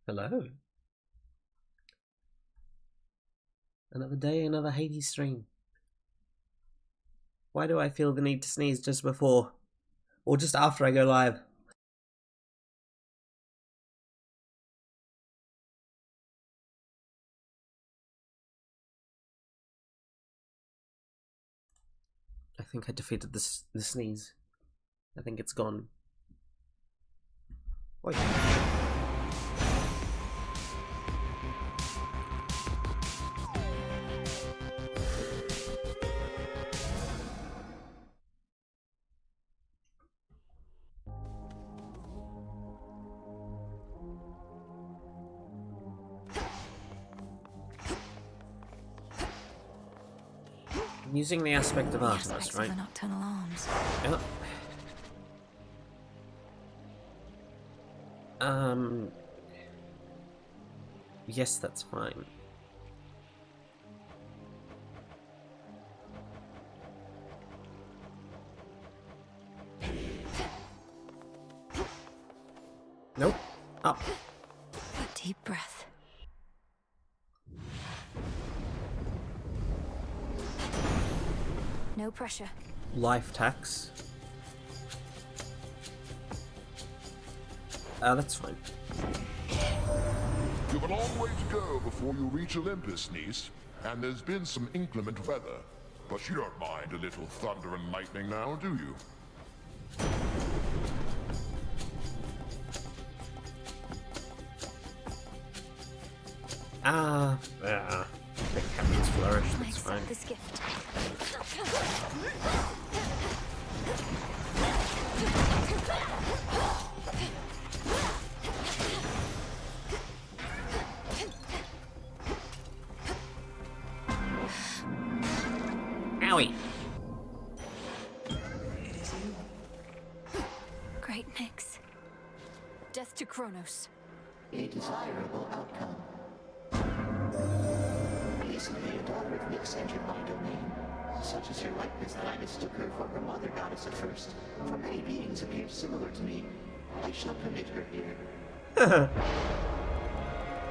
Hello. Another day, another Hades stream. Why do I feel the need to sneeze just before or just after I go live? I think I defeated the sneeze. I think it's gone. Oi. I'm using the aspect of Artemis, right? The nocturnal arms. Yep. Yes, that's fine. Nope. Up. A deep breath. No pressure. Life tax. That's fine. You've a long way to go before you reach Olympus, niece. And there's been some inclement weather. But you don't mind a little thunder and lightning now, do you? The captain's flourish, I that's fine. accept this gift. Owie! Great mix. Death to Kronos. A desirable outcome. Recently, a daughter of Nyx entered my domain. Such is her likeness that I mistook her for her mother goddess at first. For many beings appeared similar to me. I shall permit her here.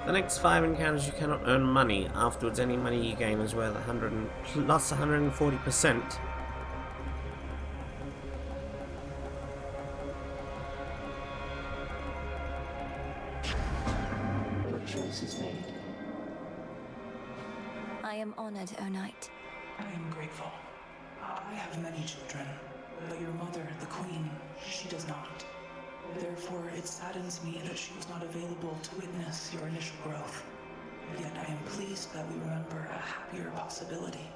The next 5 encounters you cannot earn money. Afterwards, any money you gain is worth 140%. Your choice is made. I am honored, O Knight. I am grateful. I have many children, but your mother, the Queen, she does not. Therefore, it saddens me that she was not available to witness your initial growth. Yet I am pleased that we remember a happier possibility.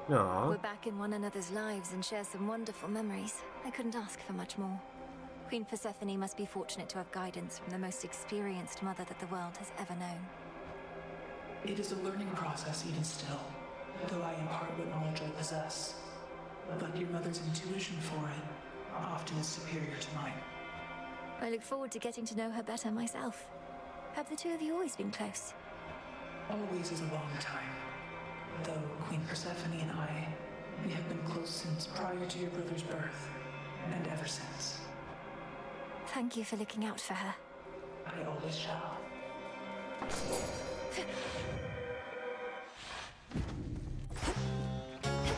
Aww. We're back in one another's lives and share some wonderful memories. I couldn't ask for much more. Queen Persephone must be fortunate to have guidance from the most experienced mother that the world has ever known. It is a learning process even still, though I impart what knowledge I possess. But your mother's intuition for it often is superior to mine. I look forward to getting to know her better myself. Have the two of you always been close? Always is a long time. Though Queen Persephone and I, we have been close since prior to your brother's birth, and ever since. Thank you for looking out for her. I always shall.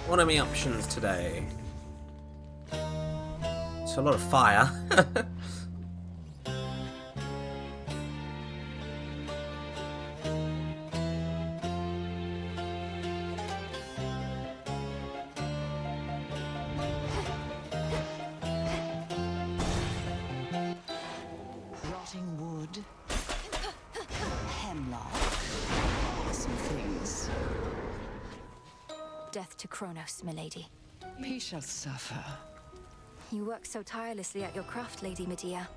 What are my options today? It's a lot of fire. Rotting wood, hemlock, some things. Death to Kronos, milady. He shall suffer. You work so tirelessly at your craft, Lady Medea.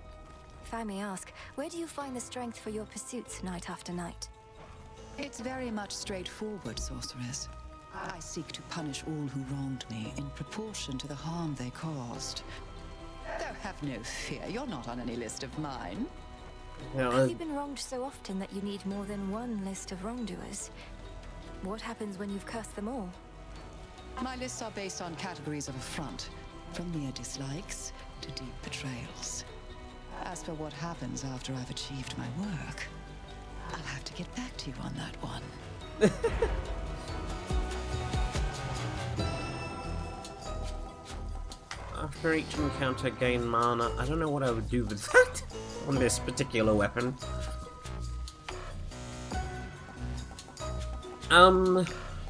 If I may ask, where do you find the strength for your pursuits night after night? It's very much straightforward, sorceress. I seek to punish all who wronged me in proportion to the harm they caused. Though have no fear, you're not on any list of mine. Have you been wronged so often that you need more than one list of wrongdoers? What happens when you've cursed them all? My lists are based on categories of affront, from mere dislikes to deep betrayals. As for what happens after I've achieved my work, I'll have to get back to you on that one. After each encounter, gain mana. I don't know what I would do with that on this particular weapon.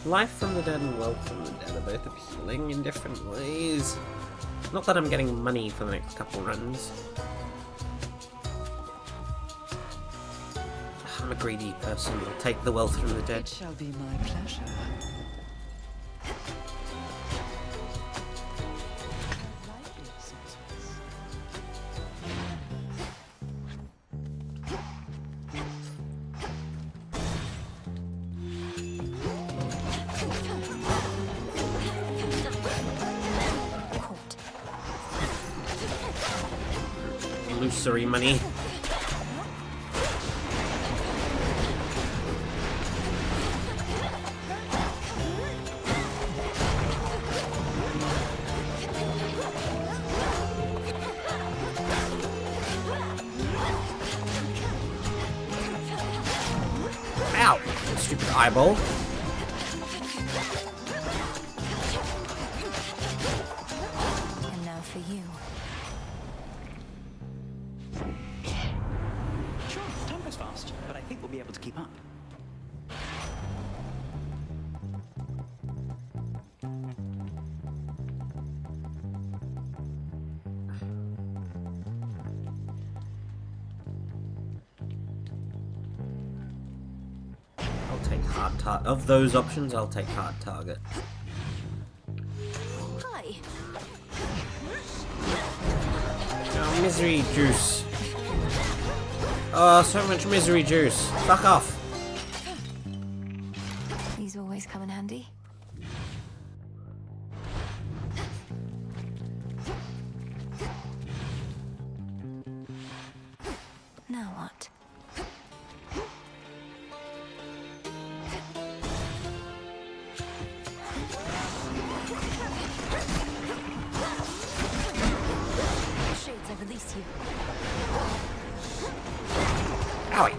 Life from the Dead and Wealth from the Dead are both appealing in different ways. Not that I'm getting money for the next couple runs. I'm a greedy person. I'll take the Wealth from the It Dead. shall be my pleasure. Lively sorceress. Caught. Illusory money. Ow! Stupid eyeball. And now for you. Sure, time goes fast, but I think we'll be able to keep up. I'll take hard target. Of those options, I'll take hard target. Hi. Oh, misery juice. Oh, so much misery juice. Fuck off. These always come in handy. Now what? Shades, I release you. Owie.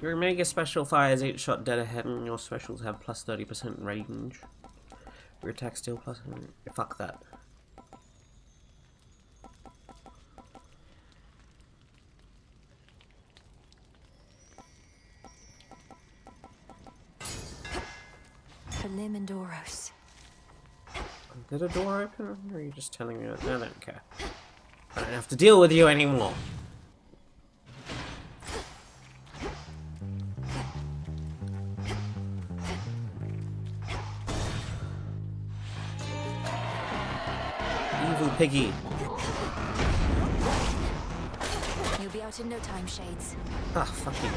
Your Mega Special fires 8 shot dead ahead and your specials have plus 30% range. Your attack still plus... Fuck that. For Lim and Doros. Did a door open? Or are you just telling me that? I don't care. I don't have to deal with you anymore. Evil piggy. You'll be out in no time, Shades. Ah, fuck you.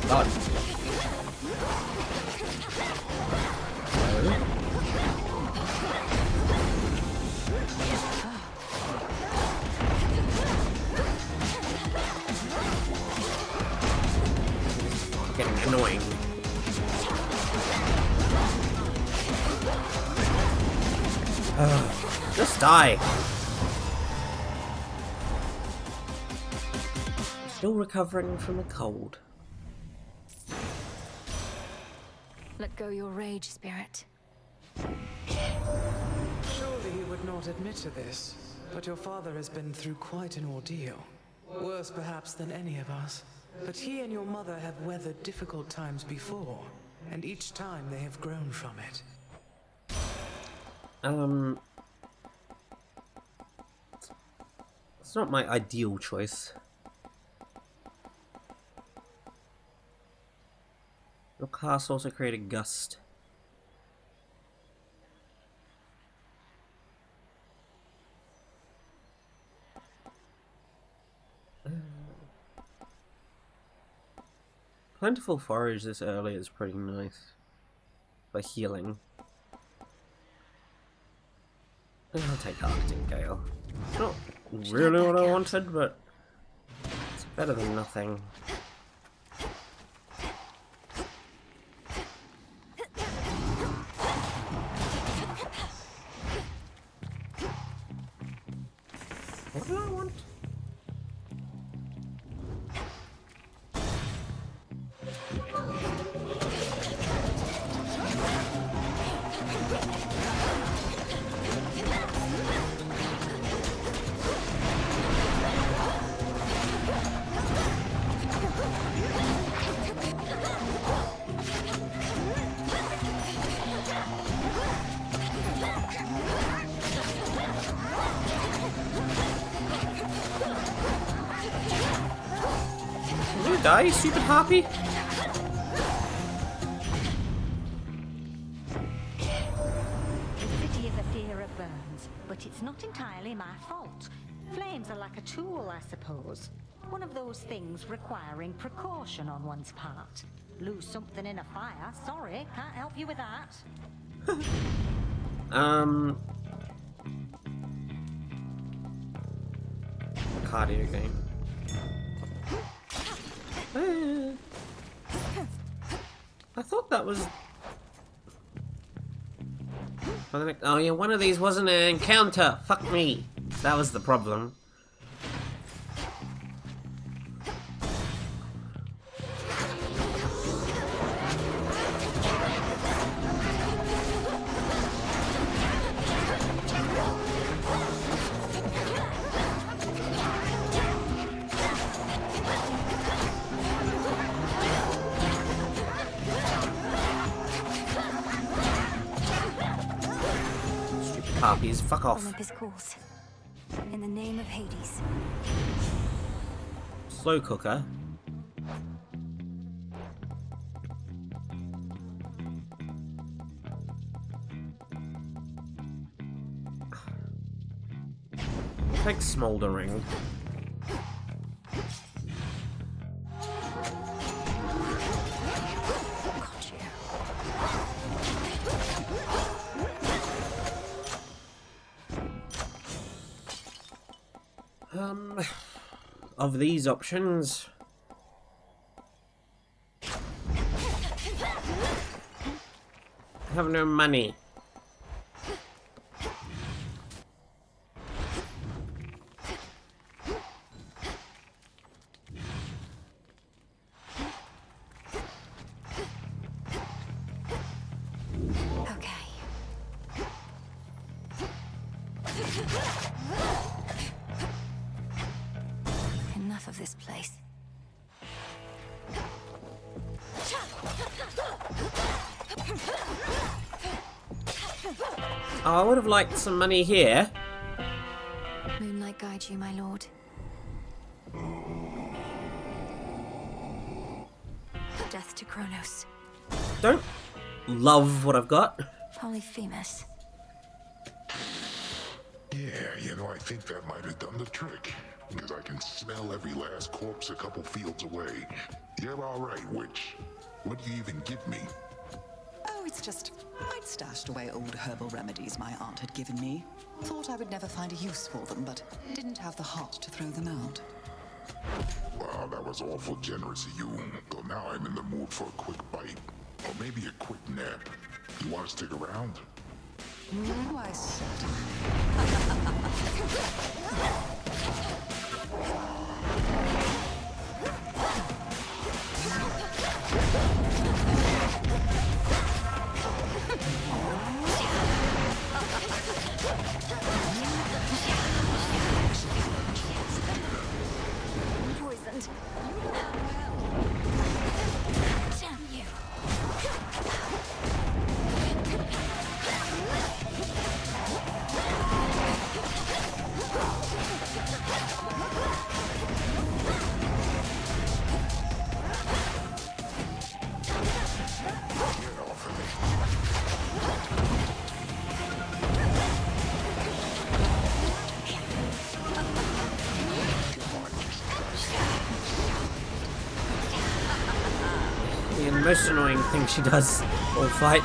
God. Getting annoying. Just die. Still recovering from a cold. Let go your rage, Spirit. Surely you would not admit to this, but your father has been through quite an ordeal. Worse perhaps than any of us. But he and your mother have weathered difficult times before, and each time they have grown from it. not my ideal choice. Your cast also created gust. Plentiful forage this early is pretty nice for healing. I'll take Arctic Gale. Not really what I wanted, but it's better than nothing. What do I want? Did you die, you stupid harpy? The city is a fear of burns, but it's not entirely my fault. Flames are like a tool, I suppose. One of those things requiring precaution on one's part. Lose something in a fire, sorry, can't help you with that. Cardio game. I thought that was... Oh yeah, one of these wasn't an encounter. Fuck me. That was the problem. Harpies, fuck off. Olympus calls. In the name of Hades. Slow cooker. Take smoldering. Of these options, I have no money. Okay. Enough of this place. Oh, I would have liked some money here. Moonlight guide you, my lord. Death to Kronos. Don't love what I've got. Polyphemus. Yeah, I think that might have done the trick. Because I can smell every last corpse a couple fields away. You're alright, witch. What do you even give me? Oh, it's just... I'd stashed away old herbal remedies my aunt had given me. Thought I would never find a use for them, but didn't have the heart to throw them out. Wow, that was awful generous of you. Though now I'm in the mood for a quick bite. Or maybe a quick nap. You want to stick around? Why, certainly. Poisoned. Damn you. most annoying thing she does all fight.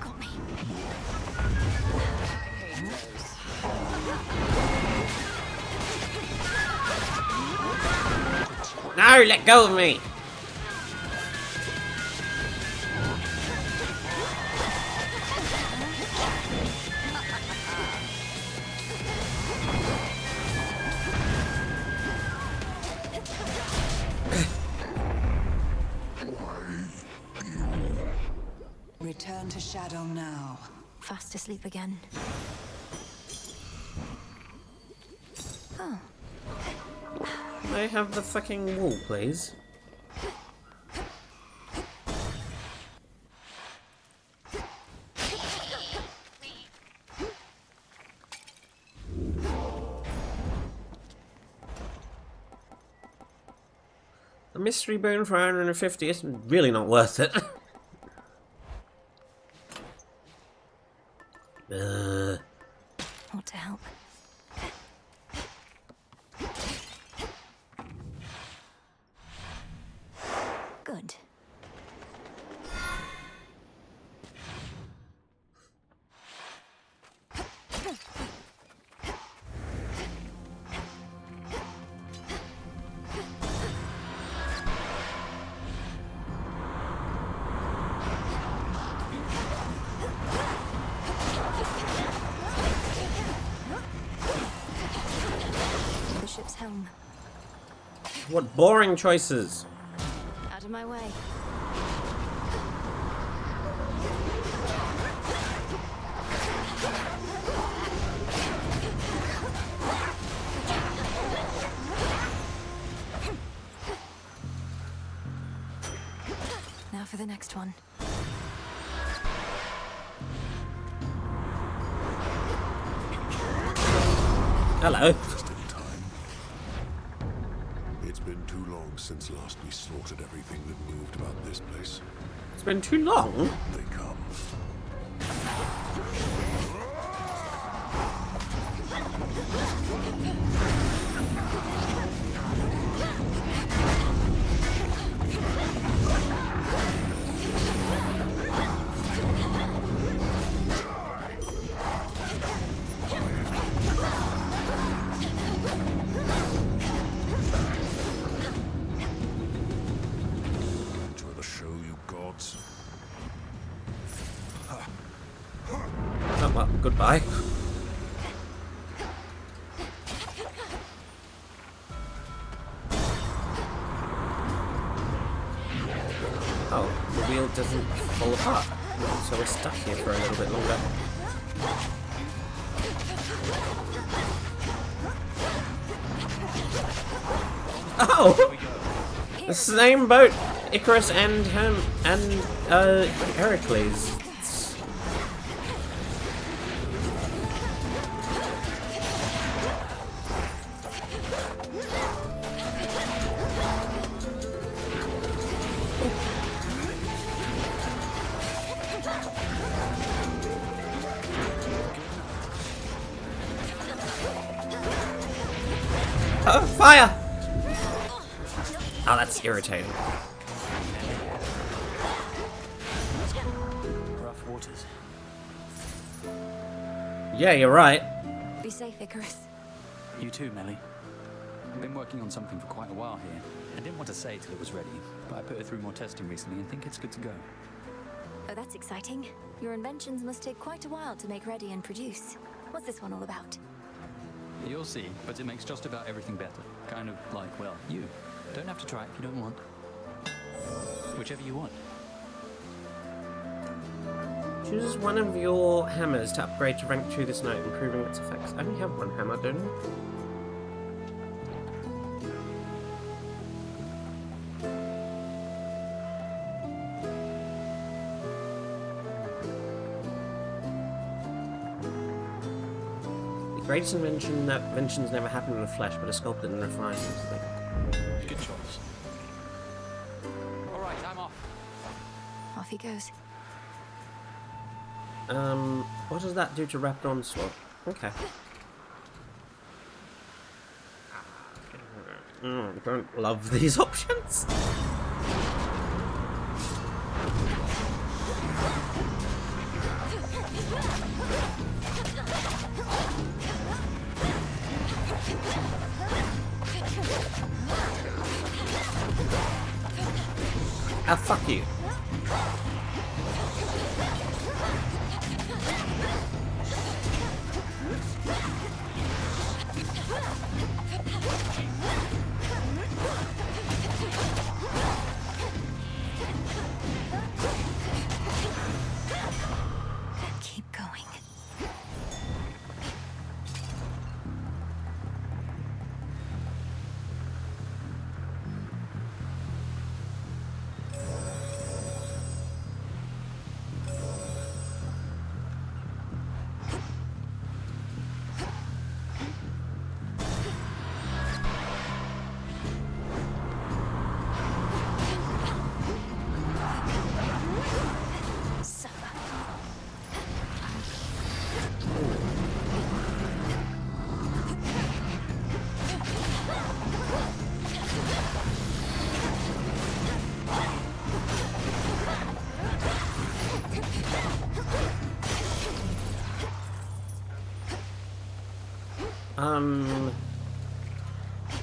Got me. No, let go of me! Return to Shadow now. Fast asleep again. Oh, May I have the fucking wall, please? A mystery boon for 150 is really not worth it. ought to help. Good. The ship's helm. What boring choices. Out of my way. Now for the next one. Hello. Just in time. It's been too long since last we slaughtered everything that moved about this place. It's been too long. They come. Enjoy the show, you gods. Oh, well, goodbye. Oh, the wheel doesn't fall apart. So we're stuck here for a little bit longer. Oh! The same boat! Icarus and Heracles. Oh, fire! Oh, that's irritating. Rough waters. Yeah, you're right. Be safe, Icarus. You too, Melly. I've been working on something for quite a while here. I didn't want to say till it was ready, but I put it through more testing recently and think it's good to go. Oh, that's exciting. Your inventions must take quite a while to make ready and produce. What's this one all about? You'll see, but it makes just about everything better. Kind of like, well, you. Don't have to try it if you don't want. Whichever you want. Choose one of your hammers to upgrade to rank 2 this night, improving its effects. I only have one hammer, don't I? The greatest inventions never happen in the flesh, but are sculpted and refined. Good choice. Alright, I'm off. Off he goes. What does that do to Rapid Onslaught? Okay. Don't love these options. Ah, fuck you. Keep going.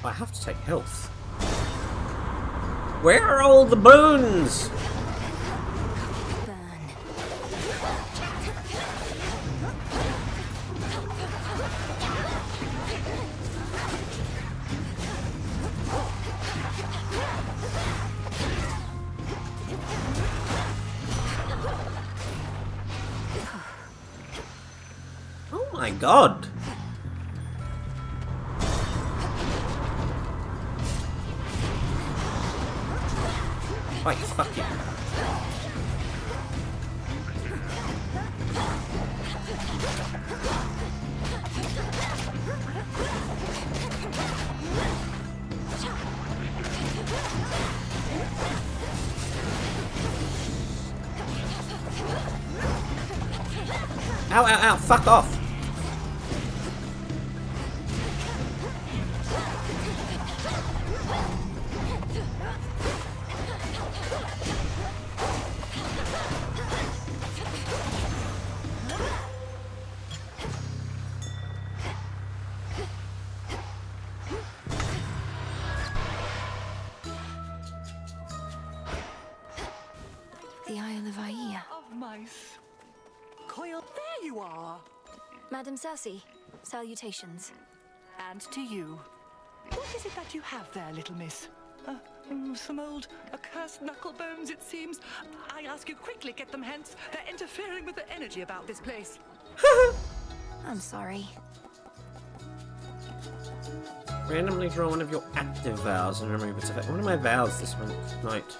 I have to take health. Where are all the boons? Burn. Oh my god. Wait, fuck you. Ow, ow, ow, fuck off. The Isle of Aia. Of mice. Coil, there you are. Madam Cersei, salutations. And to you. What is it that you have there, little miss? Some old accursed knuckle bones, it seems. I ask you quickly, get them hence. They're interfering with the energy about this place. I'm sorry. Randomly draw one of your active vows and remove its effect. One of my vows this night.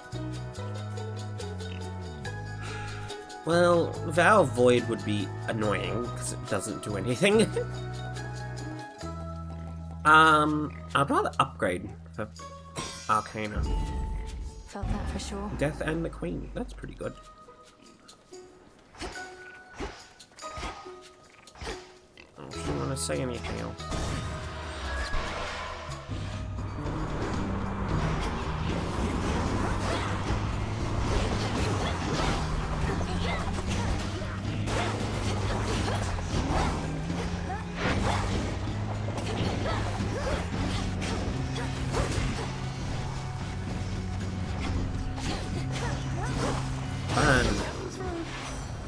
Well, Vow of Void would be annoying because it doesn't do anything. I'd rather upgrade for Arcana. Felt that for sure. Death and the Queen. That's pretty good. I don't want to say anything else.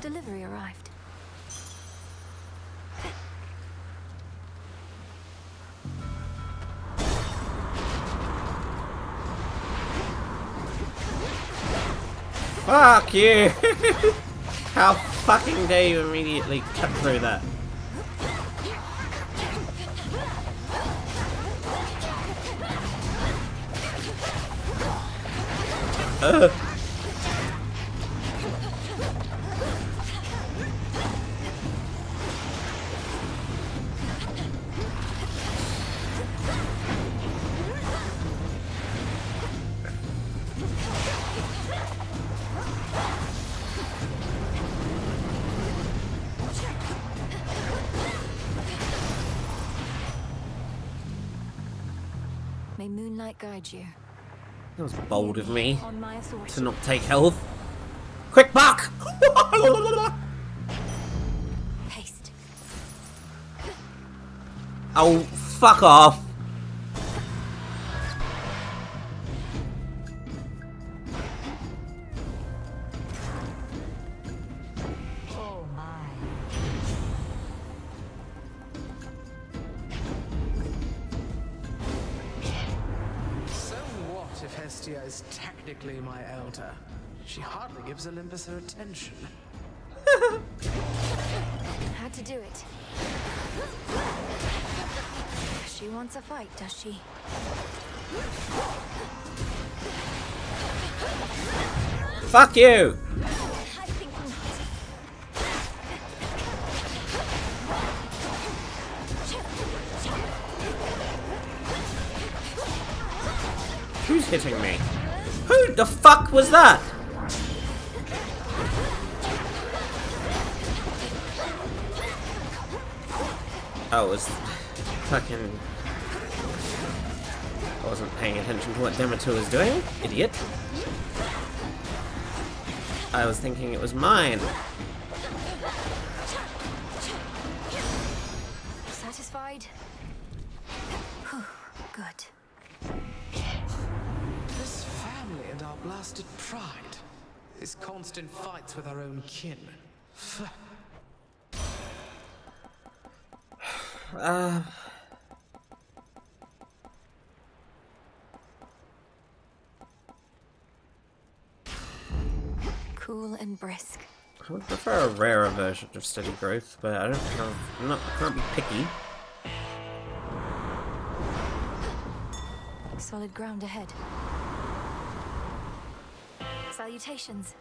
Delivery arrived. Fuck you! How fucking dare you immediately cut through that? Ugh. May moonlight guide you. That was bold of me On my authority. to not take health. Quick, buck! Haste. Oh, fuck off! Oh my. So what if Hestia is technically my elder? She hardly gives Olympus her attention. Had to do it. She wants a fight, does she? Fuck you! I think not. Who's hitting me? Who the fuck was that? Oh, it was fucking... I wasn't paying attention to what Demeter was doing, idiot. I was thinking it was mine. Satisfied? Good. This family and our blasted pride. These constant fights with our own kin. Cool and brisk. I would prefer a rarer version of Steady Growth, but I don't have... I can't be picky. Solid ground ahead. Salutations.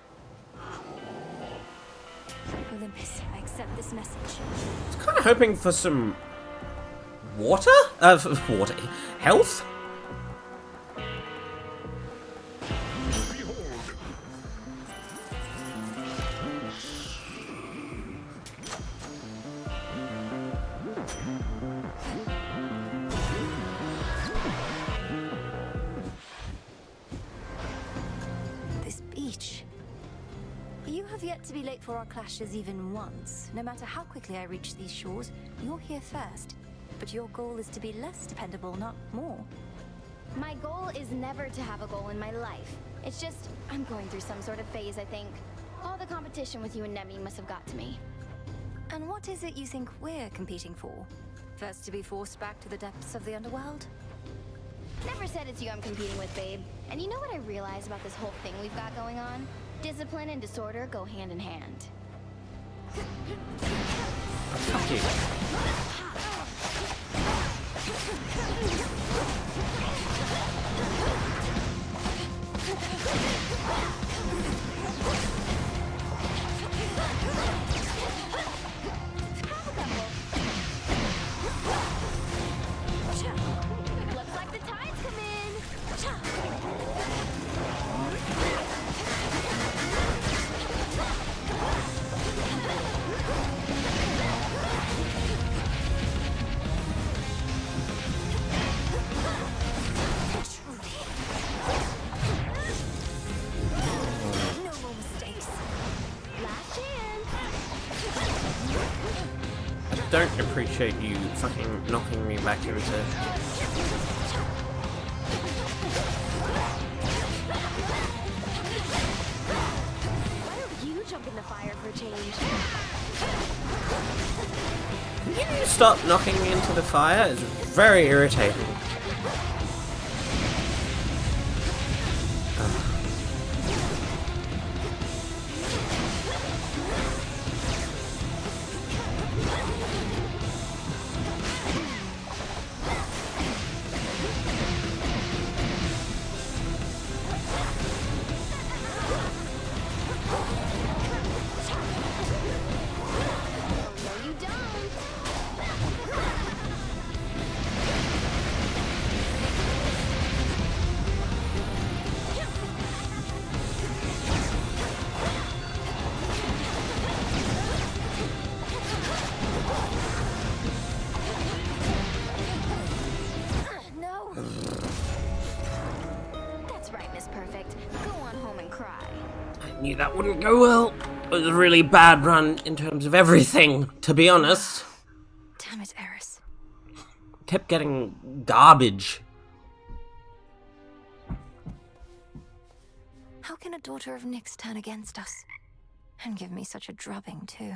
Olympus, I accept this message. I was kind of hoping for some... water? Water. Health? This beach. You have yet to be late for our clashes even once. No matter how quickly I reach these shores, you're here first. But your goal is to be less dependable, not more. My goal is never to have a goal in my life. It's just, I'm going through some sort of phase, I think. All the competition with you and Nemi must have got to me. And what is it you think we're competing for? First to be forced back to the depths of the underworld? Never said it's you I'm competing with, babe. And you know what I realized about this whole thing we've got going on? Discipline and disorder go hand in hand. Fuck you. Looks like the tide's come in. No more mistakes. Last chance. I don't appreciate you fucking knocking me back into... Why don't you jump in the fire for a change? Can you stop knocking me into the fire? It's very irritating. No, you don't. knew that wouldn't go well. It was a really bad run in terms of everything, to be honest. Damn it, Eris. Kept getting garbage. How can a daughter of Nyx turn against us? And give me such a drubbing, too.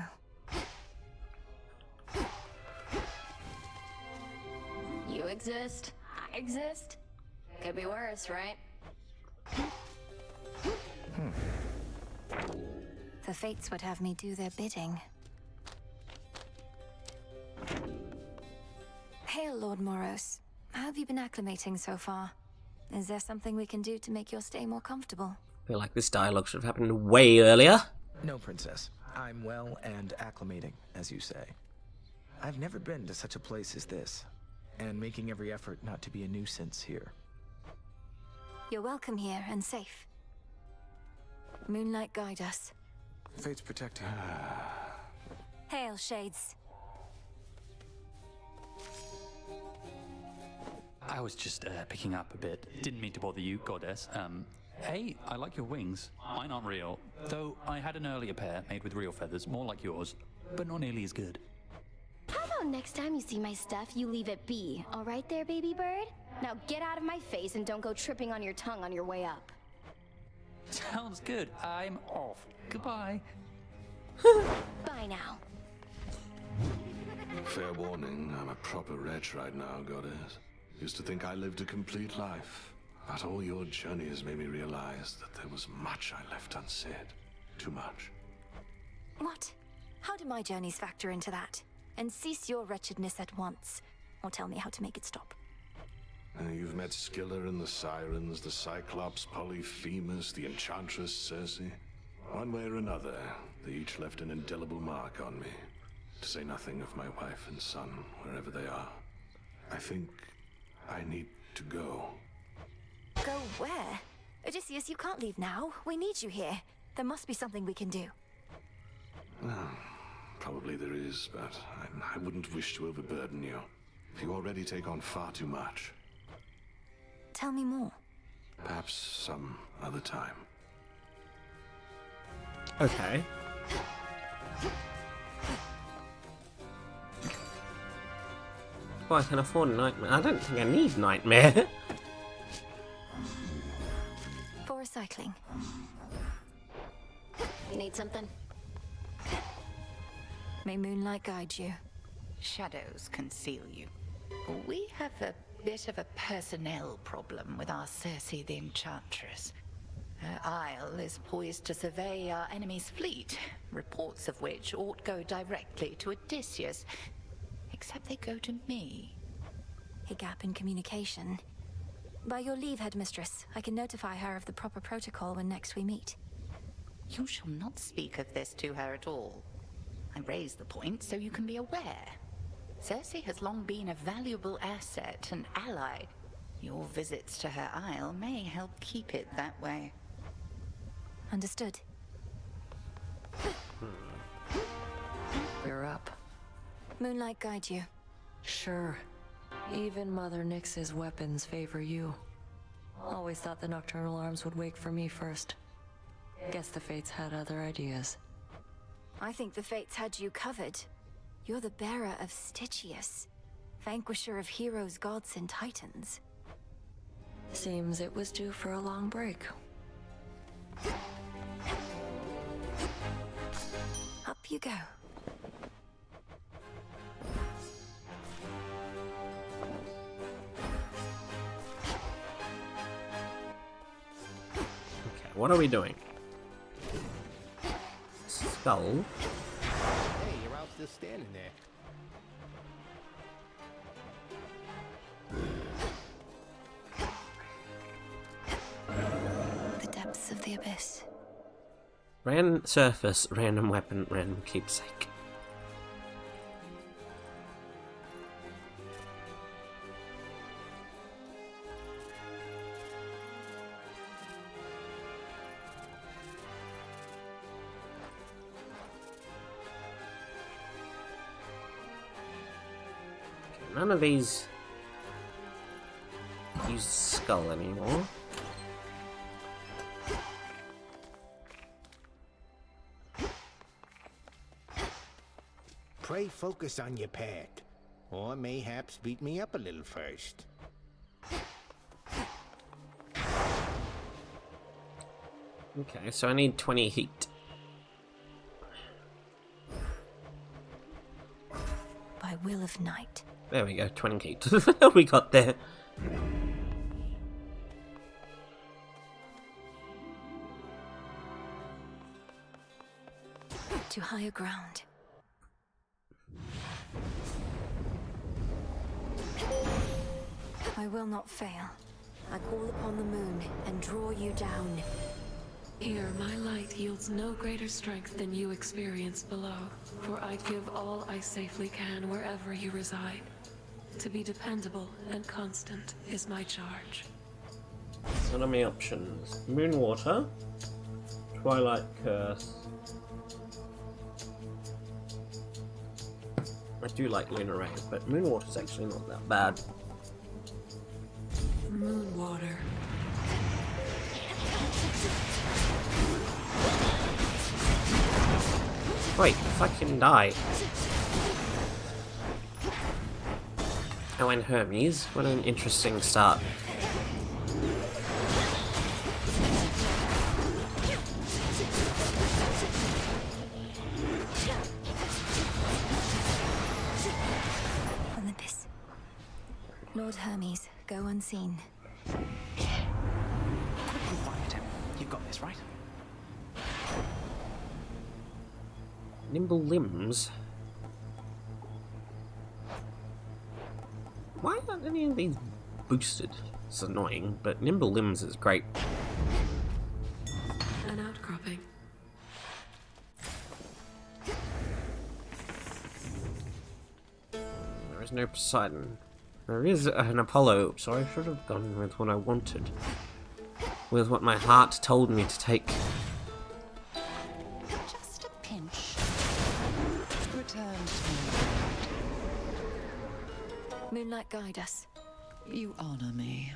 You exist. I exist. Could be worse, right? The fates would have me do their bidding. Hail, Lord Moros. How have you been acclimating so far? Is there something we can do to make your stay more comfortable? I feel like this dialogue should have happened way earlier. No, Princess. I'm well and acclimating, as you say. I've never been to such a place as this, and making every effort not to be a nuisance here. You're welcome here and safe. Moonlight guide us. Fates protect you. Hail, Shades. I was just picking up a bit. Didn't mean to bother you, goddess. Hey, I like your wings. Mine aren't real, though I had an earlier pair made with real feathers, more like yours, but not nearly as good. How about next time you see my stuff, you leave it be? All right there, baby bird? Now get out of my face and don't go tripping on your tongue on your way up. Sounds good. I'm off. Goodbye. Bye now. Fair warning, I'm a proper wretch right now, goddess. Used to think I lived a complete life, but all your journey has made me realize that there was much I left unsaid. Too much. What? How do my journeys factor into that? And cease your wretchedness at once, or tell me how to make it stop. You've met Skiller and the Sirens, the Cyclops, Polyphemus, the Enchantress Circe. One way or another, they each left an indelible mark on me. To say nothing of my wife and son, wherever they are. I think I need to go. Go where? Odysseus, you can't leave now. We need you here. There must be something we can do. Probably there is, but I wouldn't wish to overburden you. You already take on far too much. Tell me more. Perhaps some other time. Okay. Well, I can afford a nightmare. I don't think I need nightmare. For recycling. You need something? May moonlight guide you. Shadows conceal you. We have a bit of a personnel problem with our Circe the Enchantress. Her isle is poised to survey our enemy's fleet, reports of which ought go directly to Odysseus. Except they go to me. A gap in communication. By your leave, Headmistress, I can notify her of the proper protocol when next we meet. You shall not speak of this to her at all. I raise the point so you can be aware. Circe has long been a valuable asset and ally. Your visits to her isle may help keep it that way. Understood. We're up. Moonlight guide you. Sure. Even Mother Nyx's weapons favor you. Always thought the Nocturnal Arms would wake for me first. Guess the Fates had other ideas. I think the Fates had you covered. You're the bearer of Stygius, vanquisher of heroes, gods, and titans. Seems it was due for a long break. Up you go. Okay, what are we doing? Skull. Hey, you're out just standing there. The depths of the abyss. Random surface, random weapon, random keepsake. None of these use skull anymore. Pray focus on your path. Or mayhaps beat me up a little first. Okay, so I need 20 heat. By will of night. There we go, 20 heat. We got there. To higher ground. I will not fail. I call upon the moon and draw you down. Here, my light yields no greater strength than you experience below, for I give all I safely can wherever you reside. To be dependable and constant is my charge. What are my options? Moonwater, Twilight Curse. I do like Lunar Ray, but Moonwater's actually not that bad. Moonwater. Wait, fucking die. Oh, and Hermes. What an interesting start. Olympus. Lord Hermes, go unseen. Quickly quiet him. You've got this, right? Nimble Limbs. Why aren't any of these boosted? It's annoying, but Nimble Limbs is great. An outcropping. There is no Poseidon. There is an Apollo, so I should have gone with what I wanted. With what my heart told me to take. Just a pinch. Return to me. Moonlight, guide us. You honor me.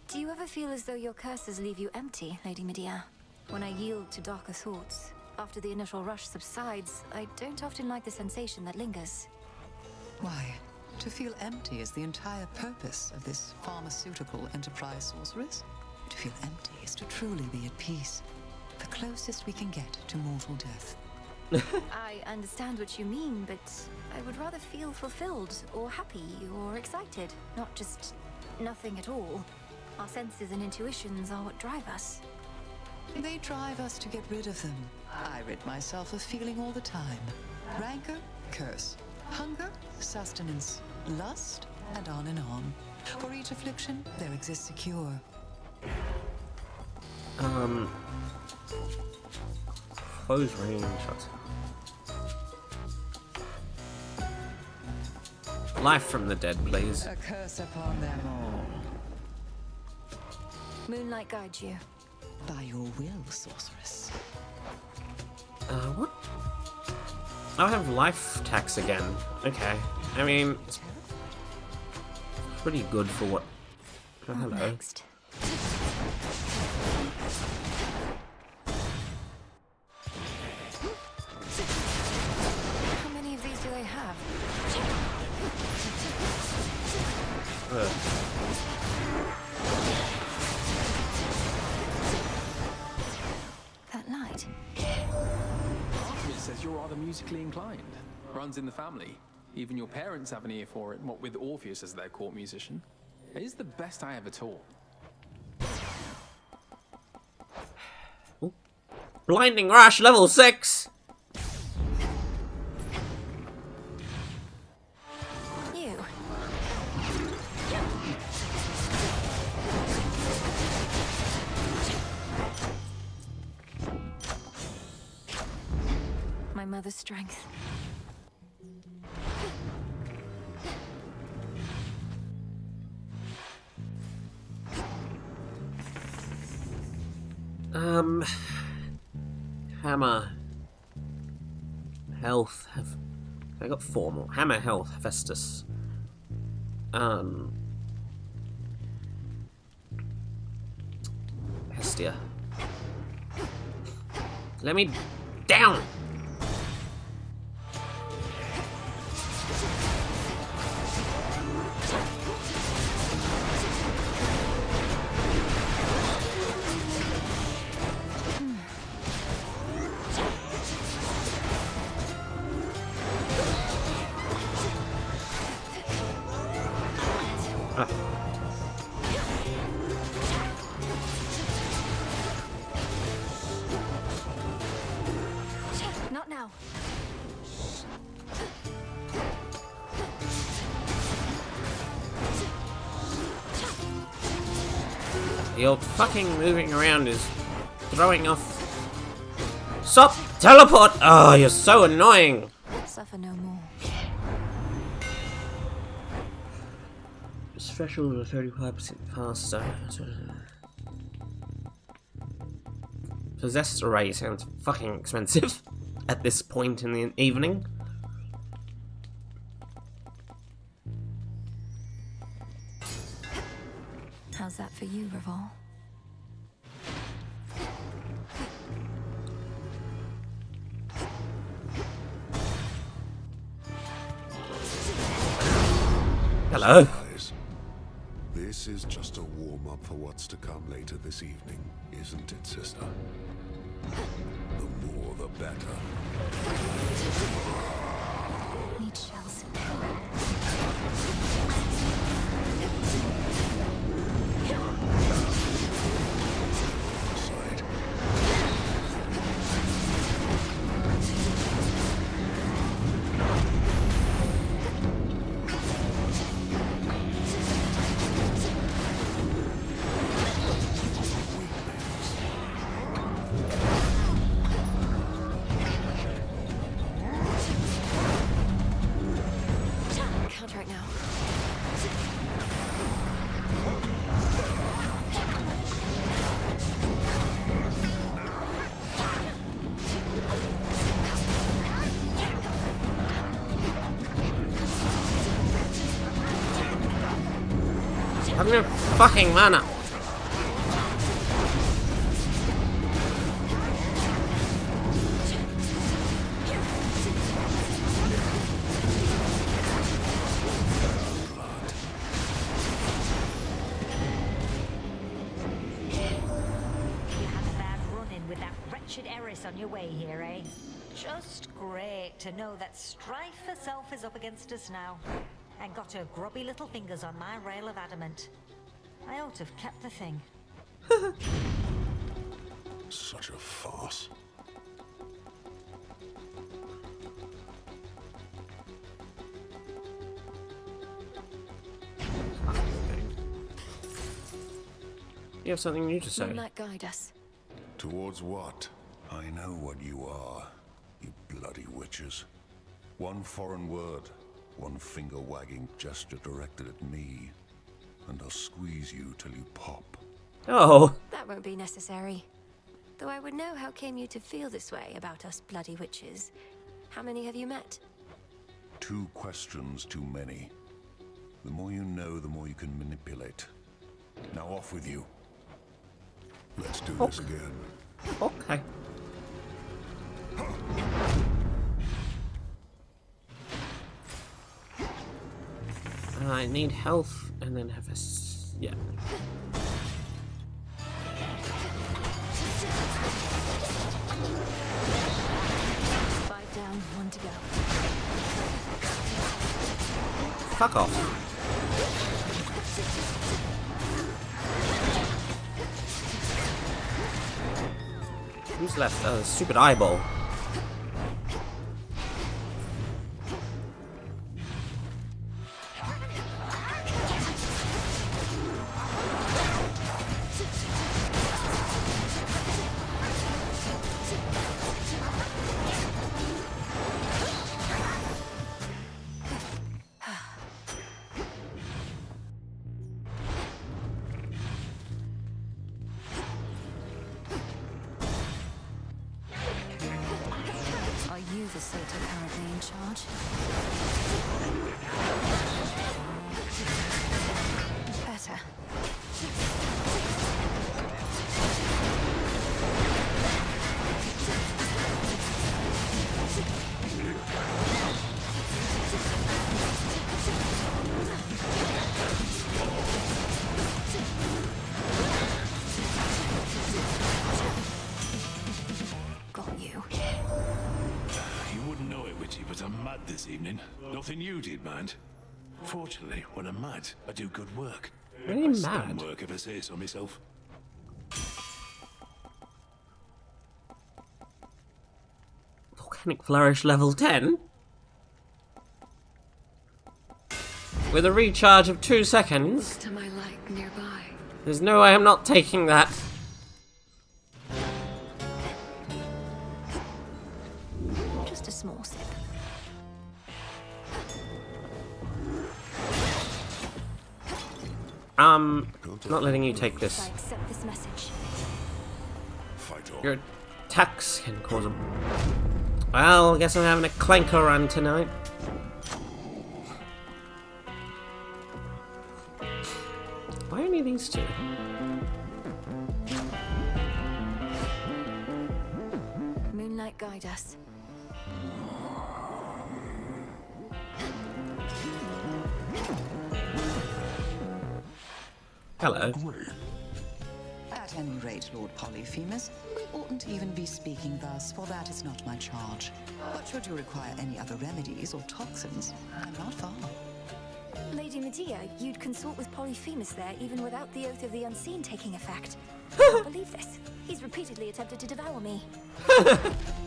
Do you ever feel as though your curses leave you empty, Lady Medea? When I yield to darker thoughts, after the initial rush subsides, I don't often like the sensation that lingers. Why? To feel empty is the entire purpose of this pharmaceutical enterprise, sorceress. To feel empty is to truly be at peace. The closest we can get to mortal death. I understand what you mean, but I would rather feel fulfilled, or happy, or excited, not just nothing at all. Our senses and intuitions are what drive us. They drive us to get rid of them. I rid myself of feeling all the time. Rancor, curse. Hunger, sustenance. Lust, and on and on. For each affliction, there exists a cure. Close range shots. Life from the dead, please. A curse upon them all. Moonlight guides you. By your will, sorceress. What? I'll have life tax again. Okay. I mean, it's pretty good for what... Oh, hello. Next. How many of these do they have? That light. Artemis says you're rather musically inclined. Runs in the family. Even your parents have an ear for it, what with Orpheus as their court musician. It is the best I ever taught. Ooh. Blinding Rush level 6! You. My mother's strength. Hammer. Health. I got 4 more. Hammer, Health, Hephaestus. Hestia. Let me down! Not now. Your fucking moving around is throwing off. Stop! Teleport! Oh, you're so annoying! Suffer no more. Special 35% faster. Possessed array sounds fucking expensive at this point in the evening. How's that for you, Revol? Hello. This is just a warm-up for what's to come later this evening, isn't it, sister? The more the better. Need shells. Have no fucking mana. On your way here, eh? Just great to know that strife herself is up against us now, and got her grubby little fingers on my rail of adamant. I ought to have kept the thing. Such a farce. You have something new to say. Moonlight guide us. Towards what? I know what you are, you bloody witches. One foreign word, one finger-wagging gesture directed at me, and I'll squeeze you till you pop. Oh. That won't be necessary. Though I would know how came you to feel this way about us bloody witches. How many have you met? 2 questions too many. The more you know, the more you can manipulate. Now off with you. Let's do this again. Okay. I need health and then have a yeah. Five down, 1 to go. Fuck off. Who's left? Oh, stupid eyeball. The Sator currently in charge. Better. Got you. You wouldn't know it, Witchy, but I'm mad this evening. Nothing you did, mind. Fortunately, when I'm mad, I do good work. Really I spam mad? work if I say so myself. Volcanic Flourish level 10? With a recharge of 2 seconds? To my light nearby. There's no way I'm not taking that. Just a small sip. Not letting you take this. I accept this message. Your attacks can cause a... Well, I guess I'm having a clanker run tonight. Why only these two? Moonlight, guide us. Hello. At any rate, Lord Polyphemus, we oughtn't even be speaking thus, for that is not my charge. But should you require any other remedies or toxins, I'm not far. Lady Medea, you'd consort with Polyphemus there even without the Oath of the Unseen taking effect. I can't believe this. He's repeatedly attempted to devour me.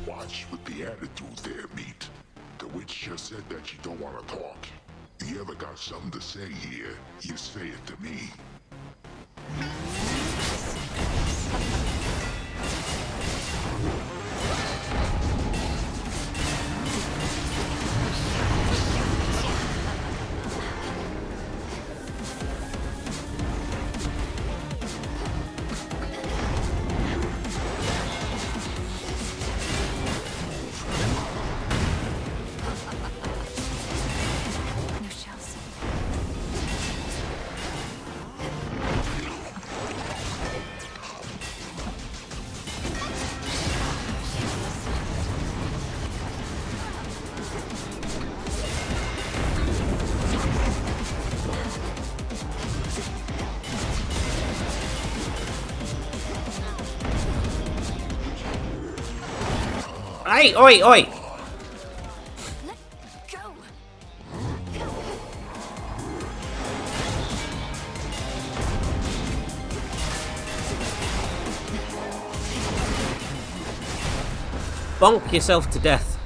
Watch with the attitude there, Meat. The witch just said that you don't want to talk. You ever got something to say here, you say it to me. No shells. Hey, oi, oi! Go! Bonk yourself to death.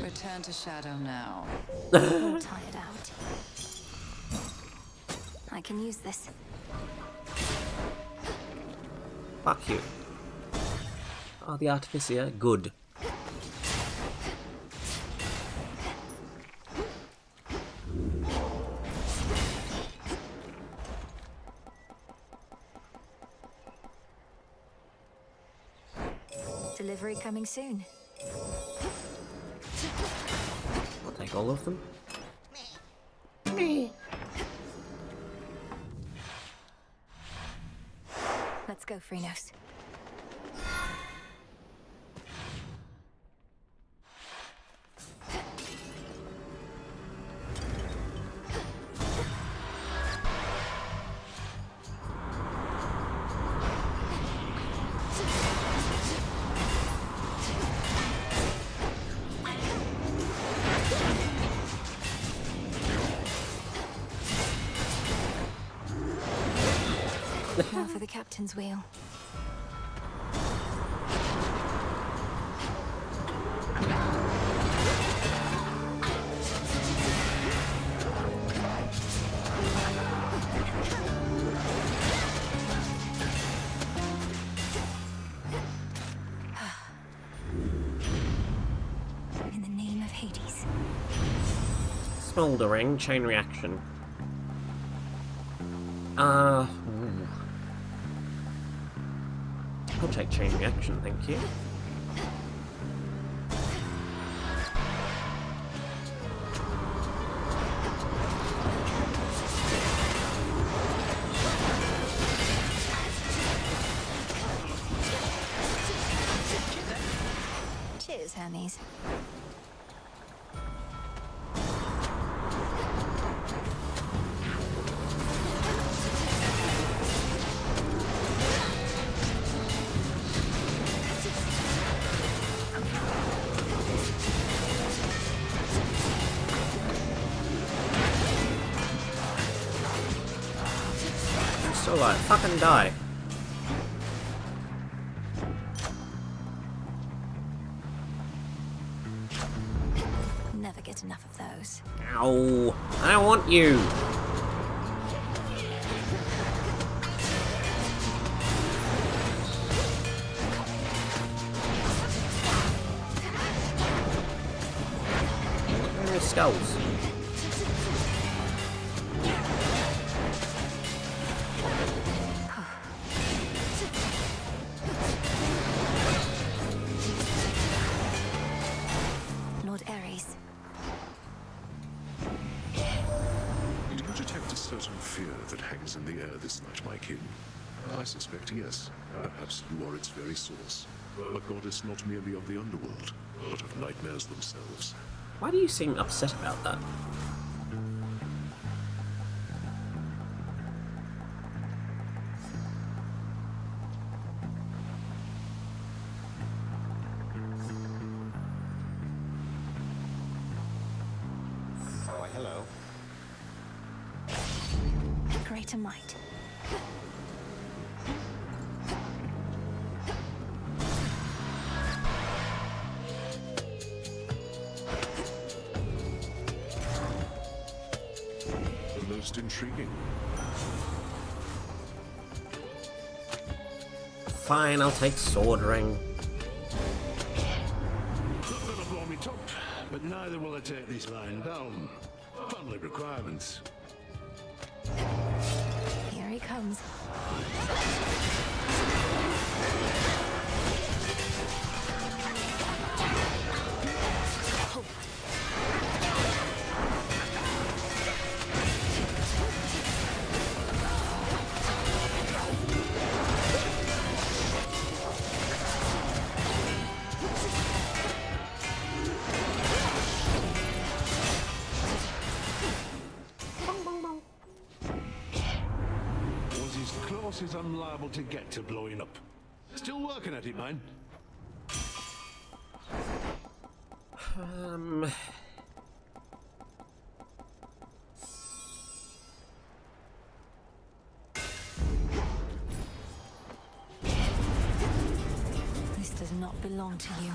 Return to Shadow now. All tired out. I can use this. Fuck you. Oh, the Artificer. Good. Delivery coming soon. I'll take all of them. Let's go, Phrynos. Now for the captain's wheel. In the name of Hades. Smoldering, chain reaction. I'll take chain reaction, thank you. Cheers, Hermes. So like, fucking die. Never get enough of those. Ow! I want you! Where are his skulls? Lord Ares. Do you detect a certain fear that hangs in the air this night, my king? I suspect yes. Perhaps you are its very source. A goddess not merely of the underworld, but of nightmares themselves. Why do you seem upset about that? Oh, hello. Greater might. Most intriguing. Fine, I'll take sword ring. Not gonna blow me top, but neither will I take this lying down. Family requirements. Here he comes. Was as close as I'm liable to get to blowing up. Still working at it, man. This does not belong to you.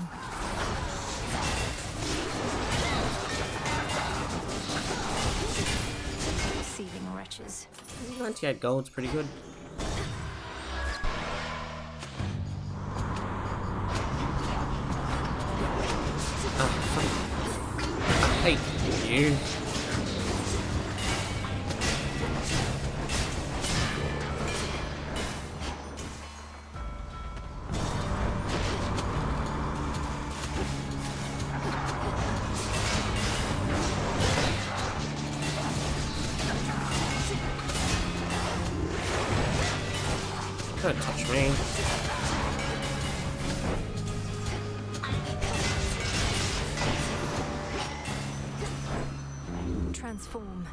Deceiving wretches. 98 gold's pretty good. I hate you. Don't touch me. Transform.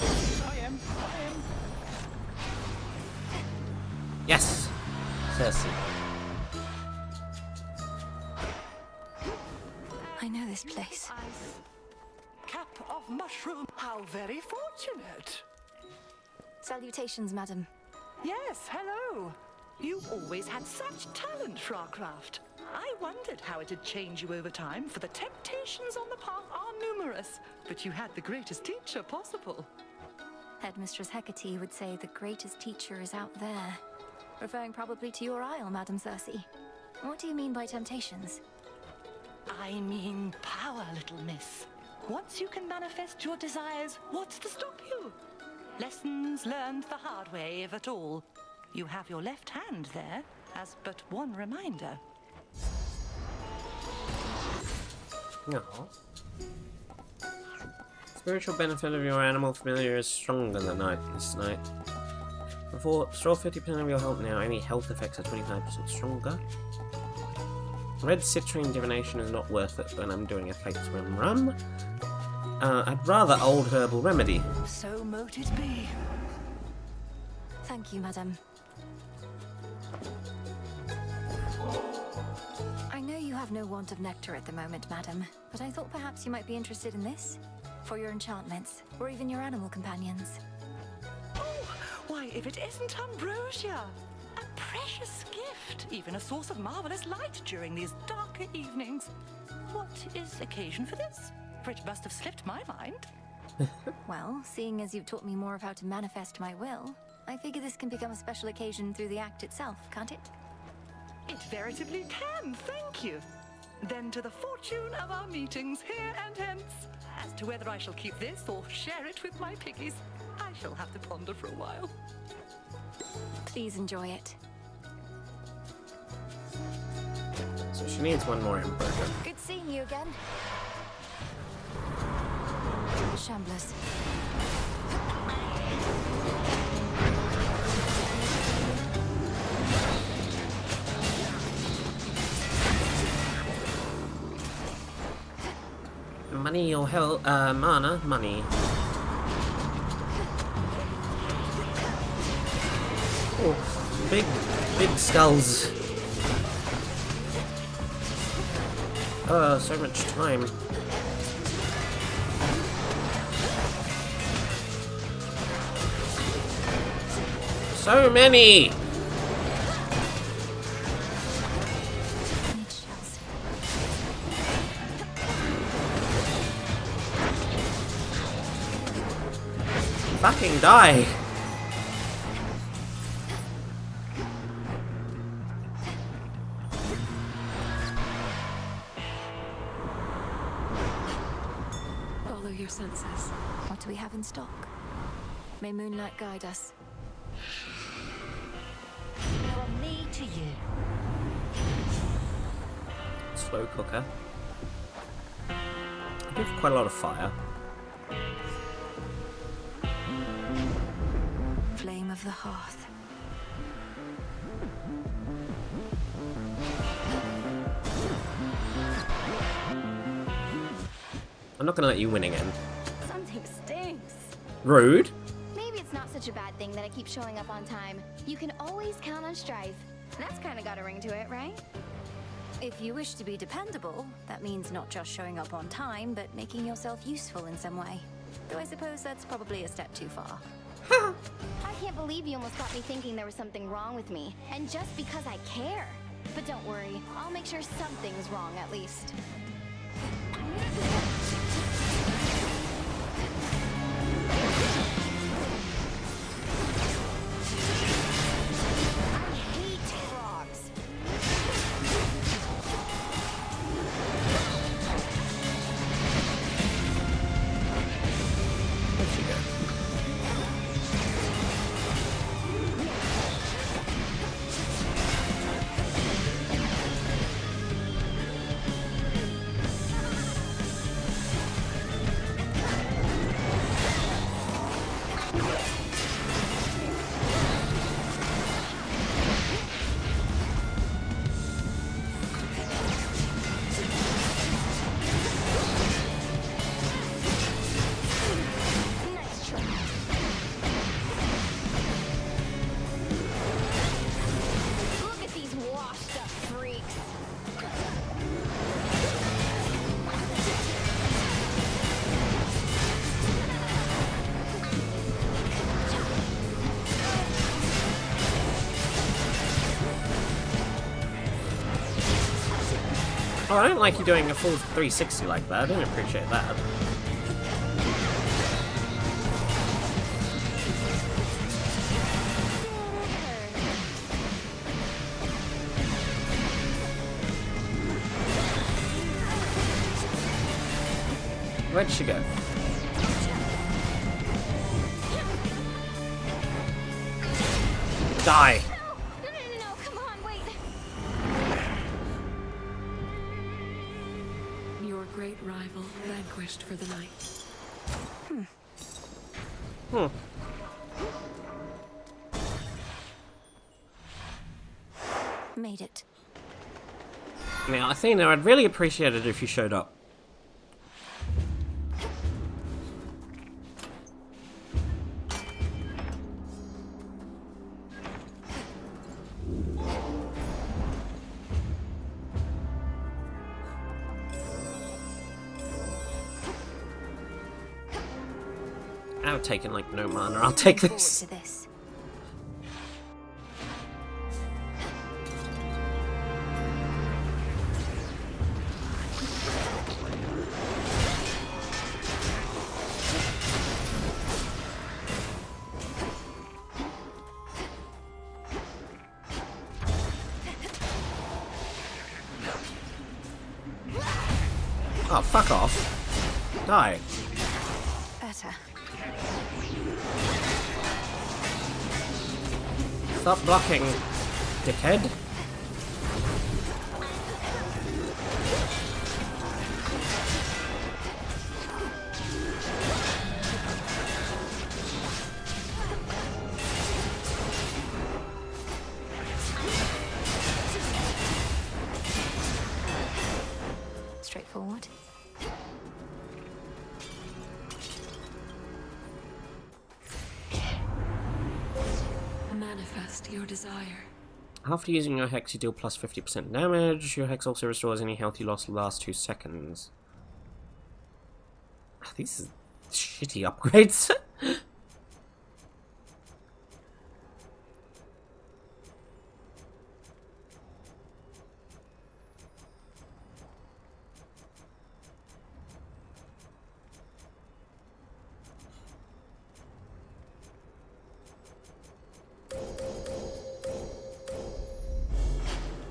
I am. Yes! Cersei. I know this place. Cap of mushroom. How very fortunate. Salutations, madam. Yes, hello. You always had such talent for our craft. I wondered how it'd change you over time, for the temptations on the path are numerous. But you had the greatest teacher possible. Headmistress Hecate would say the greatest teacher is out there. Referring probably to your isle, Madam Cersei. What do you mean by temptations? I mean power, little miss. Once you can manifest your desires, what's to stop you? Lessons learned the hard way, if at all. You have your left hand there, as but one reminder. No. Spiritual benefit of your animal familiar is stronger than this night. Before, restore 50% of your health now. Any health effects are 25% stronger. Red citrine divination is not worth it when I'm doing a fate swim run. I'd rather old herbal remedy. So mote it be. Thank you, madam. I know you have no want of nectar at the moment, madam, but I thought perhaps you might be interested in this. For your enchantments, or even your animal companions. Oh, why, if it isn't ambrosia. A precious gift, even a source of marvelous light during these darker evenings. What is the occasion for this? For it must have slipped my mind. Well, seeing as you've taught me more of how to manifest my will, I figure this can become a special occasion through the act itself, can't it? It veritably can, thank you. Then to the fortune of our meetings here and hence. As to whether I shall keep this or share it with my piggies, I shall have to ponder for a while. Please enjoy it. So she needs one more hamburger. Good seeing you again. Shamblers. Money or hell, mana, money. Oh, big skulls. Oh, so much time. So many! Fucking die! Follow your senses. What do we have in stock? May moonlight guide us. From me to you. Slow cooker. I give quite a lot of fire. Flame of the hearth. I'm not gonna let you win again. Something stinks. Rude. Maybe it's not such a bad thing that I keep showing up on time. You can always count on Strife. That's kind of got a ring to it, right? If you wish to be dependable, that means not just showing up on time, but making yourself useful in some way. Though I suppose that's probably a step too far. I can't believe you almost got me thinking there was something wrong with me. And just because I care. But don't worry, I'll make sure something's wrong at least. I hate frogs. Where'd she go? Nice try. Look at these washed up freaks. Oh, I don't like you doing a full 360 like that. I don't appreciate that. Where'd she go? Die! No, come on, wait. Your great rival vanquished for the night. Made it. Now, Athena, I'd really appreciate it if you showed up. I've taken like no mana. I'll take this. To this. Oh, fuck off. Die. Better. Stop blocking, dickhead. Straightforward. Manifest your desire. After using your hex, you deal plus 50% damage. Your hex also restores any health you lost the last 2 seconds. These are shitty upgrades.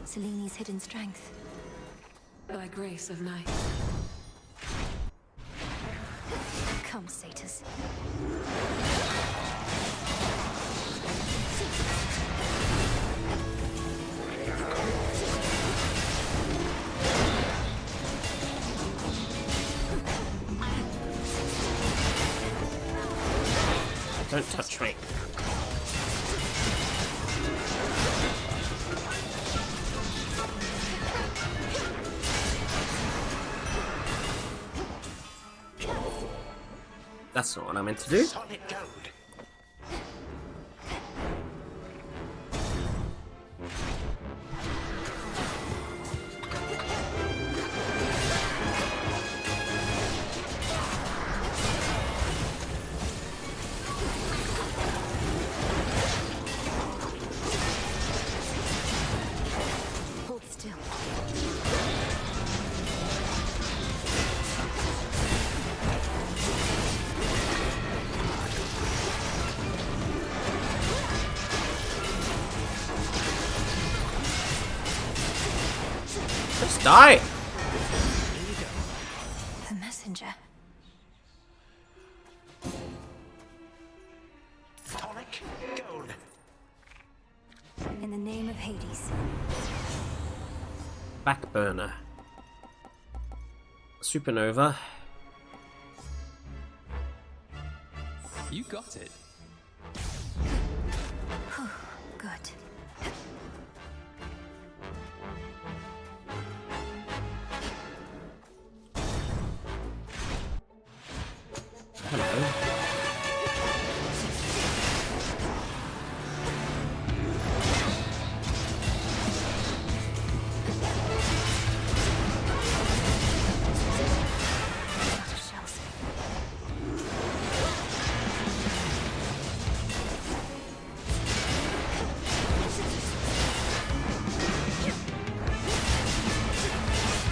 Seleni's hidden strength. By grace of night. Come, Satyrs. Don't touch me. That's not what I meant to do. Solid gold. Hold still. Just die! The messenger. Tonic gold. In the name of Hades. Backburner. Supernova. You got it. Good. Hello.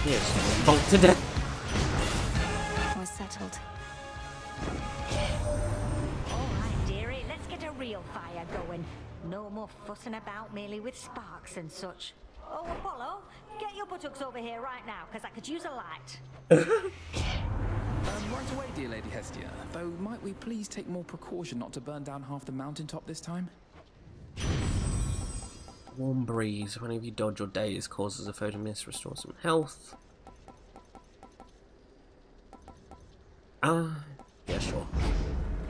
Yes, bonked to death. We're settled. Alright, dearie, let's get a real fire going. No more fussing about merely with sparks and such. Oh, Apollo, get your buttocks over here right now, because I could use a light. Right away, dear Lady Hestia. Though, might we please take more precaution not to burn down half the mountaintop this time? Warm breeze. Whenever you dodge or daze, causes a foe to miss, restore some health. Yeah, sure.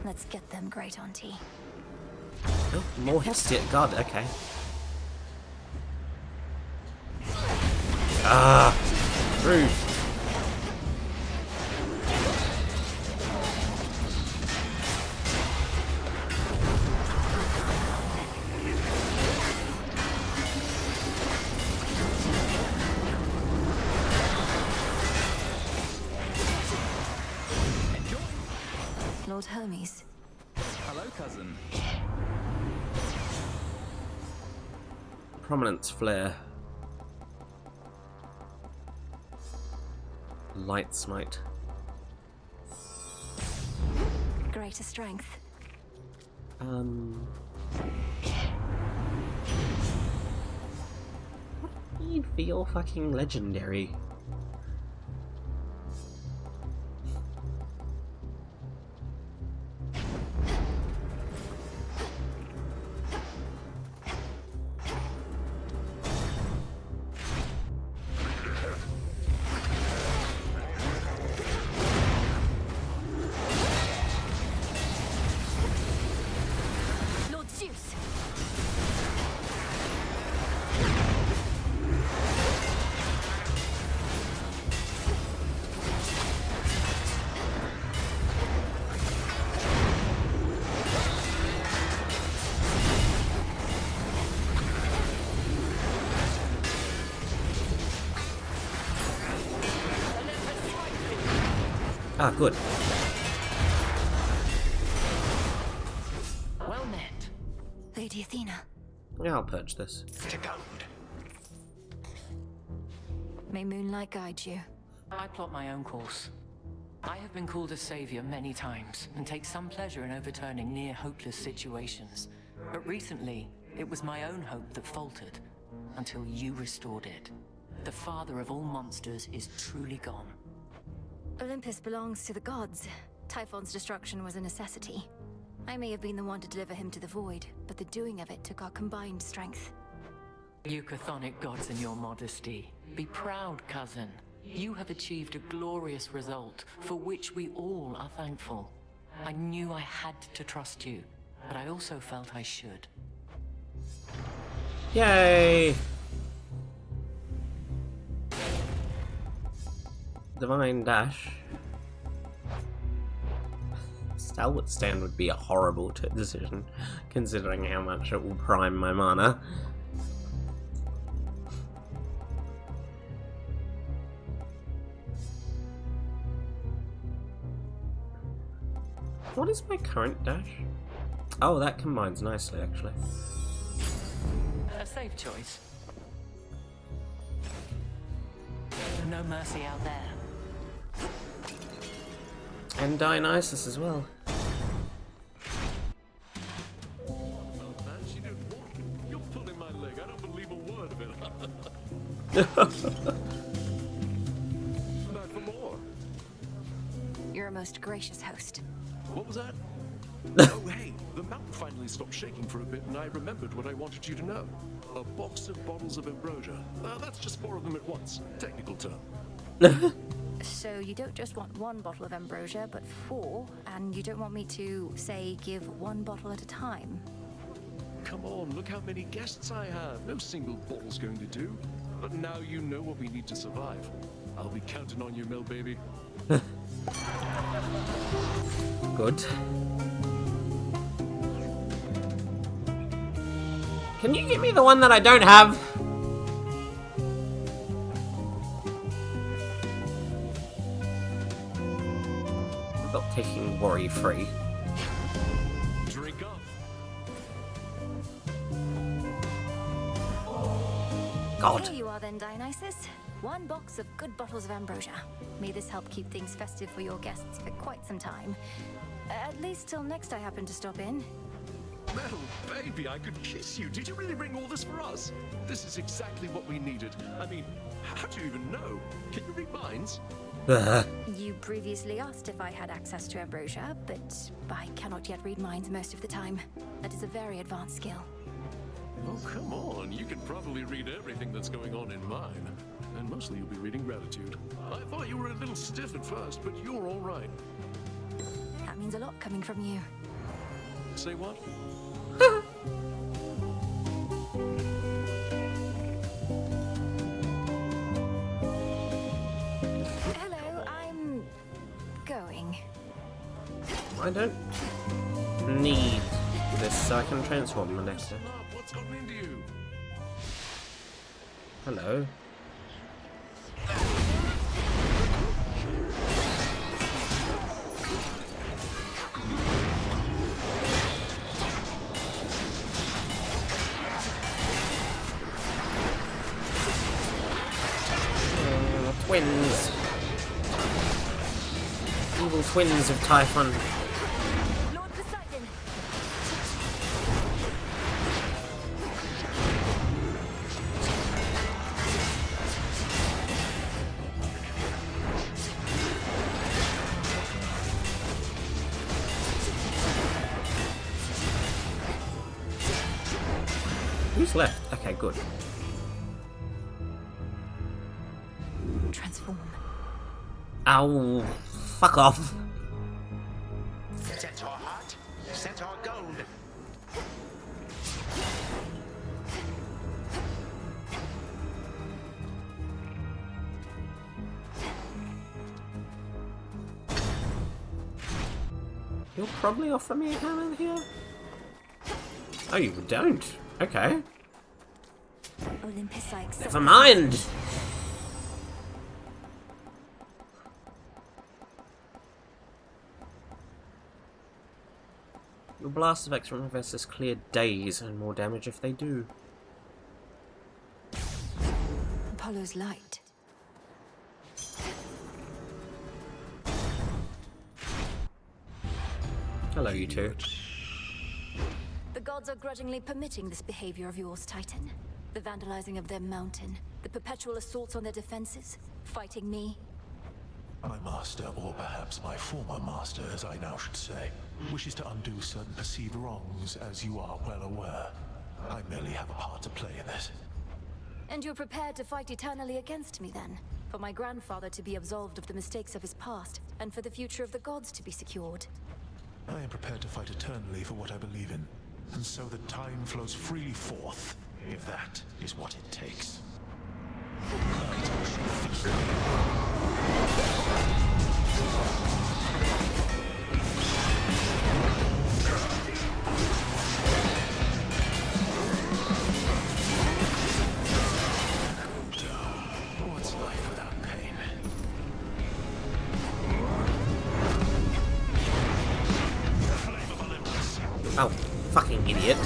Let's get them, Great Auntie. Oh, more Hestia. God, okay. Rude. Lord Hermes. Hello, cousin. Prominence flare. Light smite. Greater strength. What do you need for your fucking legendary? Ah, good. Well met. Lady Athena. Yeah, I'll purge this. To gold. May moonlight guide you. I plot my own course. I have been called a savior many times, and take some pleasure in overturning near-hopeless situations. But recently, it was my own hope that faltered, until you restored it. The father of all monsters is truly gone. Olympus belongs to the gods. Typhon's destruction was a necessity. I may have been the one to deliver him to the void, but the doing of it took our combined strength. You chthonic gods and your modesty. Be proud, cousin. You have achieved a glorious result, for which we all are thankful. I knew I had to trust you, but I also felt I should. Yay! Divine Dash. Stalwart Stand would be a horrible decision, considering how much it will prime my mana. What is my current dash? Oh, that combines nicely, actually. A safe choice. No mercy out there. And Dionysus as well. You're pulling my leg. I don't believe a word of it. Back for more. You're a most gracious host. What was that? Oh, hey, the mountain finally stopped shaking for a bit, and I remembered what I wanted you to know. A box of bottles of ambrosia. That's just 4 of them at once. Technical term. So you don't just want 1 bottle of ambrosia, but 4, and you don't want me to, say, give 1 bottle at a time? Come on, look how many guests I have. No single bottle's going to do. But now you know what we need to survive. I'll be counting on you, Mel baby. Good. Can you give me the one that I don't have? I'm not taking worry free. Drink up. God. Here you are then, Dionysus. 1 box of good bottles of ambrosia. May this help keep things festive for your guests for quite some time. At least till next I happen to stop in. Mel, baby, I could kiss you. Did you really bring all this for us? This is exactly what we needed. I mean, how do you even know? Can you read minds? You previously asked if I had access to ambrosia, but I cannot yet read minds most of the time. That is a very advanced skill. Oh, come on. You can probably read everything that's going on in mine. And mostly you'll be reading gratitude. I thought you were a little stiff at first, but you're all right. That means a lot coming from you. Say what? Hello, I'm going. I don't need this, so I can transform the next step. What's gotten into you? Hello. Twins. Evil twins of Typhon. Lord Poseidon. Who's left? Okay, good. Transform. Ow. Fuck off. Centaur heart, Centaur gold. You'll probably offer me a hammer here? Oh, you don't? Okay. Olympus likes. Never mind! Your blast effects from investors clear days and more damage if they do. Apollo's light. Hello, you two. The gods are grudgingly permitting this behavior of yours, Titan. The vandalizing of their mountain, the perpetual assaults on their defenses, fighting me. My master, or perhaps my former master, as I now should say, wishes to undo certain perceived wrongs, as you are well aware. I merely have a part to play in this. And you're prepared to fight eternally against me, then? For my grandfather to be absolved of the mistakes of his past, and for the future of the gods to be secured? I am prepared to fight eternally for what I believe in, and so the time flows freely forth, if that is what it takes. What's life without pain? Oh, fucking idiot.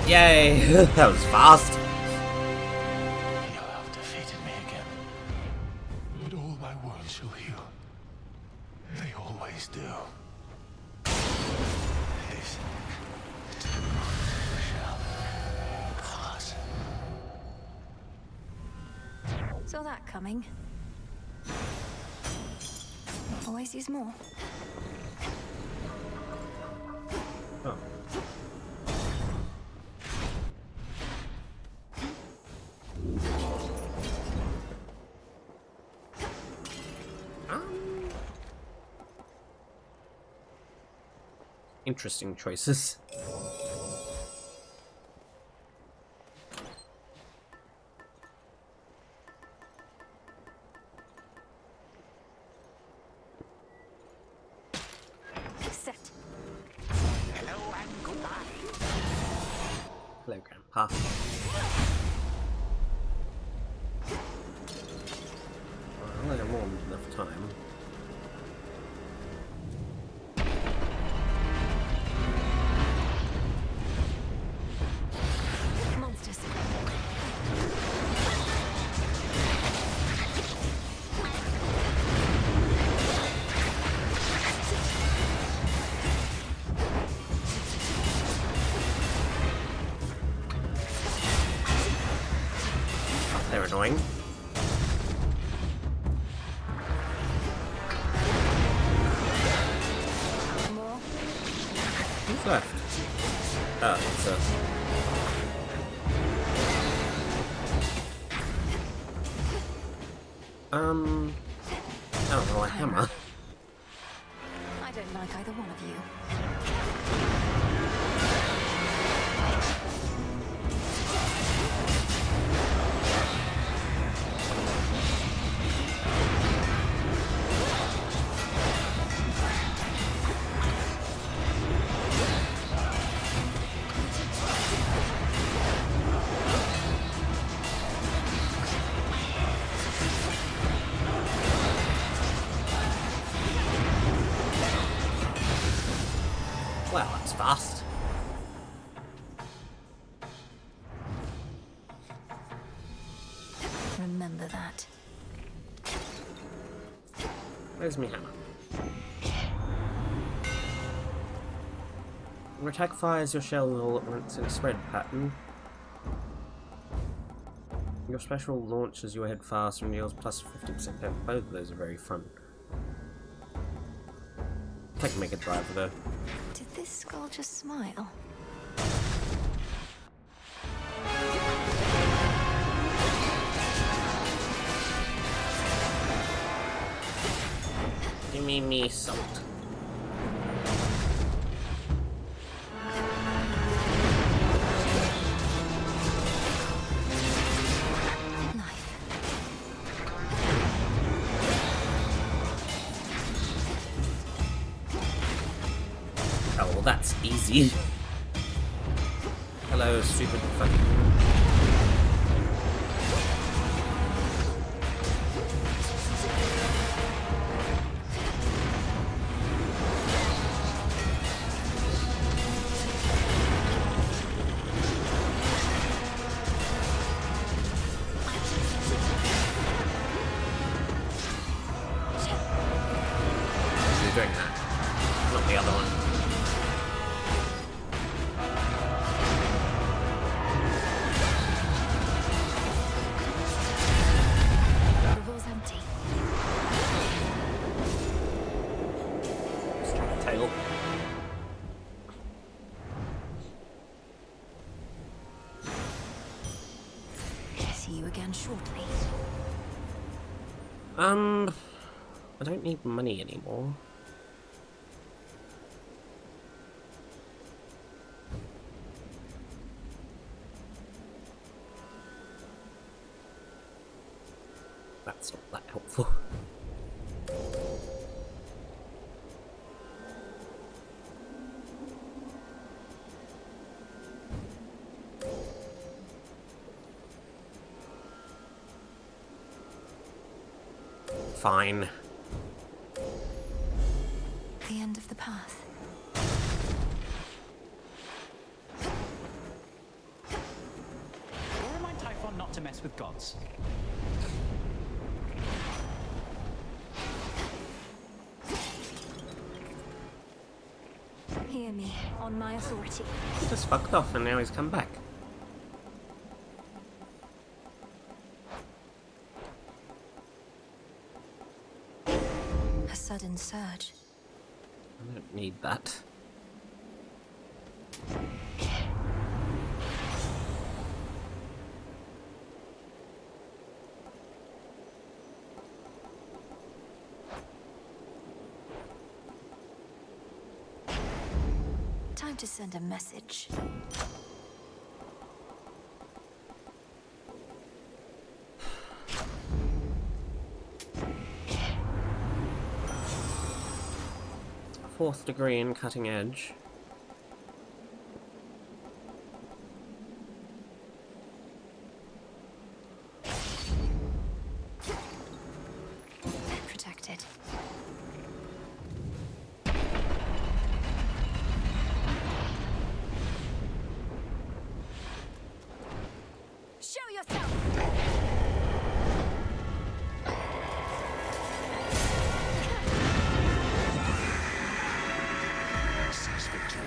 Yay! That was fast. You have defeated me again. But all my wounds shall heal. They always do. This too shall pass. Saw that coming. Always use more. Oh. Interesting choices. Set. Hello and goodbye. Hello, Grandpa. I only have more than enough time. Monsters. They're annoying. More. Who's left? Oh, it's oh, well, a hammer. I don't like either one of you. Well, that's fast. Where's me hammer? Your attack fires your shell all at once in a spread pattern. Your special launches your head fast and deals plus 50% damage. Both of those are very fun. Take a Mega Drive though. Did this skull just smile? Give me salt. Oh, well, that's easy. Hello, stupid fucking. You're doing that, not the other one. Tail. See you again shortly. I don't need money anymore. That's not that helpful. Fine. The end of the path. Or remind Typhon not to mess with gods. Hear me, on my authority. He just fucked off and now he's come back. A sudden surge. I don't need that. Time to send a message. Fourth degree in cutting edge. Protected. Show yourself! Seize victory.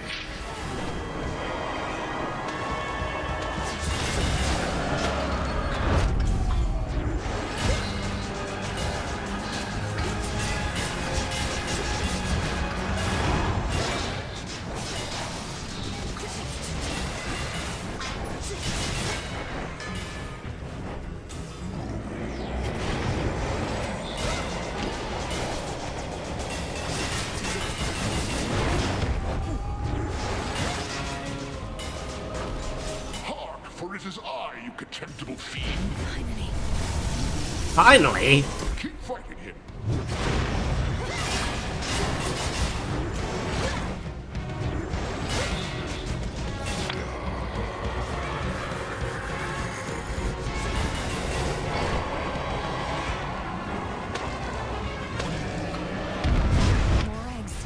For it is I, you contemptible fiend. Finally! Keep fighting him. More eggs.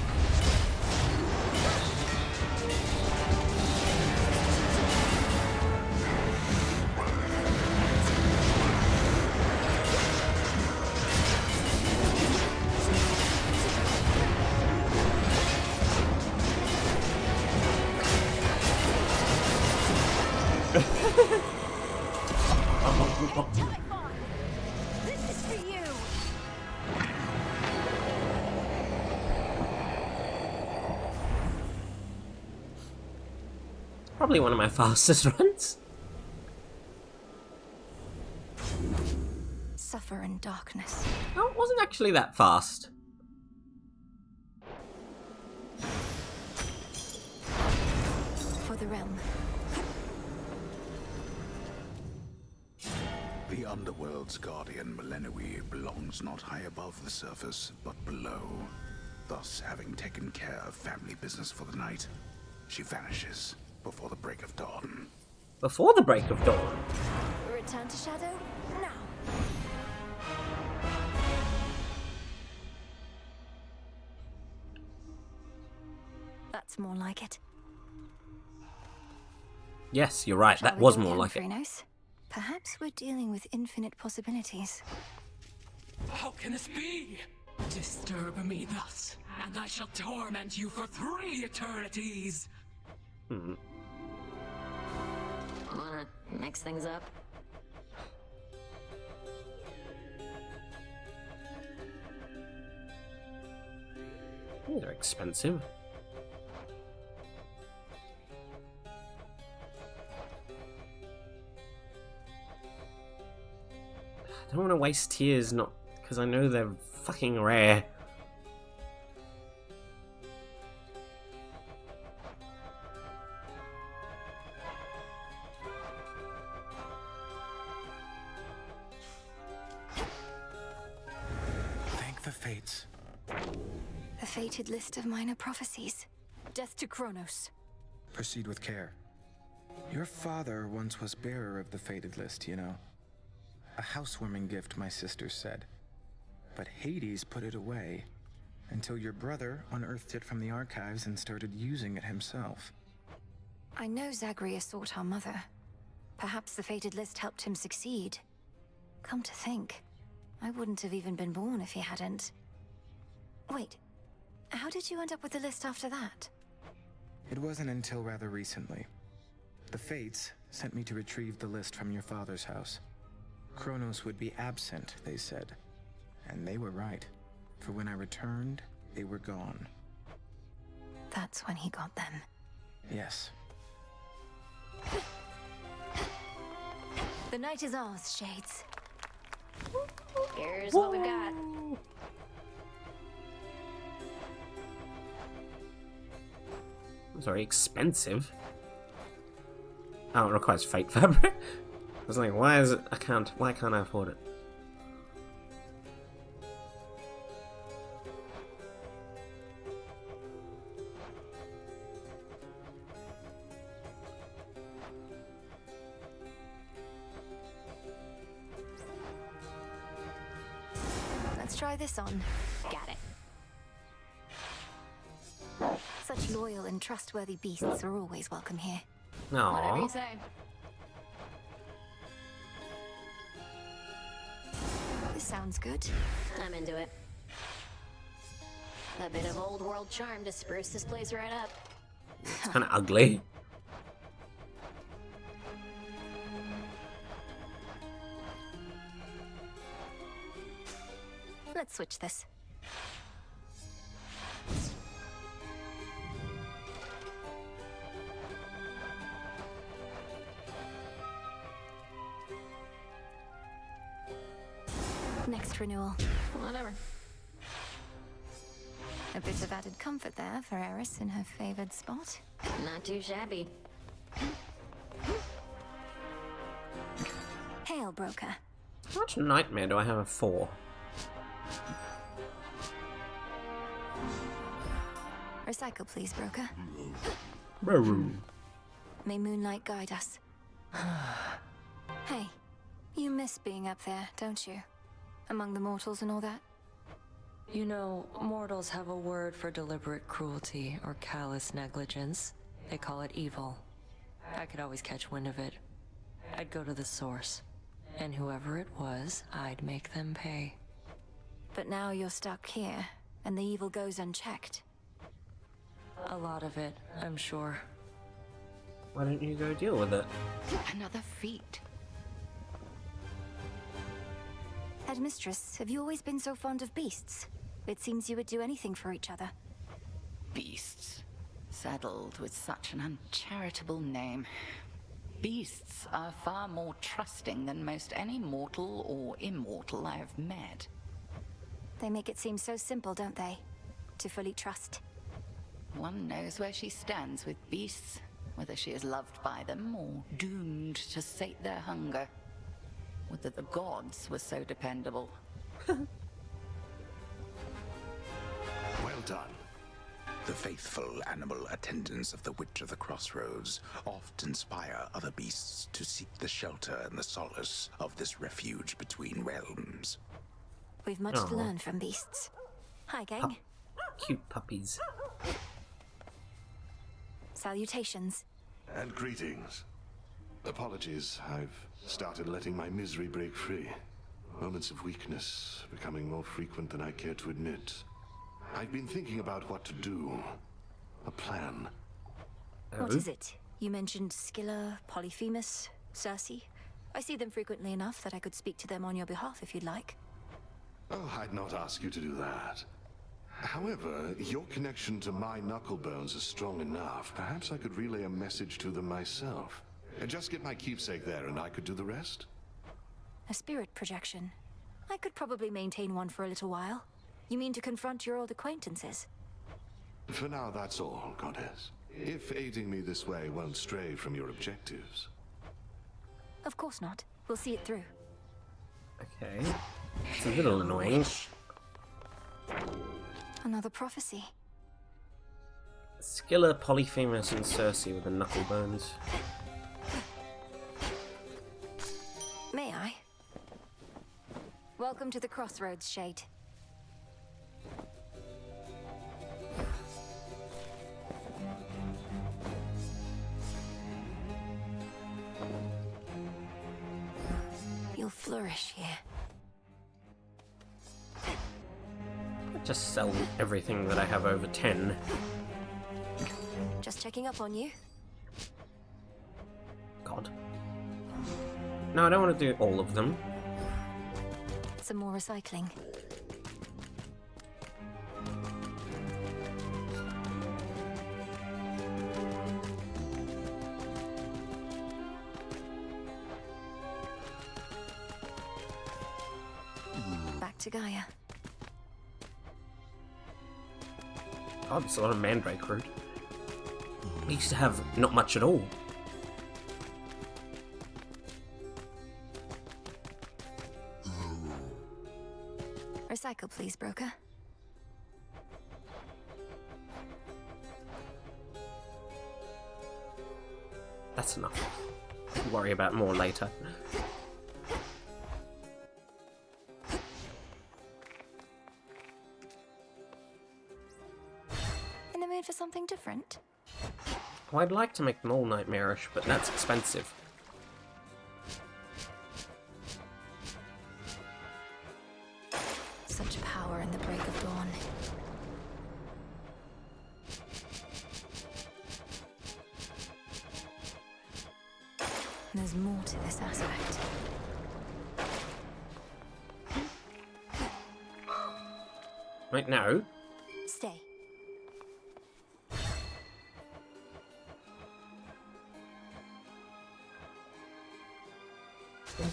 Probably one of my fastest runs. Suffer in darkness. No, it wasn't actually that fast. For the realm. The Underworld's guardian, Melenui, belongs not high above the surface, but below. Thus, having taken care of family business for the night, she vanishes before the break of dawn. Before the break of dawn? Return to Shadow now. That's more like it. Yes, you're right. Shall That we was go more again, like it. Phrenos? Perhaps we're dealing with infinite possibilities. How can this be? Disturb me thus, and I shall torment you for 3 eternities. Hmm. Wanna mix things up? These are expensive. I don't want to waste tears, not because I know they're fucking rare. Thank the fates. The fated list of minor prophecies. Death to Kronos. Proceed with care. Your father once was bearer of the fated list, you know. A housewarming gift, my sister said. But Hades put it away until your brother unearthed it from the archives and started using it himself. I know Zagreus sought our mother. Perhaps the fated list helped him succeed. Come to think, I wouldn't have even been born if he hadn't. Wait, how did you end up with the list after that? It wasn't until rather recently. The fates sent me to retrieve the list from your father's house. Kronos would be absent, they said. And they were right. For when I returned, they were gone. That's when he got them. Yes. The night is ours, Shades. Here's what we've got. Sorry, expensive. Oh, it requires fake fabric. I was like, why is it? Why can't I afford it? Let's try this on. Got it. Such loyal and trustworthy beasts are always welcome here. Whatever you Aww. say. This sounds good. I'm into it. A bit of old world charm to spruce this place right up. It's kind of ugly. Let's switch this. Next renewal. Whatever. A bit of added comfort there for Eris in her favored spot. Not too shabby. Hail, broker. How much nightmare do I have for? Recycle, please, broker. Bro. May moonlight guide us. Hey, you miss being up there, don't you? Among the mortals and all that? You know, mortals have a word for deliberate cruelty or callous negligence. They call it evil. I could always catch wind of it. I'd go to the source. And whoever it was, I'd make them pay. But now you're stuck here, and the evil goes unchecked. A lot of it, I'm sure. Why don't you go deal with it? Another feat. Headmistress, have you always been so fond of beasts? It seems you would do anything for each other. Beasts. saddled with such an uncharitable name. Beasts are far more trusting than most any mortal or immortal I have met. They make it seem so simple, don't they? To fully trust. One knows where she stands with beasts, whether she is loved by them or doomed to sate their hunger. Whether the gods were so dependable. Well done. The faithful animal attendants of the Witch of the Crossroads oft inspire other beasts to seek the shelter and the solace of this refuge between realms. We've much to learn from beasts. Hi, gang. Cute puppies. Salutations. And greetings. Apologies, I've started letting my misery break free. Moments of weakness becoming more frequent than I care to admit. I've been thinking about what to do. A plan. What is it? You mentioned Scylla, Polyphemus, Circe. I see them frequently enough that I could speak to them on your behalf if you'd like. Oh, I'd not ask you to do that. However, your connection to my knucklebones is strong enough. Perhaps I could relay a message to them myself. And just get my keepsake there and I could do the rest? A spirit projection. I could probably maintain one for a little while. You mean to confront your old acquaintances? For now, that's all, Goddess. If aiding me this way won't stray from your objectives. Of course not. We'll see it through. Okay. It's a little annoying. Another prophecy. Scylla, Polyphemus, and Circe with the knucklebones. May I? Welcome to the Crossroads, Shade. You'll flourish here. Just sell everything that I have over 10. Just checking up on you. God. No, I don't want to do all of them. Some more recycling. Back to Gaia. Oh, there's a lot of Mandrake root. We used to have not much at all. Recycle, please, broker. That's enough. We'll worry about more later. In the mood for something different? Well, I'd like to make them all nightmarish, but that's expensive. Such power in the break of dawn. There's more to this aspect. Right now. Stay.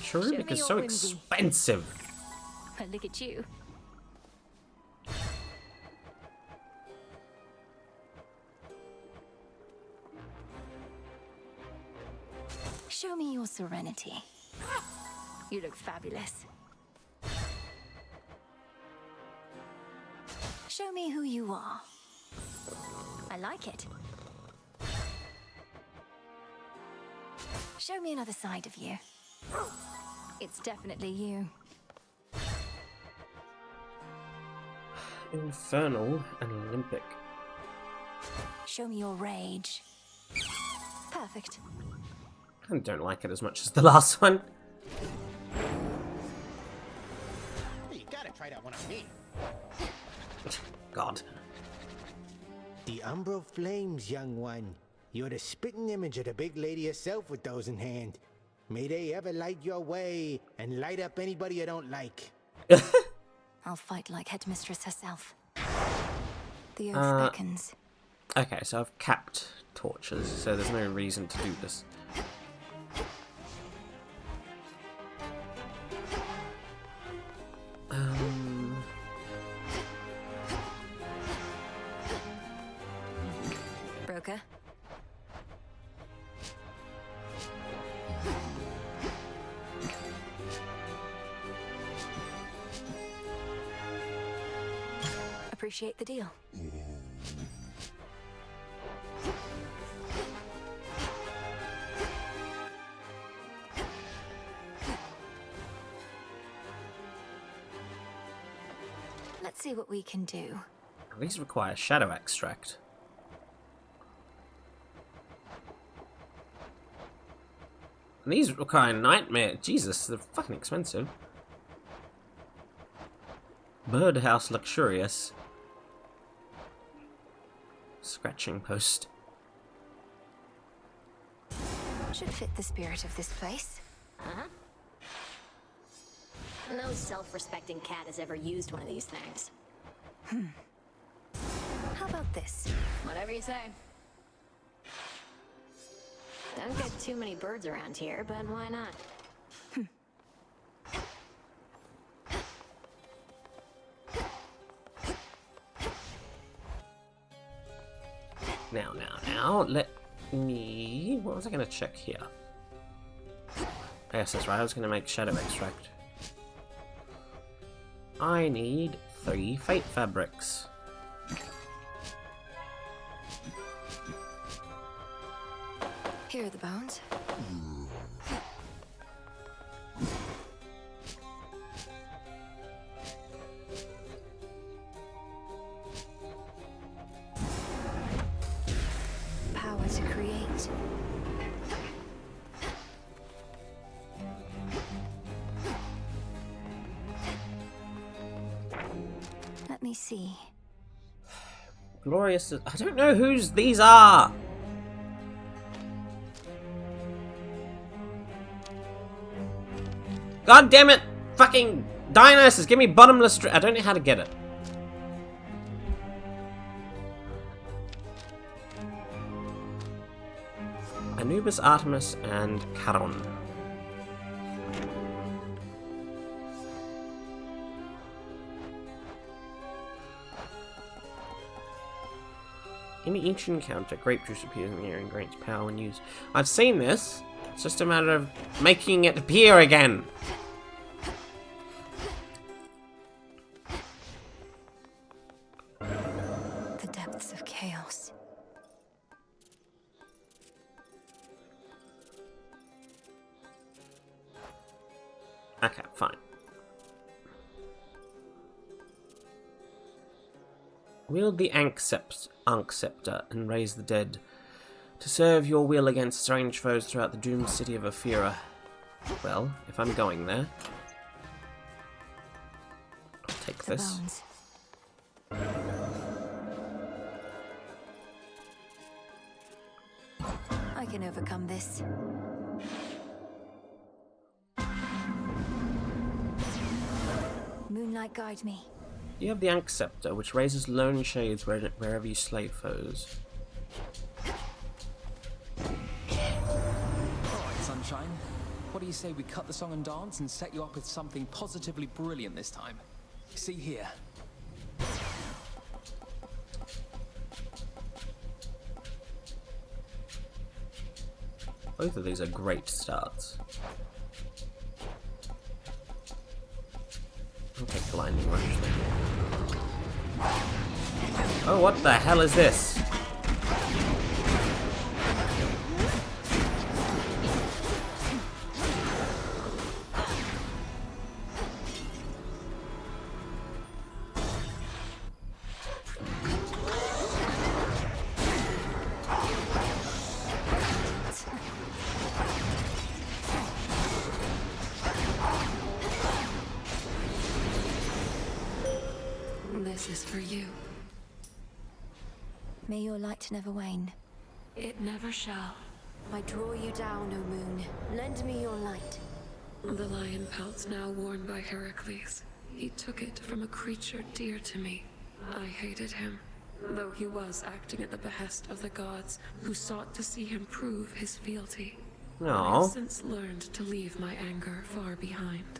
Cherubic is so expensive. Look at you. Show me your serenity. You look fabulous. Show me who you are. I like it. Show me another side of you. It's definitely you. Infernal and Olympic. Show me your rage. Perfect. I don't like it as much as the last one. You gotta try that one on me. God. The Umbral Flames, young one. You're the spitting image of the big lady herself with those in hand. May they ever light your way and light up anybody you don't like. I'll fight like Headmistress herself. The oath beckons. Okay, so I've capped torches, so there's no reason to do this. Broker? Appreciate the deal. Let's see what we can do. These require shadow extract. And these require nightmare. Jesus, they're fucking expensive. Birdhouse luxurious. Scratching post. Should fit the spirit of this place. Uh-huh. No self-respecting cat has ever used one of these things. How about this? Whatever you say. Don't get too many birds around here, but why not? Now, let me... What was I going to check here? Yes, that's right, I was going to make shadow extract. I need 3 fate fabrics. Here are the bones. Power to create. Let me see. Glorious... I don't know whose these are! God damn it! Fucking Dionysus, give me bottomless I don't know how to get it. Anubis, Artemis, and Charon. In the ancient encounter, grape juice appears in the air and grants power when used. I've seen this. It's just a matter of making it appear again. The depths of chaos. Okay, fine. Wield the Ankh Scepter and raise the dead. To serve your will against strange foes throughout the doomed city of Ophira. Well, if I'm going there, I'll take this. Bones. I can overcome this. Moonlight, guide me. You have the Ankh Scepter, which raises lone shades wherever you slay foes. Alright, Sunshine. What do you say we cut the song and dance and set you up with something positively brilliant this time? See here. Both of these are great starts. I'll take the Lightning Rush then. Oh, what the hell is this? This is for you. May your light never wane. It never shall. I draw you down, O moon. Lend me your light. The lion pelt's now worn by Heracles. He took it from a creature dear to me. I hated him, though he was acting at the behest of the gods who sought to see him prove his fealty. I No. have since learned to leave my anger far behind.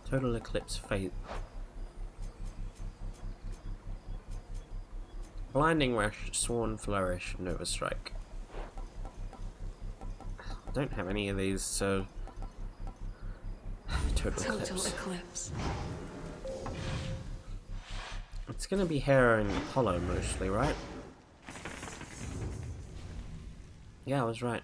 Total Eclipse Fate. Blinding Rush, Sworn Flourish, Nova Strike. I don't have any of these, so... Total Eclipse. It's gonna be Hera and Apollo mostly, right? Yeah, I was right.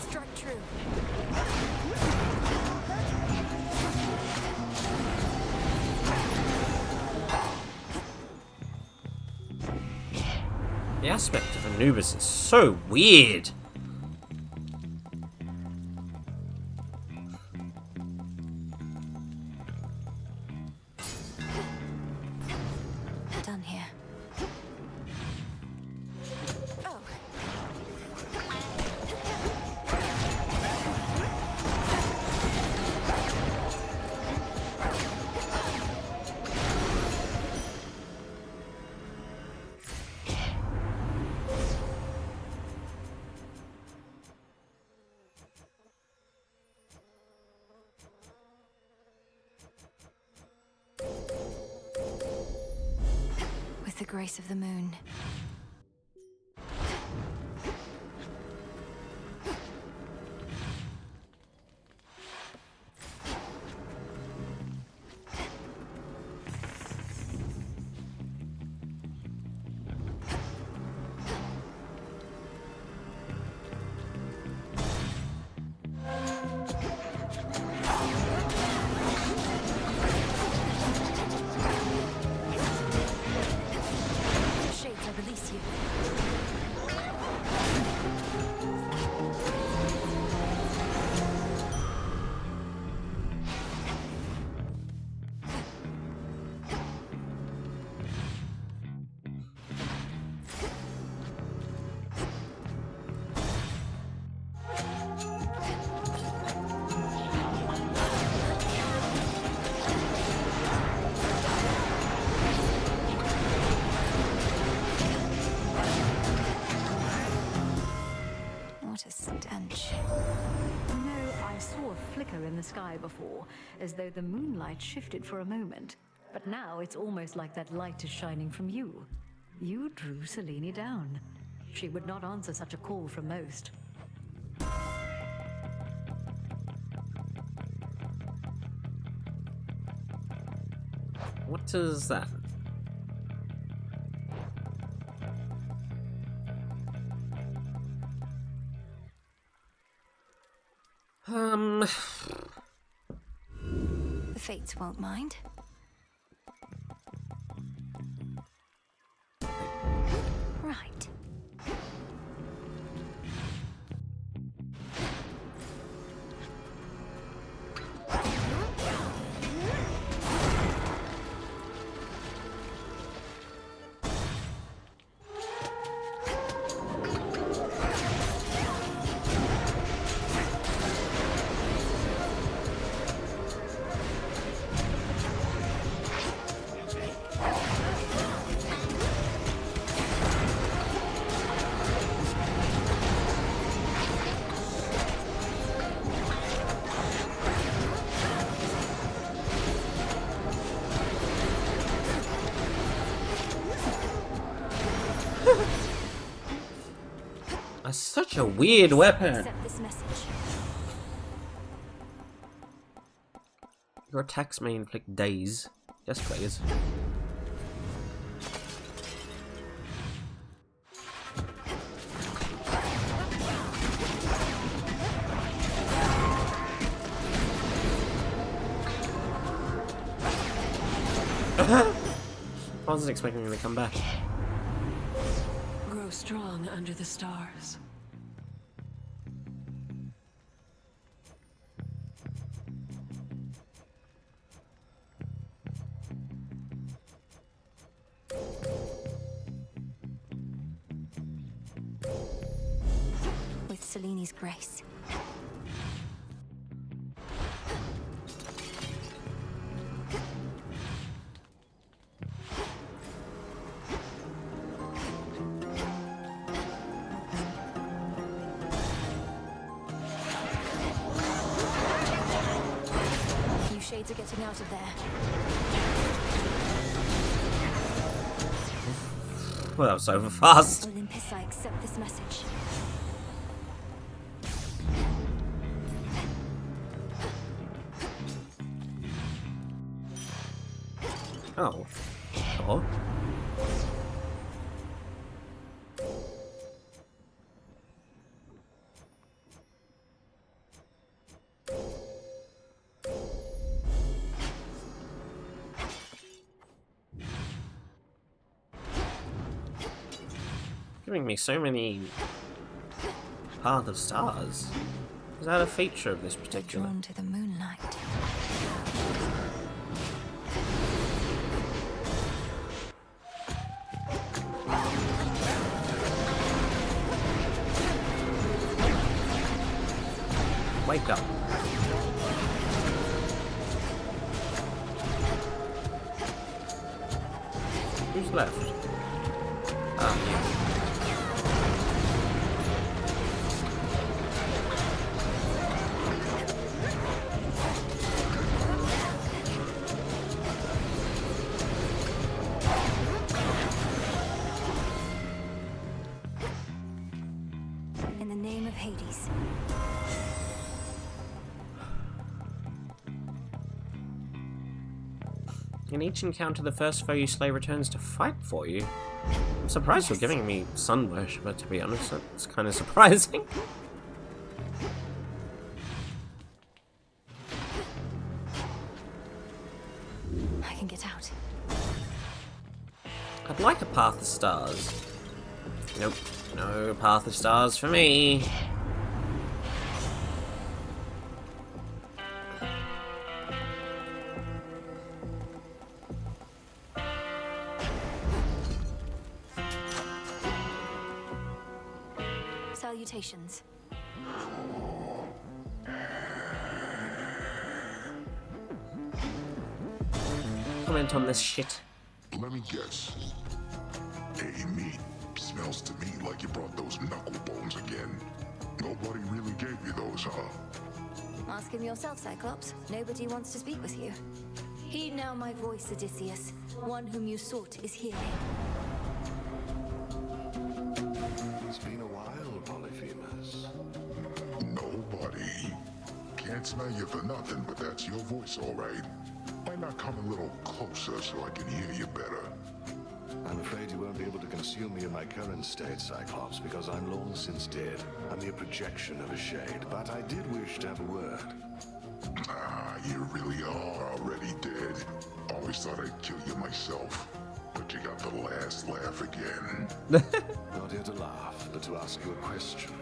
Struck true. The aspect of Anubis is so weird. Done here. Oh. With the grace of the moon. Shades, I release you. What a stench. I saw a flicker in the sky before, as though the moonlight shifted for a moment. But now it's almost like that light is shining from you. You drew Selene down. She would not answer such a call from most. What is that? The Fates won't mind. Right. That's such a weird weapon. Accept this message. Your attacks may inflict daze. Yes, please. I wasn't expecting him to come back. strong under the stars. With Seleni's grace. You shades are getting out of there. Well, that was over fast. Olympus, I accept this message. Oh. Oh. Giving me so many Path of Stars. Is that a feature of this particular? Drawn to the moonlight. Wake up. Who's left? Ah. In the name of Hades. In each encounter, the first foe you slay returns to fight for you. I'm surprised you're giving me Sun Worshipper, to be honest. That's kind of surprising. I can get out. I'd like a Path of Stars. Nope. No Path of Stars for me. Salutations. Comment on this shit. Let me guess. Hey, meat. Smells to me like you brought those knuckle bones again. Nobody really gave you those, huh? Ask him yourself, Cyclops. Nobody wants to speak with you. Heed now my voice, Odysseus. One whom you sought is here. It's been a while, Polyphemus. Nobody. Can't smell you for nothing, but that's your voice, all right. Why not come a little closer so I can hear you better? I'm afraid you won't be able to consume me in my current state, Cyclops, because I'm long since dead. I'm the projection of a shade, but I did wish to have a word. Ah, you really are already dead. Always thought I'd kill you myself, but you got the last laugh again. Not here to laugh, but to ask you a question.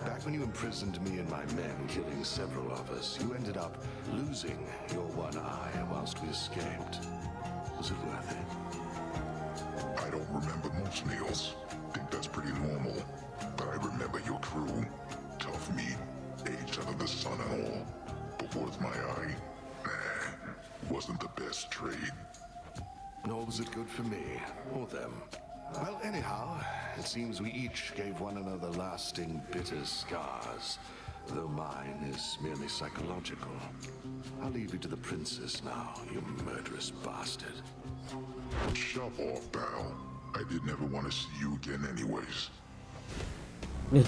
Back when you imprisoned me and my men, killing several of us, you ended up losing your one eye whilst we escaped. Was it worth it? I don't remember most meals. Think that's pretty normal. But I remember your crew. Tough meat, aged under the sun and all. But worth my eye? Nah, wasn't the best trade. Nor was it good for me, or them. Well, anyhow, it seems we each gave one another lasting, bitter scars, though mine is merely psychological. I'll leave you to the princess now, you murderous bastard. Shove off, pal. I didn't ever want to see you again anyways. You're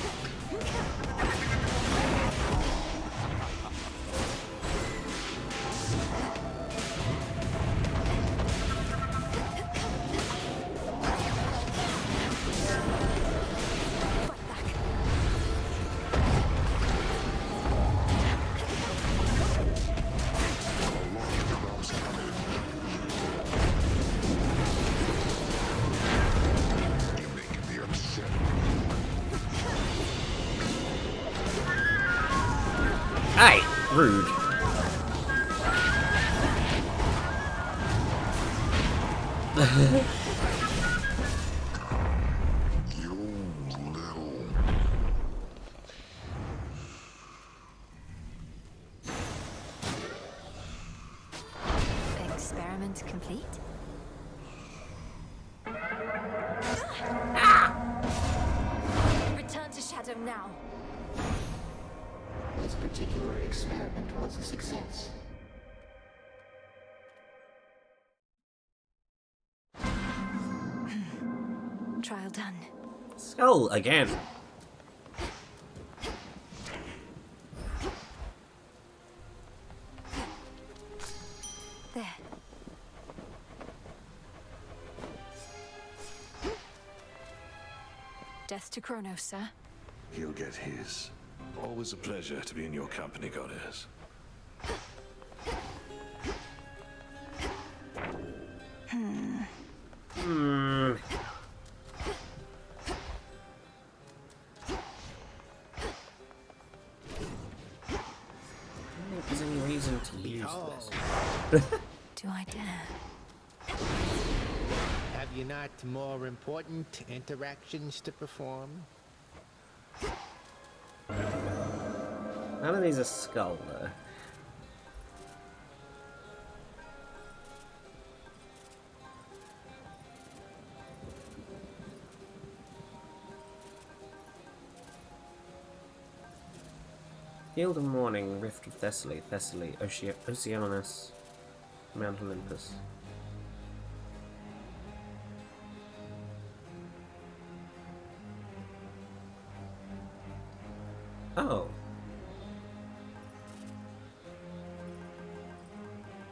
making me upset. Hey, rude. Experiment complete. Return to Shadow now. This particular experiment was a success. Trial done. Skull again. There. Death to Kronos, sir. He'll get his. Always a pleasure to be in your company, Goddess. I don't think there's any reason to use this. Do I dare? Have you not more important interactions to perform? None of these are skull, though. Field of Morning, Rift of Thessaly, Oceanus, Mount Olympus. Oh.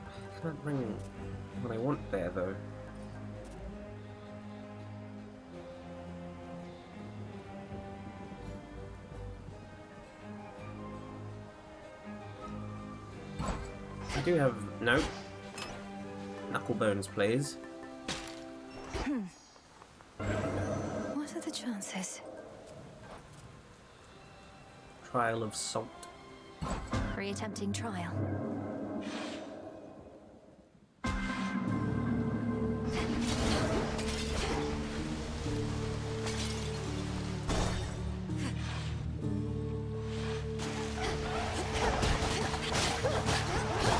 I can't bring what I want there, though. I do have... no. Knucklebones, please. What are the chances? Trial of Salt. Re-attempting trial.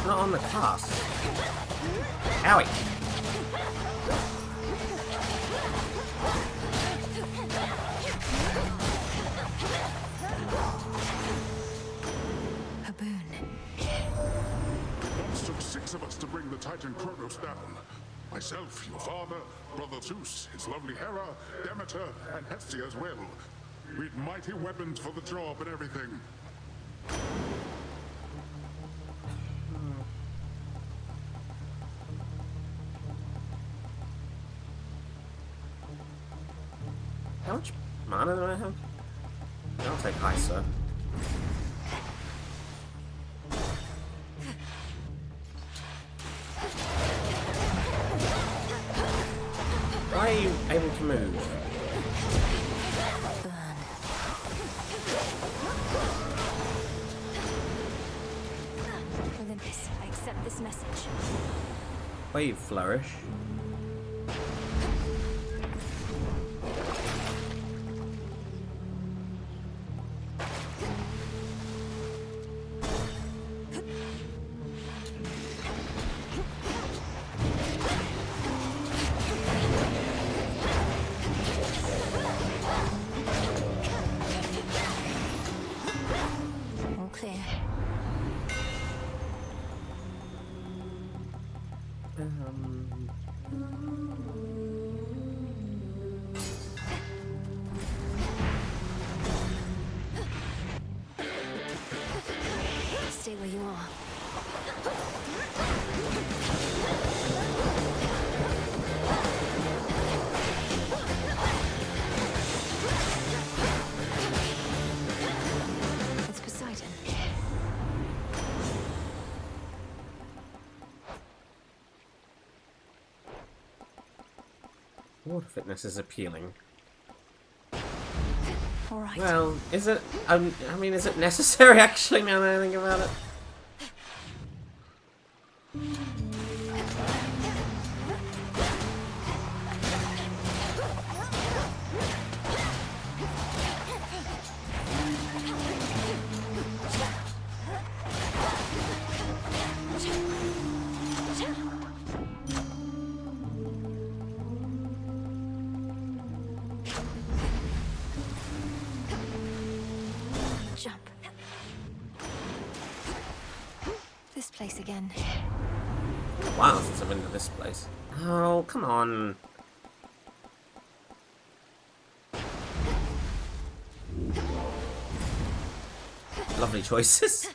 Not on the cast. Owie. A boon. Once took 6 of us to bring the Titan Kronos down. Myself, your father, Brother Zeus, his lovely Hera, Demeter, and Hestia as well. We'd mighty weapons for the job and everything. How much mana do I have? I'll take Isa. Why are you able to move? Olympus, I accept this message. Wave Flourish. All clear. Stay where you are. It's Poseidon. Water fitness is appealing. All right. Well, is it? I mean, is it necessary actually? Now that I think about it. Jump. This place again. Wow, since I've been to this place. Oh, come on. Lovely choices.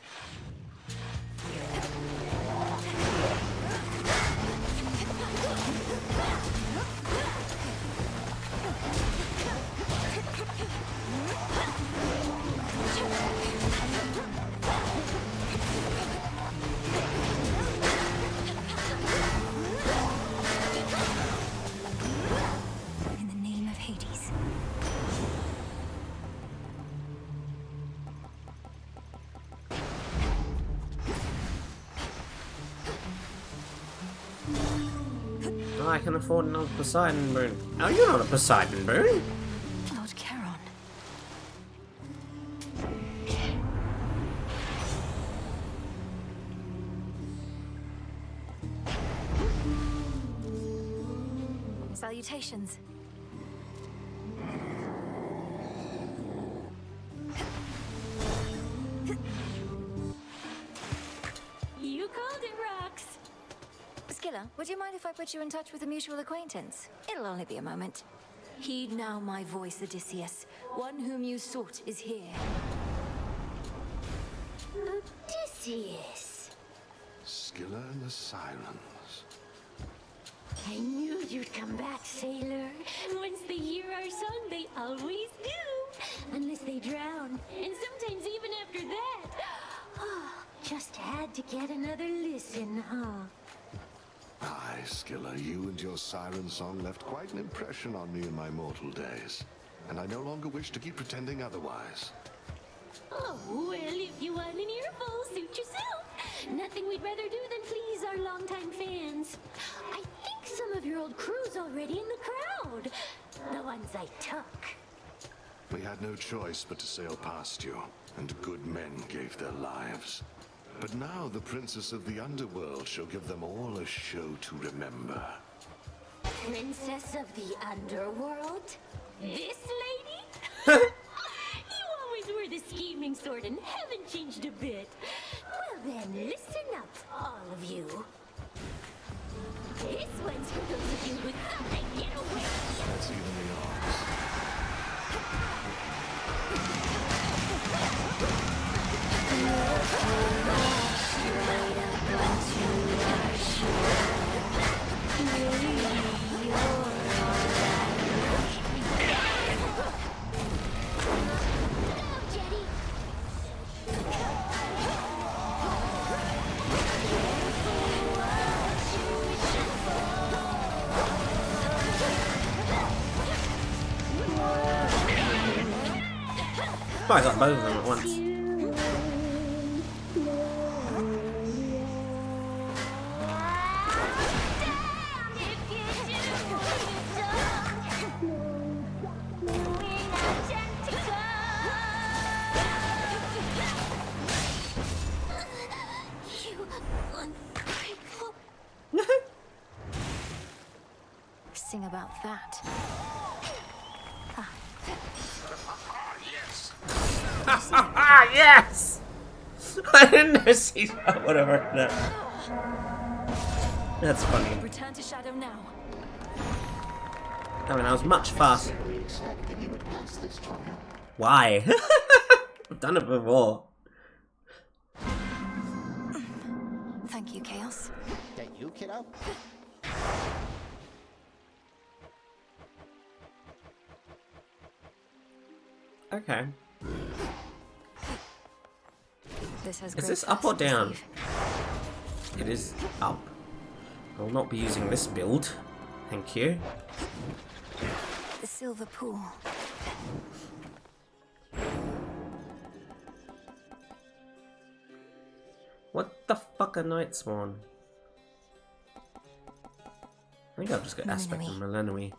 In the name of Hades. Oh, I can afford another Poseidon boon. Oh, you're not a Poseidon boon. Lord Charon. Salutations. You called it, Rox. Skilla, would you mind if I put you in touch with a mutual acquaintance? It'll only be a moment. Heed now my voice, Odysseus. One whom you sought is here. Odysseus. Skilla and the Sirens. I knew you'd come back, sailor. Once they hear our song, they always do. Unless they drown. And sometimes even after that. Oh, just had to get another listen, huh? Aye, Skilla, you and your siren song left quite an impression on me in my mortal days. And I no longer wish to keep pretending otherwise. Oh, well, if you want an earful, suit yourself. Nothing we'd rather do than please our longtime fans. I think some of your old crew's already in the crowd. The ones I took. We had no choice but to sail past you, and good men gave their lives. But now the Princess of the Underworld shall give them all a show to remember. Princess of the Underworld? This lady? You always were the scheming sort and haven't changed a bit. Well then, listen up, all of you. This one's for those of you who thought they'd get away. That's even the odds. Oh, I got both of them at once. Sing about that. Ah, yes! I didn't know see that. Whatever. No. That's funny. Return to Shadow now. I mean, I was much faster. Why? I've done it before. Thank you, Chaos. That you, kiddo? Okay. This has Is this up or down? It is up. I will not be using this build. Thank you. The silver pool. What the fuck are Night Sworn? I think I've just got Aspect and Melenui.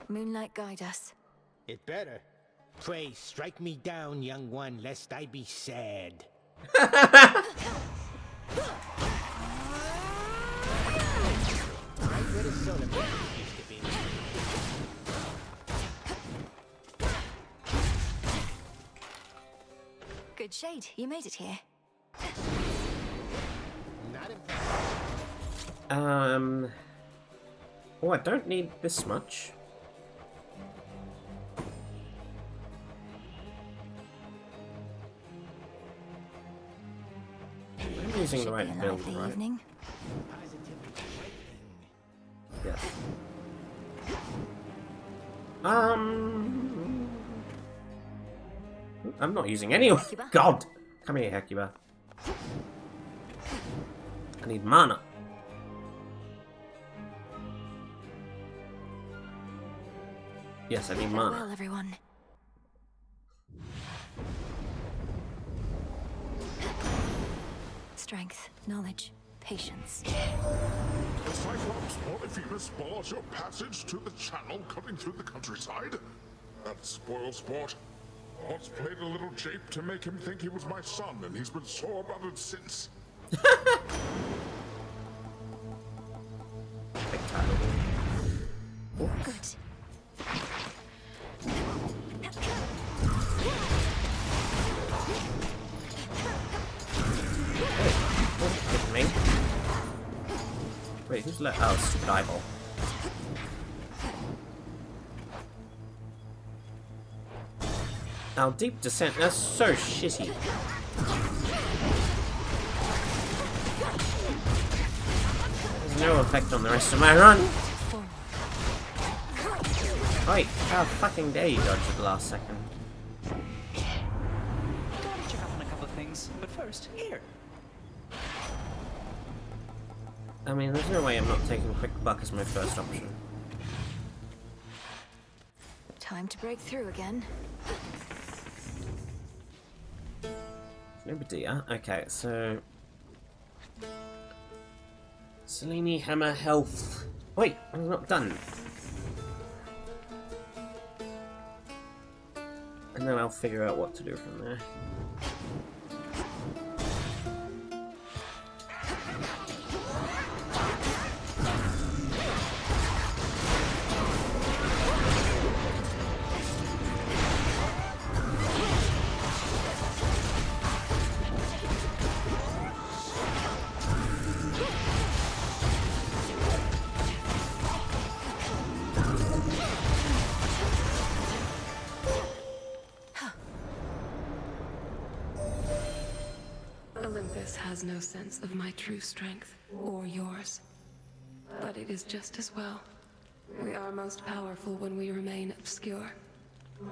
Moonlight, guide us. It better. Pray strike me down, young one, lest I be sad. Right where the solar panels used to be. Good shade. You made it here. Not a Oh, I don't need this much. I'm using the right build, right? Evening. Yes. I'm not using any. God, come here, Hecuba. I need mana. Yes, I need mana. Farewell, everyone. Strength, knowledge, patience. The Cyclops Polyphemus bars your passage to the channel cutting through the countryside? That spoil sport. Once played a little jape to make him think he was my son, and he's been sore about it since. Good. Me? Wait, who's let? Oh, stupid eyeball. Our deep descent, that's so shitty. There's no effect on the rest of my run. Wait, how fucking dare you dodge at the last second? Gotta check up on a couple of things, but first, here. I mean, there's no way I'm not taking Quick Buck as my first option. Time to break through again. Nobadia. Okay, so Selene Hammer Health. Wait, I'm not done. And then I'll figure out what to do from there. Olympus has no sense of my true strength, or yours. But it is just as well. We are most powerful when we remain obscure,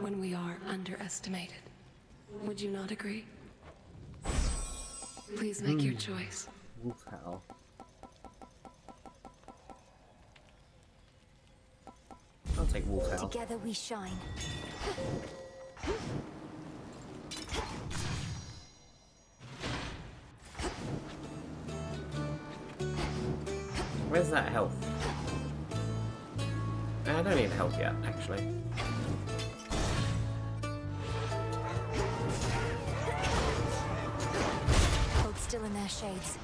when we are underestimated. Would you not agree? Please make your choice. Wolf Howl. I'll take Wolf Howl. Together we shine. Where's that health? I don't need health yet, actually. Hold still in their shades.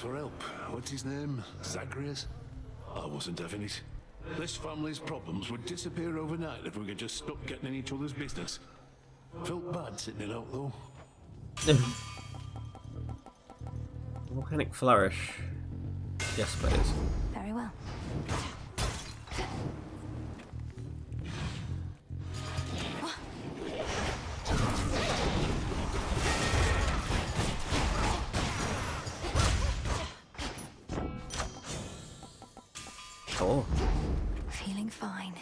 For help. What's his name? Zagreus? I wasn't having it. This family's problems would disappear overnight if we could just stop getting in each other's business. Felt bad sitting it out though. Volcanic Flourish. Yes, please. Very well. before. Feeling fine.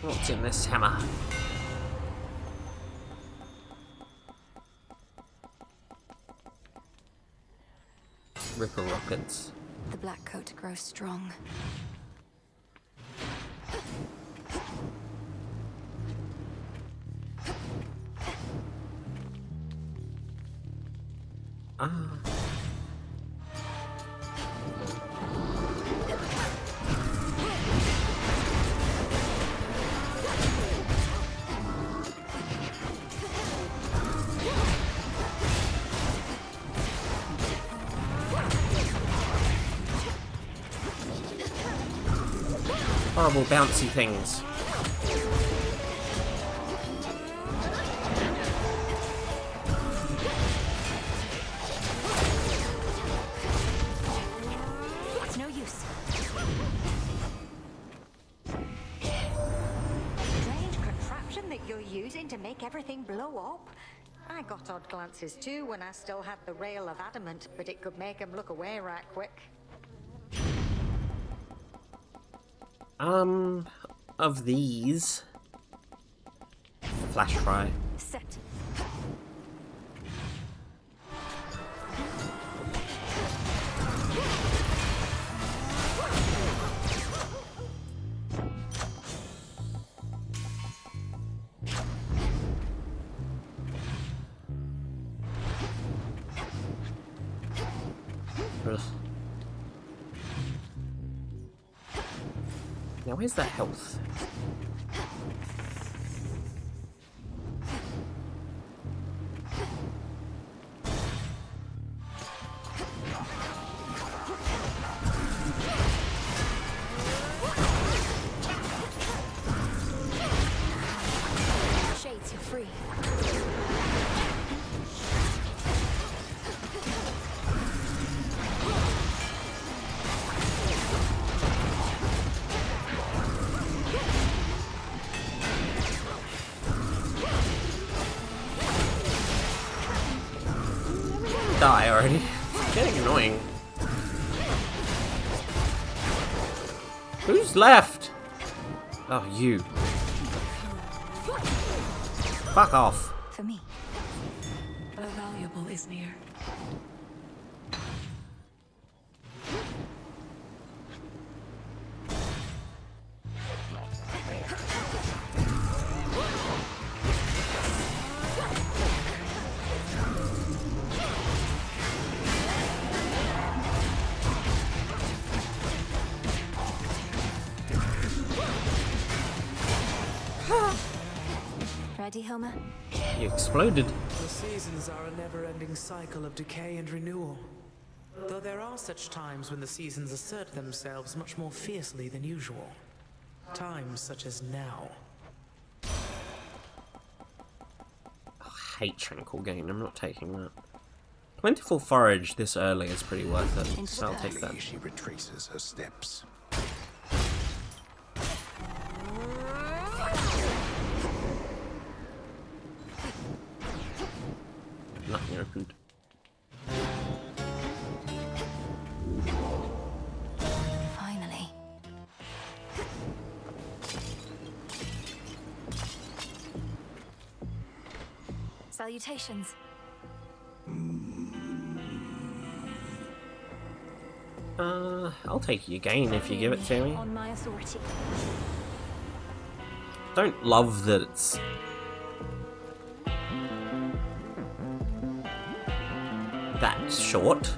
What's in this hammer? Ripper rockets. The black coat grows strong. Ah. Horrible bouncy things. It's no use. Strange contraption that you're using to make everything blow up? I got odd glances too when I still had the rail of adamant, but it could make them look away right quick. Of these, flash fry. Set. Now, where's the health? Shades, you're free. Die already. It's getting annoying. Who's left? Oh, you. Fuck off. For me. The valuable is near. Ready, Homer? You exploded. The seasons are a never-ending cycle of decay and renewal. Though there are such times when the seasons assert themselves much more fiercely than usual. Times such as now. I hate Tranquil Gain. I'm not taking that. Plentiful forage this early is pretty worth it, so I'll take that. She retraces her steps. Nothing opened. Finally. Salutations. I'll take your gain if you give it to me. On my authority. Don't love that it's that short.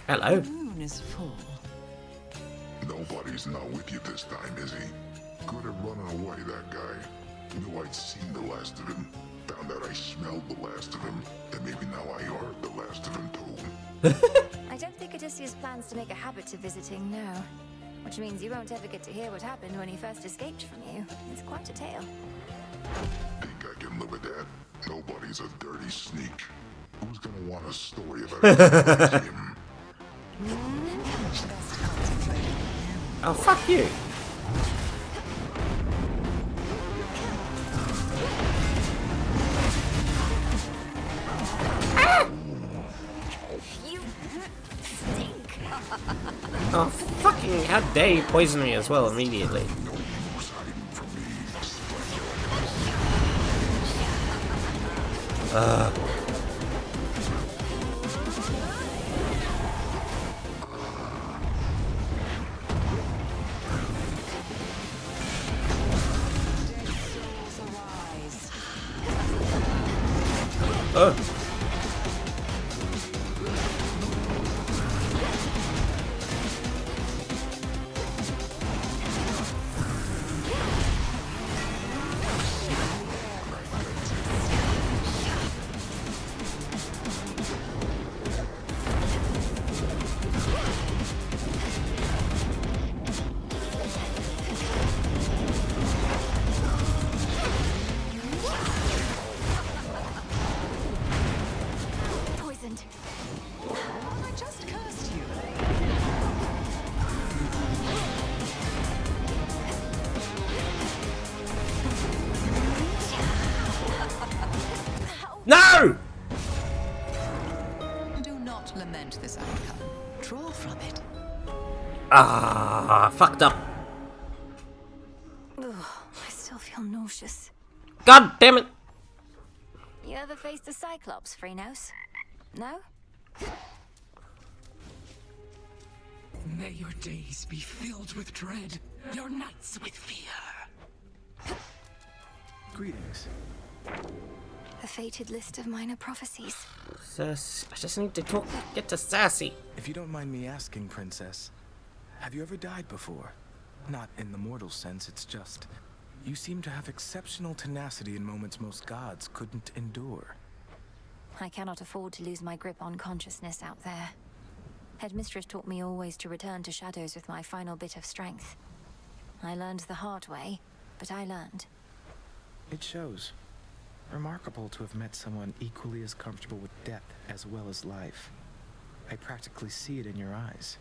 Hello. The moon is full. Nobody's not with you this time, is he? Good at running away, that guy. Knew I'd seen the last of him. Found out I smelled the last of him. And maybe now I are the last of him too. I don't think Odysseus plans to make a habit of visiting, no. Which means you won't ever get to hear what happened when he first escaped from you. It's quite a tale. Think I can live with that? Nobody's a dirty sneak. Who's gonna want a story about him? Oh, fuck you. You stink. Oh, fucking, how dare you poison me as well immediately. Poisoned. I just cursed you. No! Do not lament this outcome. Draw from it. Ah, fucked up. Ugh, I still feel nauseous. God damn it! You ever faced a Cyclops, Phrenos? No? May your days be filled with dread, your nights with fear. Greetings. A fated list of minor prophecies. I just need to get to Sassy. If you don't mind me asking, Princess, have you ever died before? Not in the mortal sense, it's just... You seem to have exceptional tenacity in moments most gods couldn't endure. I cannot afford to lose my grip on consciousness out there. Headmistress taught me always to return to shadows with my final bit of strength. I learned the hard way, but I learned. It shows. Remarkable to have met someone equally as comfortable with death as well as life. I practically see it in your eyes.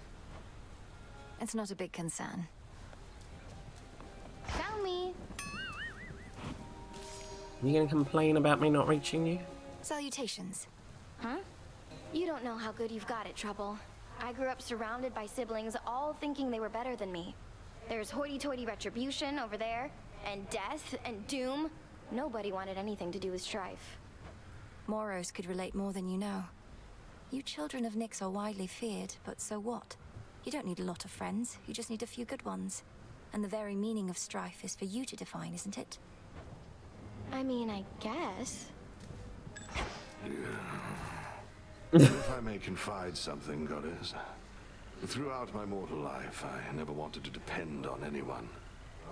It's not a big concern. Found me. You gonna complain about me not reaching you? Salutations. Huh? You don't know how good you've got it, Trouble. I grew up surrounded by siblings, all thinking they were better than me. There's hoity-toity retribution over there, and death, and doom. Nobody wanted anything to do with strife. Moros could relate more than you know. You children of Nyx are widely feared, but so what? You don't need a lot of friends, you just need a few good ones. And the very meaning of strife is for you to define, isn't it? I mean, I guess. If I may confide something, Goddess. Throughout my mortal life, I never wanted to depend on anyone.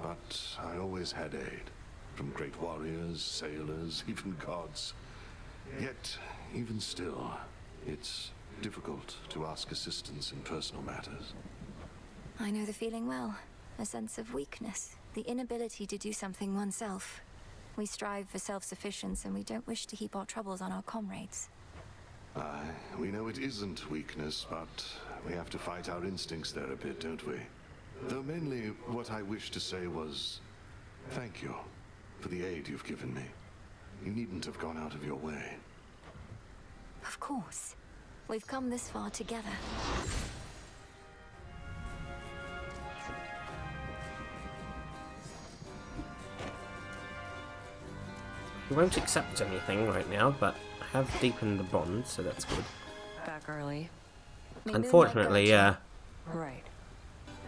But I always had aid. From great warriors, sailors, even gods. Yet, even still, it's difficult to ask assistance in personal matters. I know the feeling well. A sense of weakness. The inability to do something oneself. We strive for self-sufficiency and we don't wish to heap our troubles on our comrades. Aye, we know it isn't weakness, but we have to fight our instincts there a bit, don't we? Though mainly what I wished to say was, thank you for the aid you've given me. You needn't have gone out of your way. Of course. We've come this far together. We won't accept anything right now, but I have deepened the bond, so that's good. Back early. Unfortunately, yeah. Right.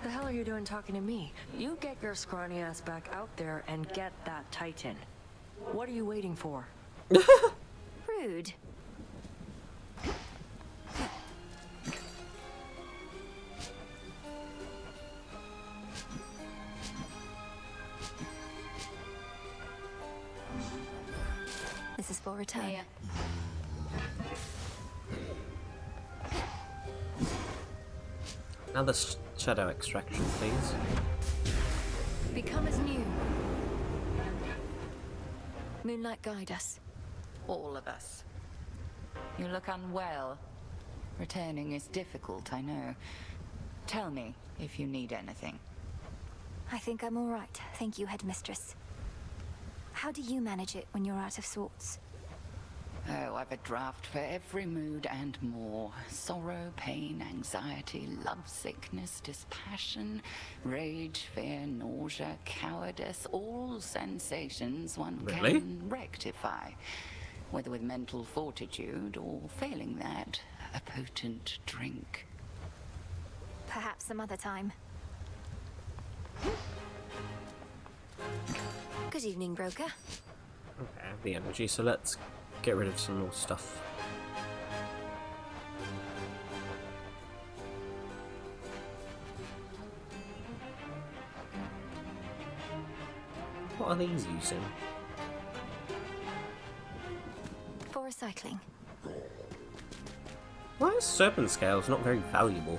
The hell are you doing talking to me? You get your scrawny ass back out there and get that Titan. What are you waiting for? Rude. This is for return. Another shadow extraction, please. Become as new. Moonlight, guide us. All of us. You look unwell. Returning is difficult, I know. Tell me if you need anything. I think I'm all right. Thank you, Headmistress. How do you manage it when you're out of sorts? Oh, I've a draft for every mood and more. Sorrow, pain, anxiety, love, sickness, dispassion, rage, fear, nausea, cowardice, all sensations one can rectify. Whether with mental fortitude or, failing that, a potent drink. Perhaps some other time. Good evening, broker. Okay, I have the energy, so let's get rid of some more stuff. What are these using? For recycling. Why is serpent scales not very valuable?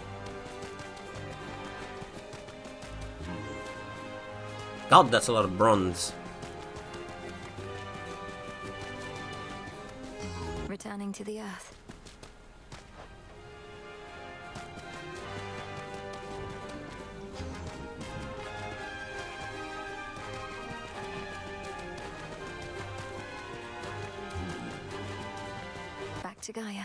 God, that's a lot of bronze. Returning to the earth. Back to Gaia.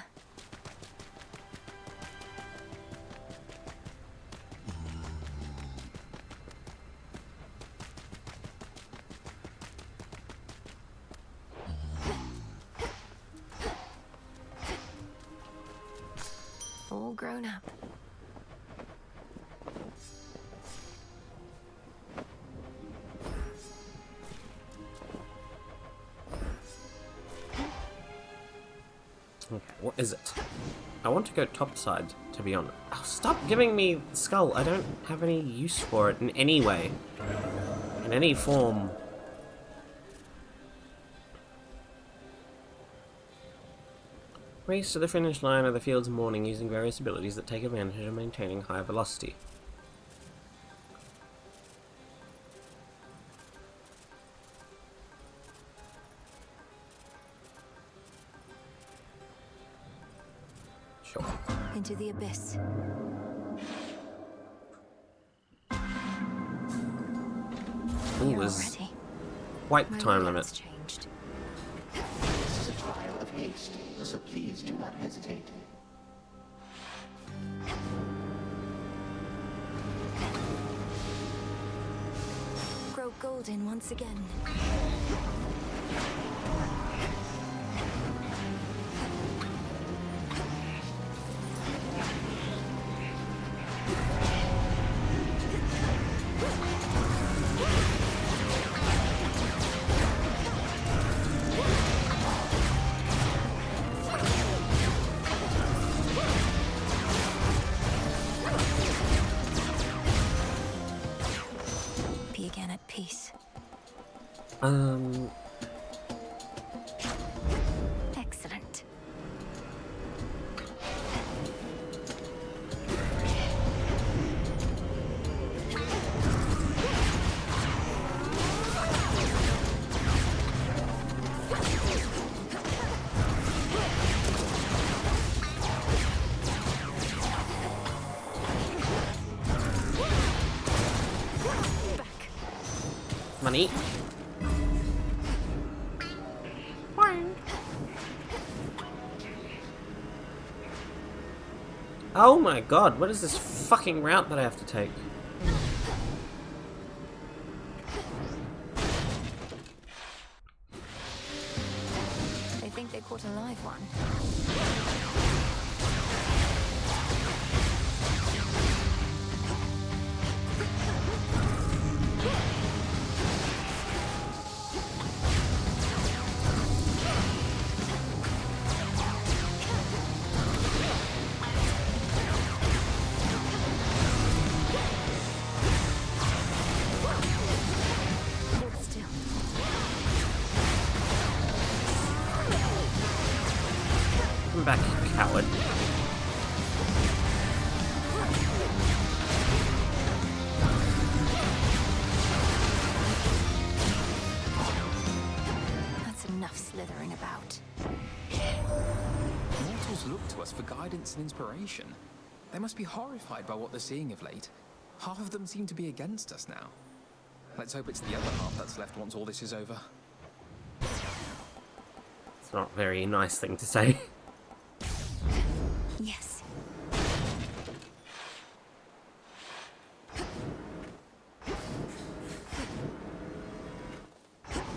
All grown up. Okay, what is it? I want to go topside, to be honest. Oh, stop giving me skull. I don't have any use for it in any way. In any form. Race to the finish line of the field's morning using various abilities that take advantage of maintaining high velocity. Sure. Into the abyss. Ooh, there's quite the time limit. Changed. This is a trial of haste, so please do not hesitate. Grow golden once again. Be again at peace. Excellent. Money. Oh my god, what is this fucking route that I have to take? They think they caught a live one. Hold still. Come back, coward. That's enough slithering about. Mortals look to us for guidance and inspiration. They must be horrified by what they're seeing of late. Half of them seem to be against us now. Let's hope it's the other half that's left once all this is over. It's not a very nice thing to say. Yes.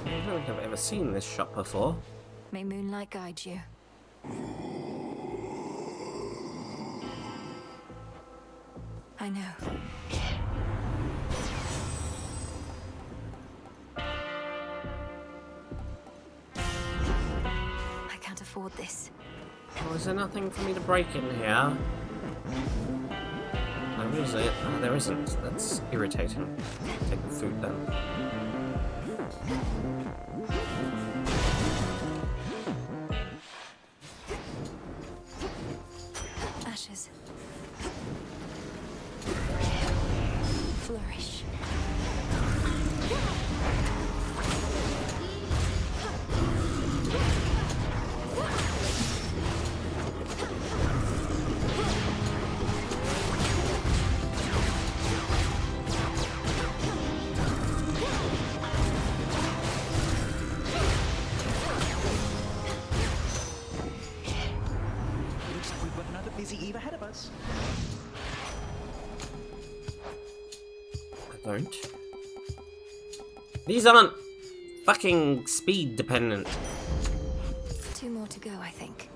I don't think I've ever seen this shop before. May moonlight guide you. I know. I can't afford this. Oh, is there nothing for me to break in here? No, is it? Oh, there isn't. That's irritating. Take the food then. Ashes. Flourish. Looks like we've got another busy eve ahead of us. I don't. These aren't fucking speed dependent. 2 more to go, I think.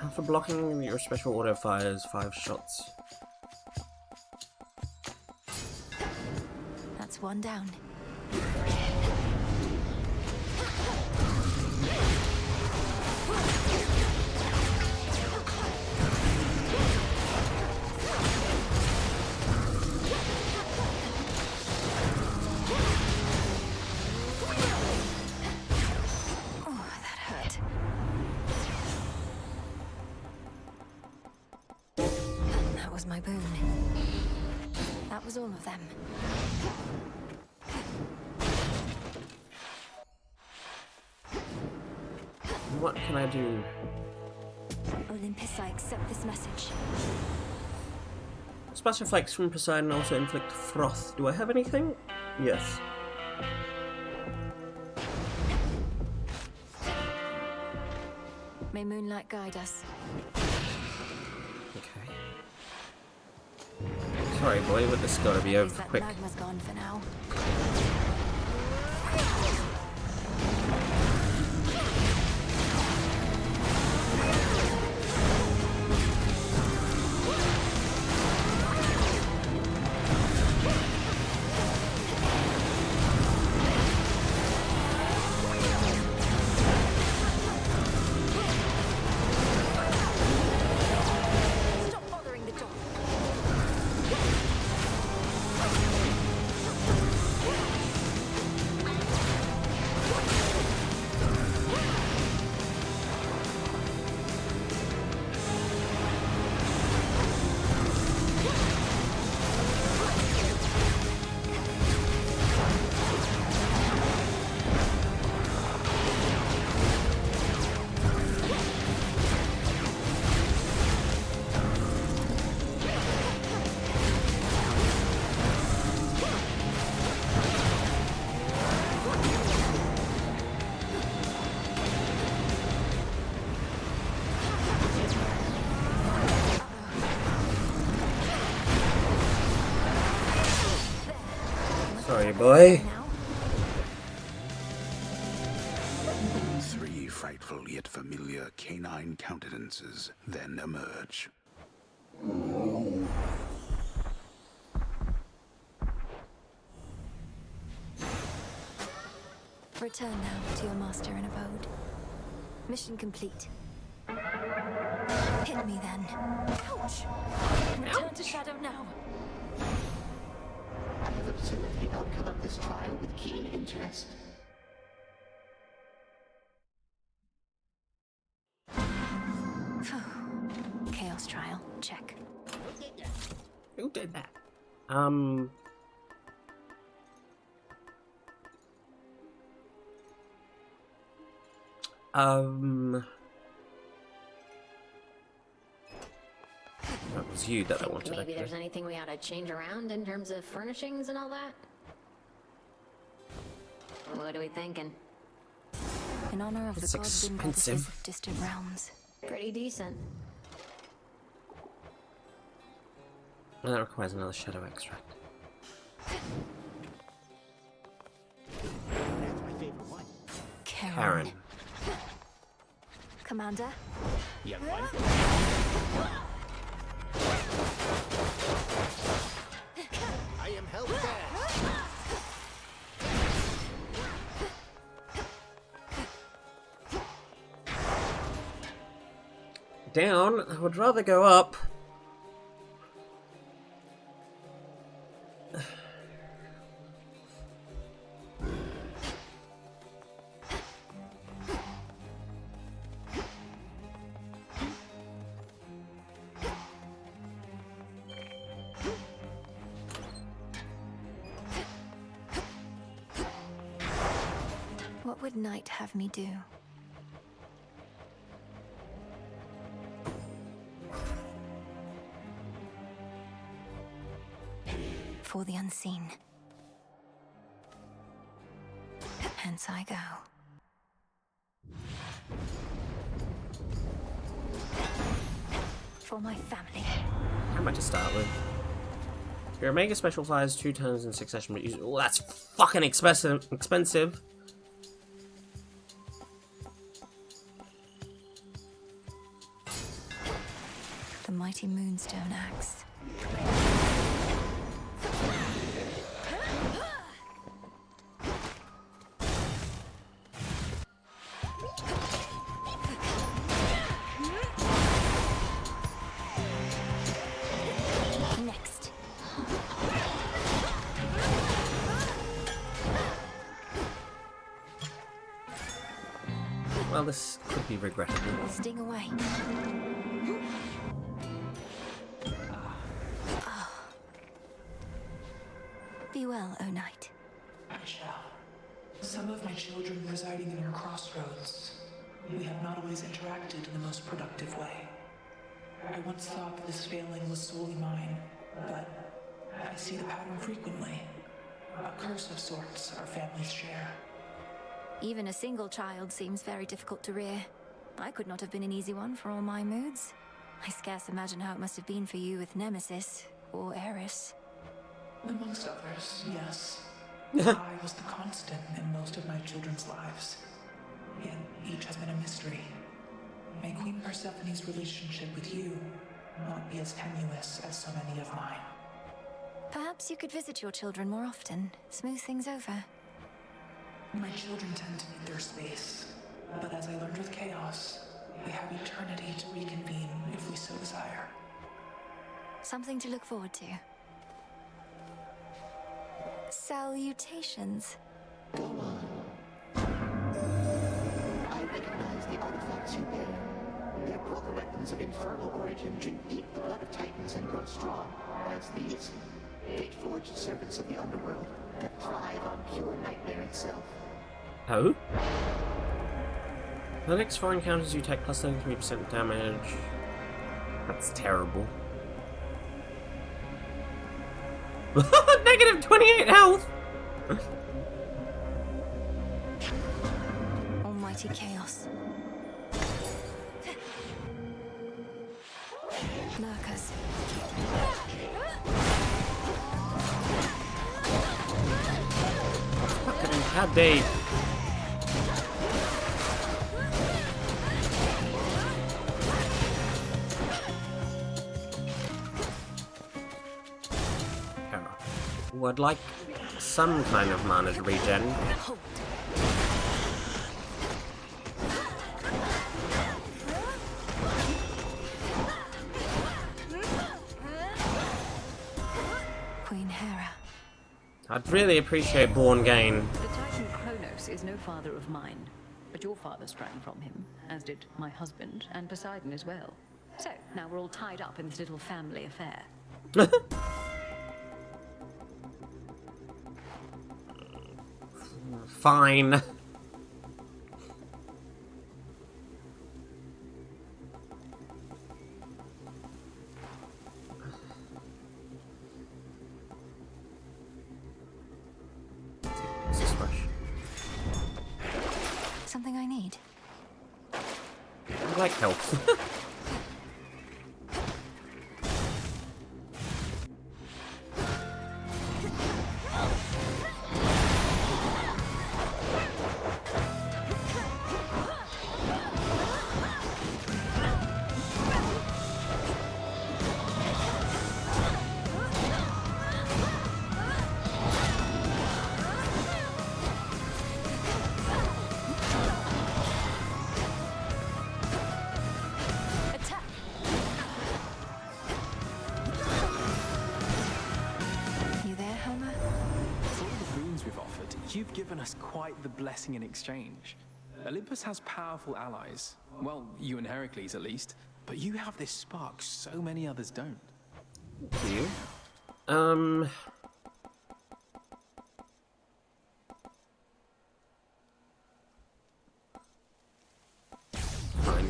After blocking, your special auto fires 5 shots. That's 1 down. Oh, that hurt. That was my boon. That was all of them. What can I do? Olympus, I accept this message. Splash effects from Poseidon also inflict froth. Do I have anything? Yes. May moonlight guide us. Okay. Sorry, boy, but this has got to be over That quick. magma's gone for now. Stop bothering the dog. Sorry, boy. frightful yet familiar canine countenances then emerge. Return now to your master and abode. Mission complete. Hit me then. Ouch! Return to Shadow now. I have observed the outcome of this trial with keen interest. Chaos trial. Check. Who did that? That was you that I wanted. Maybe there's anything we ought to change around in terms of furnishings and all that? What are we thinking? In honor of It's the gods and goddesses expensive. of distant realms. Pretty decent. And that requires another shadow extract. That's my favorite one. Karen. Commander. Young one. I am held fast. Down? I would rather go up. What would Night have me do? For the unseen. Hence I go. For my family. How much to start with? Your Omega special flies 2 turns in succession, but use. Oh, that's fucking expensive. The mighty Moonstone Axe. Next. Well, this could be regrettable. Sting away. Be well, O Knight. I shall. Some of my children residing in your crossroads. We have not always interacted in the most productive way. I once thought this failing was solely mine, but I see the pattern frequently. A curse of sorts our families share. Even a single child seems very difficult to rear. I could not have been an easy one for all my moods. I scarce imagine how it must have been for you with Nemesis or Eris. Amongst others, yes. I was the constant in most of my children's lives. Yet each has been a mystery. May Queen Persephone's relationship with you not be as tenuous as so many of mine. Perhaps you could visit your children more often, smooth things over. My children tend to need their space, but as I learned with Chaos, we have eternity to reconvene if we so desire. Something to look forward to. Salutations. Go on. I recognize the artifacts you bear. Their broken weapons of infernal origin drink deep the blood of titans and grow strong, as these fate-forged servants of the underworld that thrive on pure nightmare itself. Oh? The next 4 encounters you take plus 33% damage. That's terrible. Negative 28 health! Almighty Chaos. Lurkers. How dare you? I'd like some kind of mana to regen. Queen Hera. I'd really appreciate Born Gain. The Titan Kronos is no father of mine, but your father sprang from him, as did my husband and Poseidon as well. So, now we're all tied up in this little family affair. Fine. This is fresh. Something I need. I like health. You've given us quite the blessing in exchange. Olympus has powerful allies. Well, you and Heracles at least. But you have this spark so many others don't. Do you? Fine,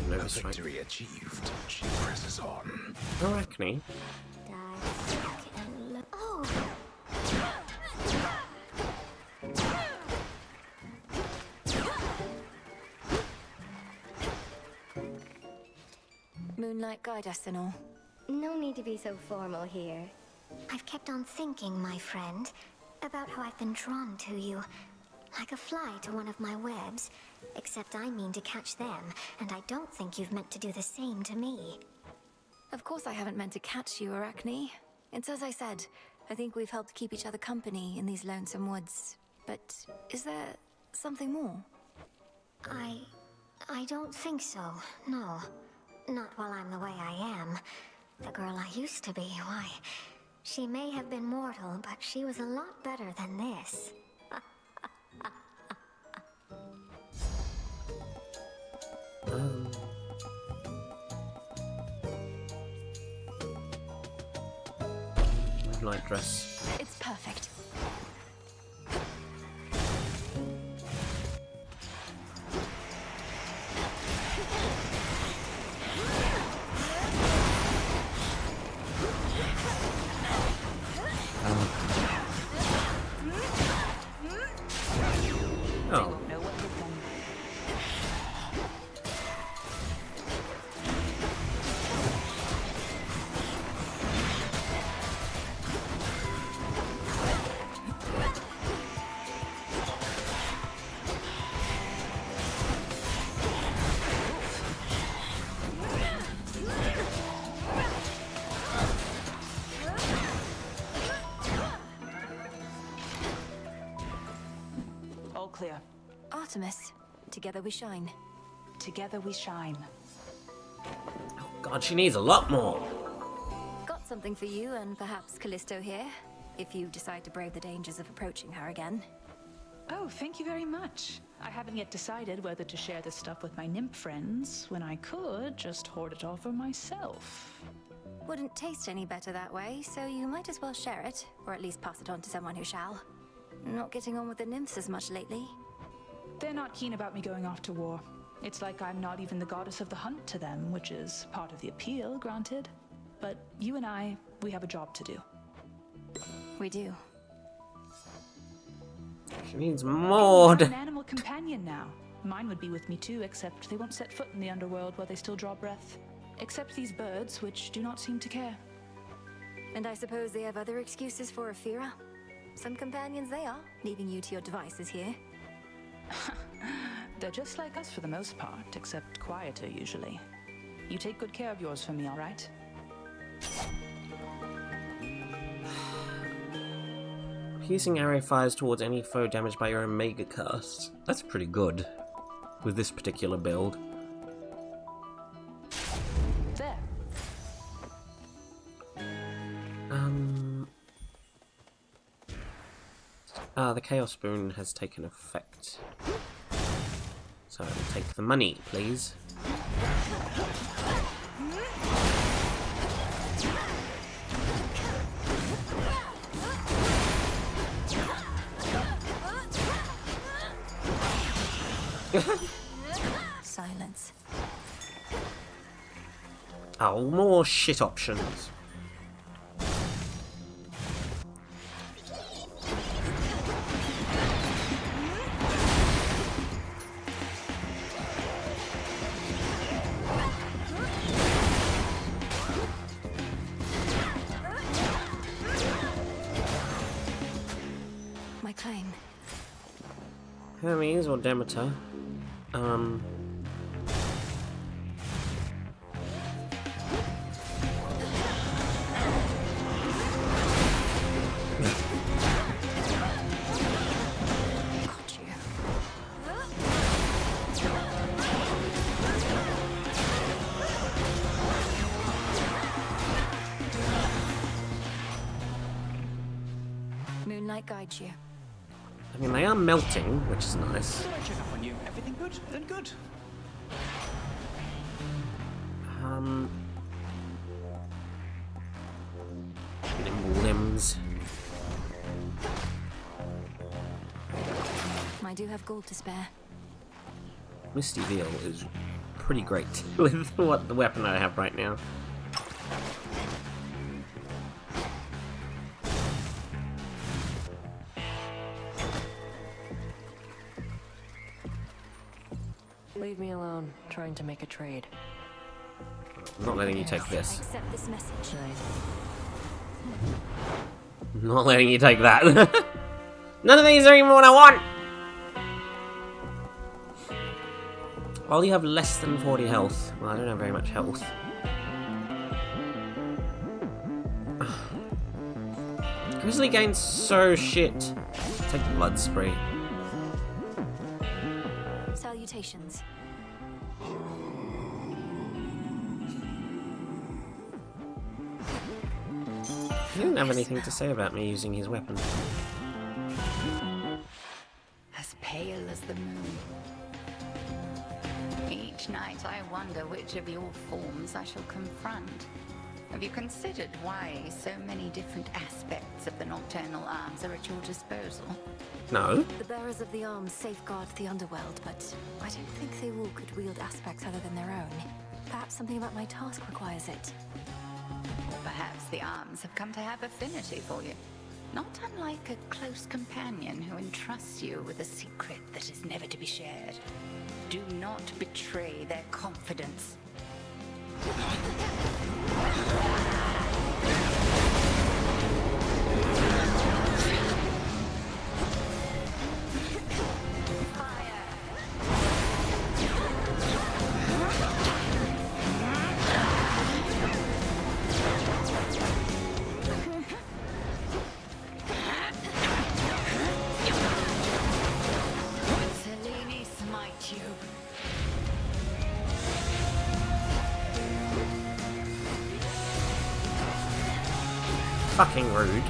no strike. Victory achieved. She presses on. Arachne. Oh! Moonlight guide us and all. No need to be so formal here. I've kept on thinking, my friend, about how I've been drawn to you. Like a fly to one of my webs. Except I mean to catch them, and I don't think you've meant to do the same to me. Of course I haven't meant to catch you, Arachne. It's as I said, I think we've helped keep each other company in these lonesome woods. But is there something more? I don't think so, no. Not while I'm the way I am. The girl I used to be, why, she may have been mortal, but she was a lot better than this. Moonlight dress. It's perfect. Oh. All clear. Artemis, together we shine. Together we shine. God, she needs a lot more. Got something for you and perhaps Callisto here, if you decide to brave the dangers of approaching her again. Oh, thank you very much. I haven't yet decided whether to share this stuff with my nymph friends, when I could just hoard it all for myself. Wouldn't taste any better that way, so you might as well share it, or at least pass it on to someone who shall. Not getting on with the nymphs as much lately. They're not keen about me going off to war. It's like I'm not even the goddess of the hunt to them, which is part of the appeal, granted. But you and I, we have a job to do. We do. She needs more. I'm an animal companion now. Mine would be with me too, except they won't set foot in the underworld while they still draw breath. Except these birds, which do not seem to care. And I suppose they have other excuses for Ophira? Some companions they are, leaving you to your devices here. They're just like us for the most part, except quieter usually. You take good care of yours for me, all right? Piercing arrow fires towards any foe damaged by your Omega cast. That's pretty good with this particular build. There. The Chaos Boon has taken effect. So I'll take the money, please. Silence. Oh, more shit options. My claim. Hermes or Demeter. Moonlight guides you. I mean, they are melting, which is nice. Did I check up on you? Everything good? Then good. Nimble limbs. I do have gold to spare. Misty Veil is pretty great with what the weapon I have right now. Leave me alone, trying to make a trade. I'm not letting you take this. Accept this message. I'm not letting you take that. None of these are even what I want! While you have less than 40 health. Well, I don't have very much health. Grizzly gains so shit. Take the blood spree. Salutations. He didn't have anything to say about me using his weapon. As pale as the moon. Each night I wonder which of your forms I shall confront. Have you considered why so many different aspects of the nocturnal arms are at your disposal? No. The bearers of the arms safeguard the underworld, but I don't think they all could wield aspects other than their own. Perhaps something about my task requires it. Or perhaps the arms have come to have affinity for you. Not unlike a close companion who entrusts you with a secret that is never to be shared. Do not betray their confidence. Selene, smite you. Fucking rude.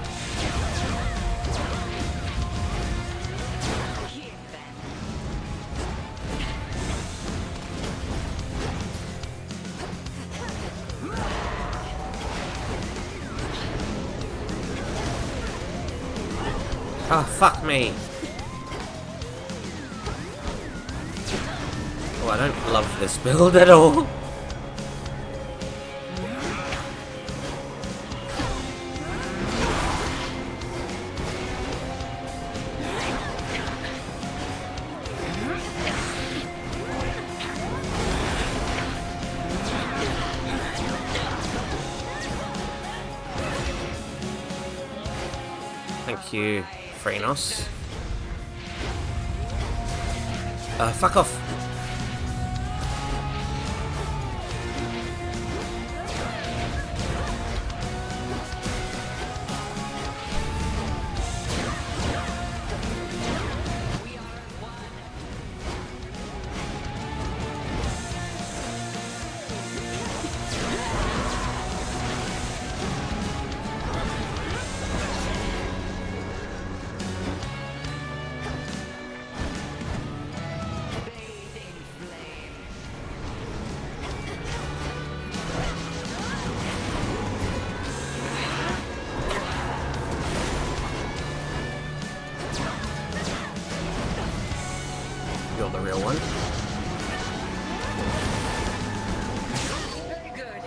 Oh, fuck me. Oh, I don't love this build at all. Thank you, Phrenos. Fuck off. you're the real one. Very good.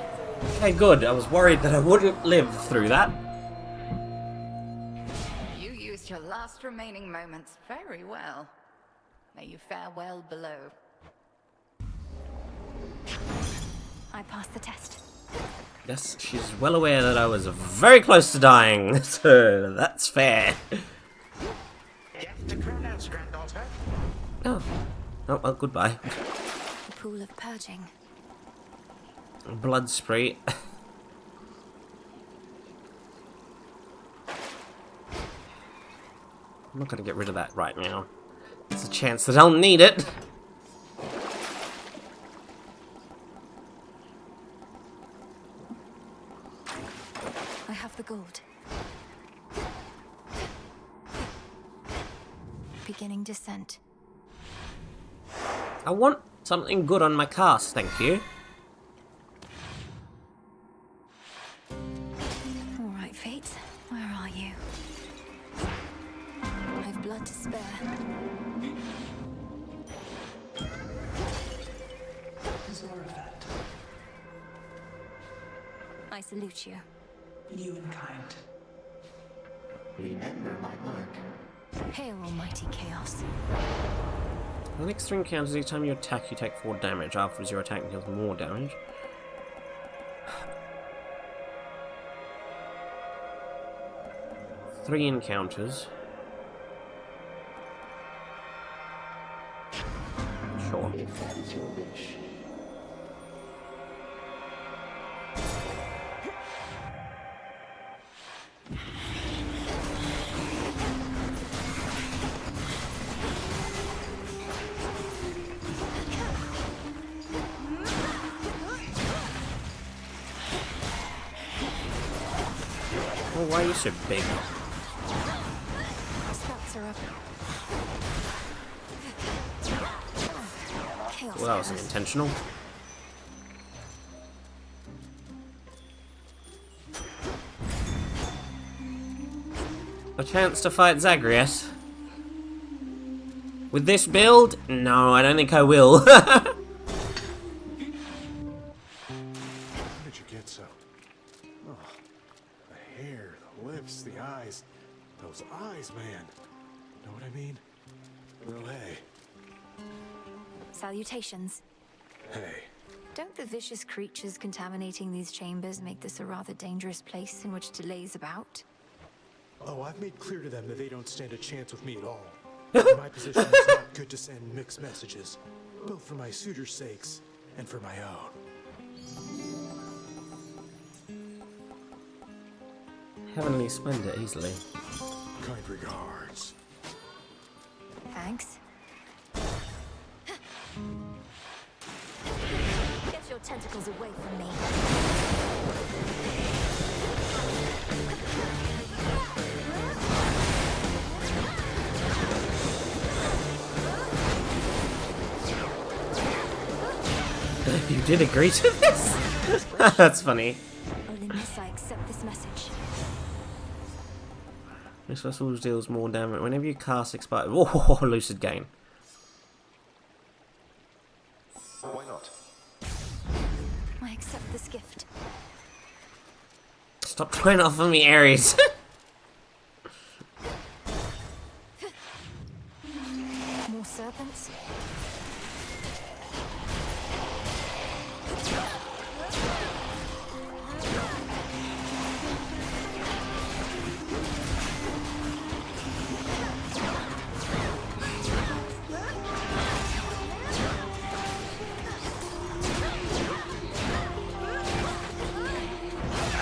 Hey, good. I was worried that I wouldn't live through that. You used your last remaining moments very well. May you fare well below. I passed the test. Yes, she's well aware that I was very close to dying, so that's fair. Oh. Oh, well, goodbye. The pool of purging. Blood spree. I'm not gonna get rid of that right now. There's a chance that I'll need it. I have the gold. Beginning descent. I want something good on my cast, thank you. Alright, Fate. Where are you? I've blood to spare. Zorafet, I salute you. you in kind. Remember my mark. Hail, almighty chaos. The next 3 encounters, each time you attack, you take 4 damage. Afterwards, your attack deals more damage. Three encounters. Sure. If that is your wish. Oh, why are you so big? Spots are up. Chaos. Well, that wasn't intentional. A chance to fight Zagreus. With this build? No, I don't think I will. How did you get so? Oh, the hair, the lips, the eyes. Those eyes, man. Know what I mean? Well, hey. Salutations. Hey. Don't the vicious creatures contaminating these chambers make this a rather dangerous place in which to laze about? Oh, I've made clear to them that they don't stand a chance with me at all. In my position, it's not good to send mixed messages, both for my suitors' sakes and for my own. Heavenly Splendor easily. Kind regards. Thanks. Get your tentacles away from me. You did agree to this? That's funny. Olympus, I accept this message. This vessel deals more damage whenever you cast expire. Oh, lucid gain. Why not? I accept this gift. Stop trying to offer me Ares. More serpents?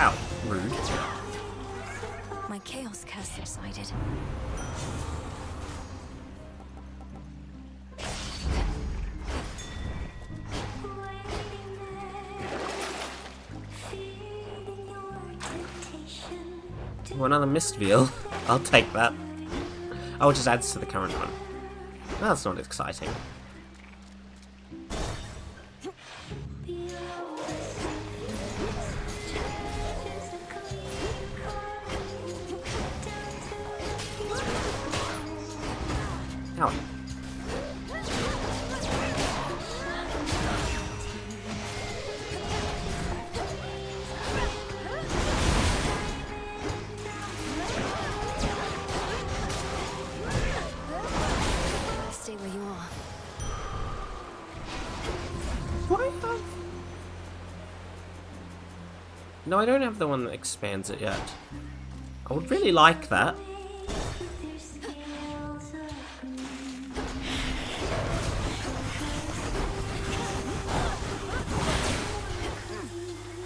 Ow, rude. My chaos curse subsided. Oh, another mist veil. I'll take that. Oh, it just adds to the current one. That's not exciting. Ow. No, I don't have the one that expands it yet. I would really like that.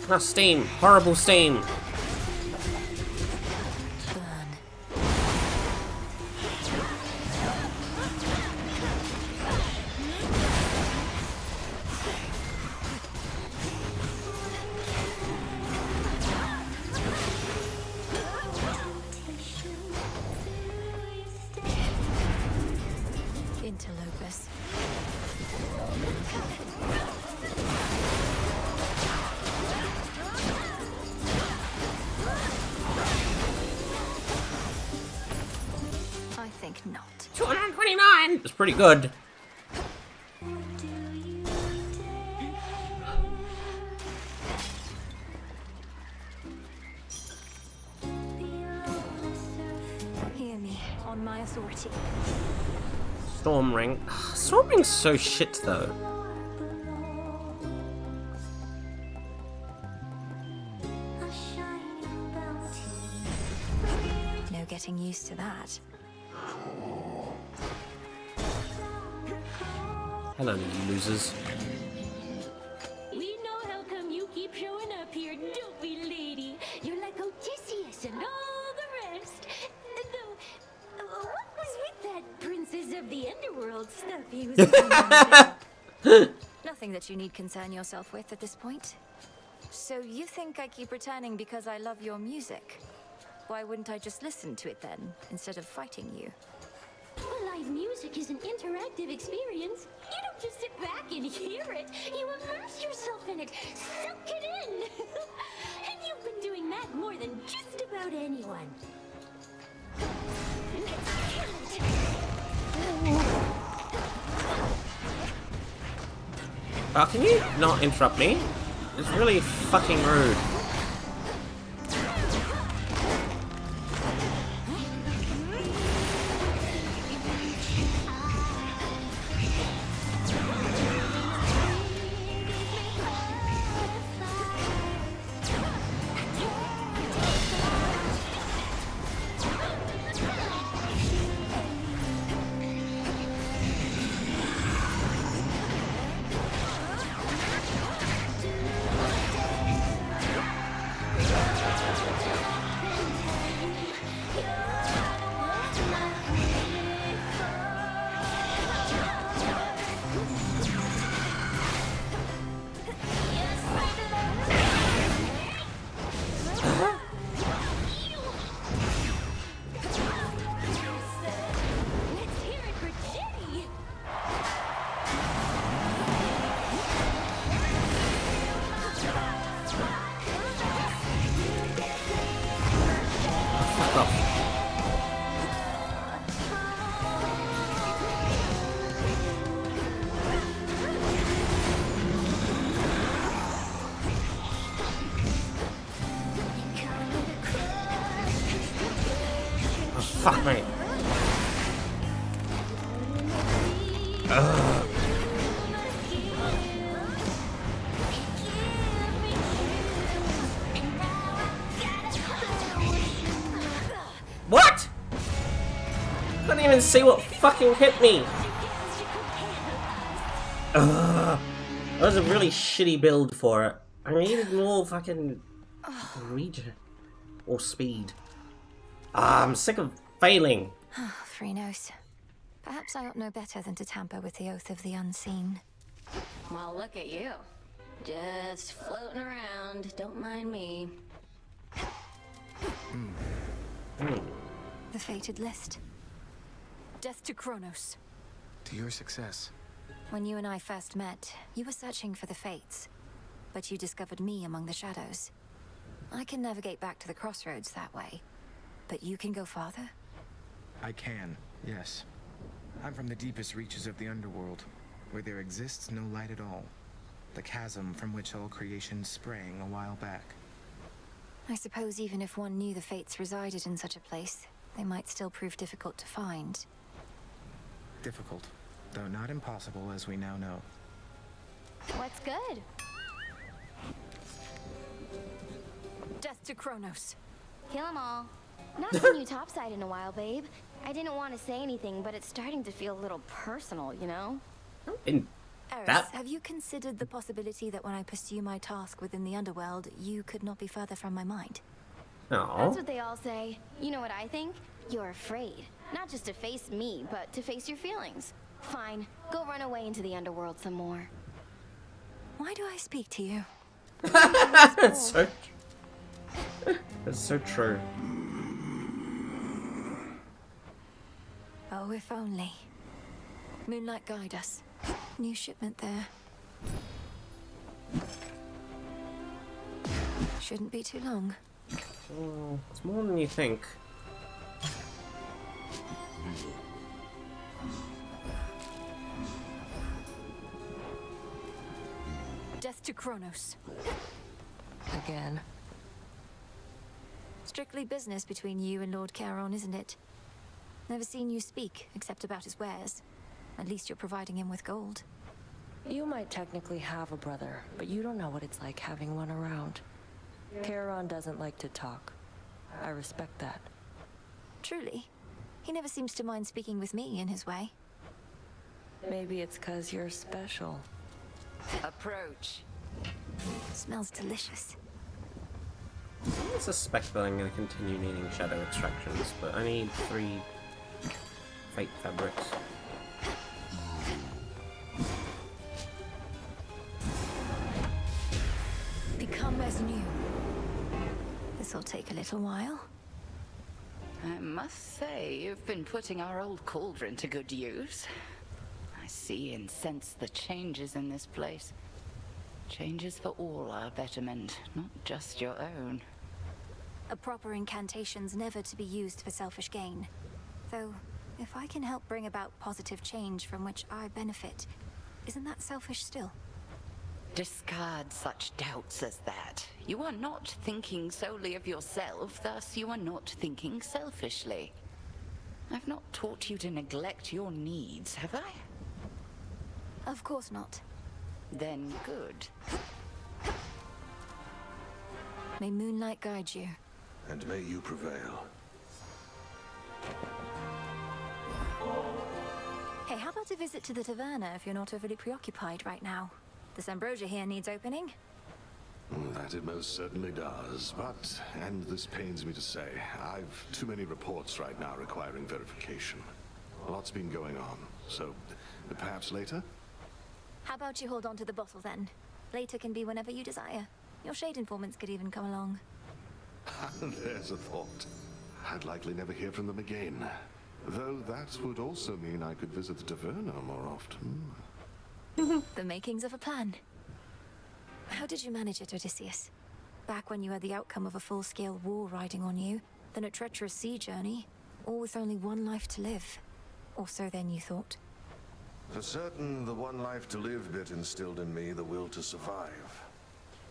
Ah, steam! Horrible steam! Interlopus. I think not. 229! It's pretty good. Hear me, on my authority. Storm Ring. Storm Ring's so shit though. No getting used to that. Hello, you losers. We know how come you keep showing up here, don't we, lady? You're like Odysseus and all the rest. Though, what was with that Princess of the Underworld stuff he was doing? Nothing that you need concern yourself with at this point. So you think I keep returning because I love your music? Why wouldn't I just listen to it then, instead of fighting you? Well, live music is an interactive experience. You don't just sit back and hear it. You immerse yourself in it, soak it in. And you've been doing that more than just about anyone. Can you not interrupt me? It's really fucking rude. Fuck me. What? Couldn't even see what fucking hit me. That was a really shitty build for it. I needed more fucking regen or speed. I'm sick of failing. Phrynos. Perhaps I ought know better than to tamper with the Oath of the Unseen. Well, look at you. Just floating around. Don't mind me. The fated list. Death to Kronos. To your success. When you and I first met, you were searching for the Fates, but you discovered me among the shadows. I can navigate back to the crossroads that way, but you can go farther? I can, yes. I'm from the deepest reaches of the underworld, where there exists no light at all. The chasm from which all creation sprang a while back. I suppose even if one knew the Fates resided in such a place, they might still prove difficult to find. Difficult, though not impossible as we now know. What's good? Death to Kronos. Kill them all. Not seen you topside in a while, babe. I didn't want to say anything, but it's starting to feel a little personal, you know? In Eris, that have you considered the possibility that when I pursue my task within the underworld, you could not be further from my mind? no. That's what they all say. You know what I think? You're afraid. Not just to face me, but to face your feelings. Fine. Go run away into the underworld some more. Why do I speak to you? It's so it's so true. Oh, if only. Moonlight, guide us. New shipment there. Shouldn't be too long. It's more than you think. Death to Kronos. Again. Strictly business between you and Lord Charon, isn't it? Never seen you speak, except about his wares. At least you're providing him with gold. You might technically have a brother, but you don't know what it's like having one around. Charon doesn't like to talk. I respect that. Truly. He never seems to mind speaking with me in his way. Maybe it's 'cause you're special. Approach. Smells delicious. I suspect that I'm going to continue needing shadow extractions, but I need 3 fate fabrics. Become as new. This'll take a little while. I must say, you've been putting our old cauldron to good use. I see and sense the changes in this place. Changes for all our betterment, not just your own. A proper incantation's never to be used for selfish gain. Though, if I can help bring about positive change from which I benefit, isn't that selfish still? Discard such doubts as that. You are not thinking solely of yourself, thus you are not thinking selfishly. I've not taught you to neglect your needs, have I? Of course not. Then good. May moonlight guide you. And may you prevail. Hey, how about a visit to the taverna if you're not overly preoccupied right now? This ambrosia here needs opening. That it most certainly does, but, and this pains me to say, I've too many reports right now requiring verification. A lot's been going on, so perhaps later? How about you hold on to the bottle then? Later can be whenever you desire. Your shade informants could even come along. There's a thought. I'd likely never hear from them again. Though that would also mean I could visit the taverna more often. The makings of a plan. How did you manage it, Odysseus? Back when you had the outcome of a full-scale war riding on you, then a treacherous sea journey, all with only one life to live. Or so then you thought. For certain, the one life to live bit instilled in me the will to survive.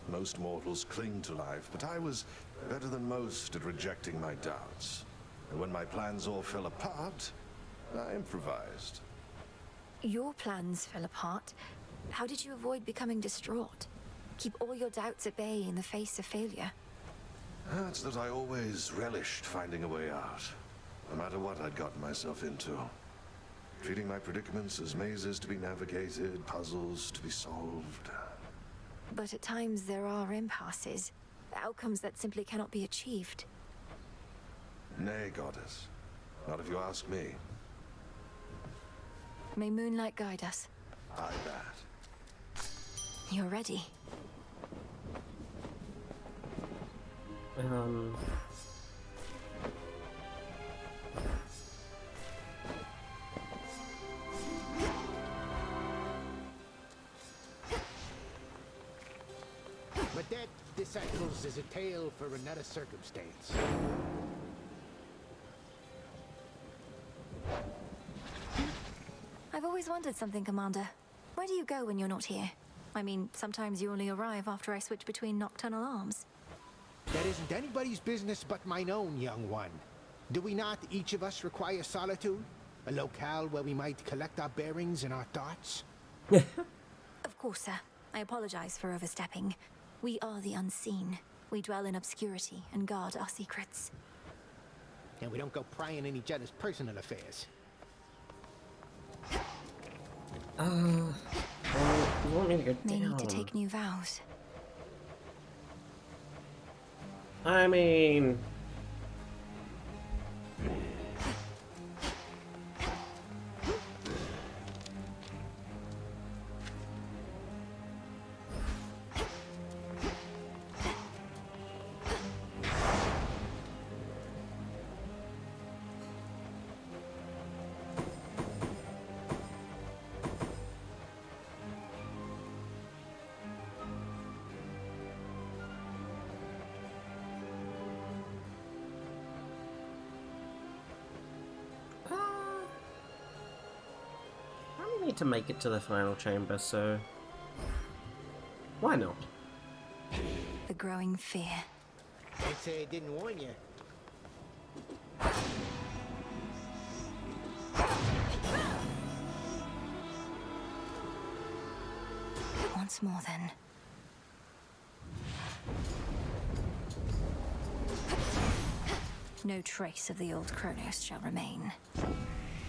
Most mortals cling to life, but I was better than most at rejecting my doubts. And when my plans all fell apart, I improvised. Your plans fell apart. How did you avoid becoming distraught? Keep all your doubts at bay in the face of failure? It's that I always relished finding a way out, no matter what I'd gotten myself into. Treating my predicaments as mazes to be navigated, puzzles to be solved. But at times there are impasses, outcomes that simply cannot be achieved. Nay, goddess. Not if you ask me. May moonlight guide us. I bet. You're ready. But that, disciples, is a tale for another circumstance. I've always wondered something, Commander. Where do you go when you're not here? I mean, sometimes you only arrive after I switch between nocturnal arms. That isn't anybody's business but mine own, young one. Do we not, each of us, require solitude? A locale where we might collect our bearings and our thoughts? Of course, sir. I apologize for overstepping. We are the unseen. We dwell in obscurity and guard our secrets. And we don't go prying in each other's personal affairs. Well, you want me to go May down? need to take new vows. I mean... I need to make it to the final chamber, so why not? The growing fear. I'd say I didn't warn you. Once more, then. No trace of the old Kronos shall remain.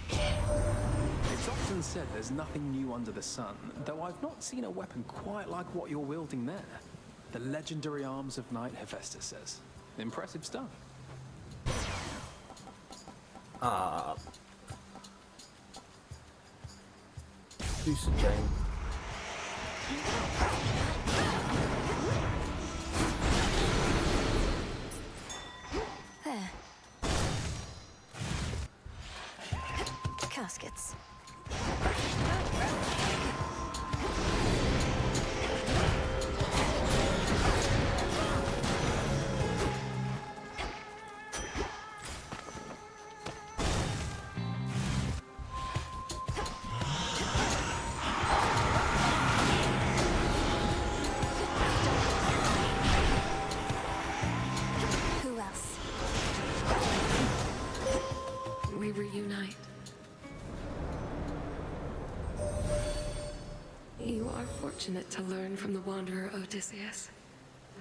It's often said there's nothing new under the sun, though I've not seen a weapon quite like what you're wielding there. The legendary arms of Knight Hephaestus says. Impressive stuff. Lucy Jane. There. Caskets. Who else? We reunite. You are fortunate to learn from the wanderer Odysseus.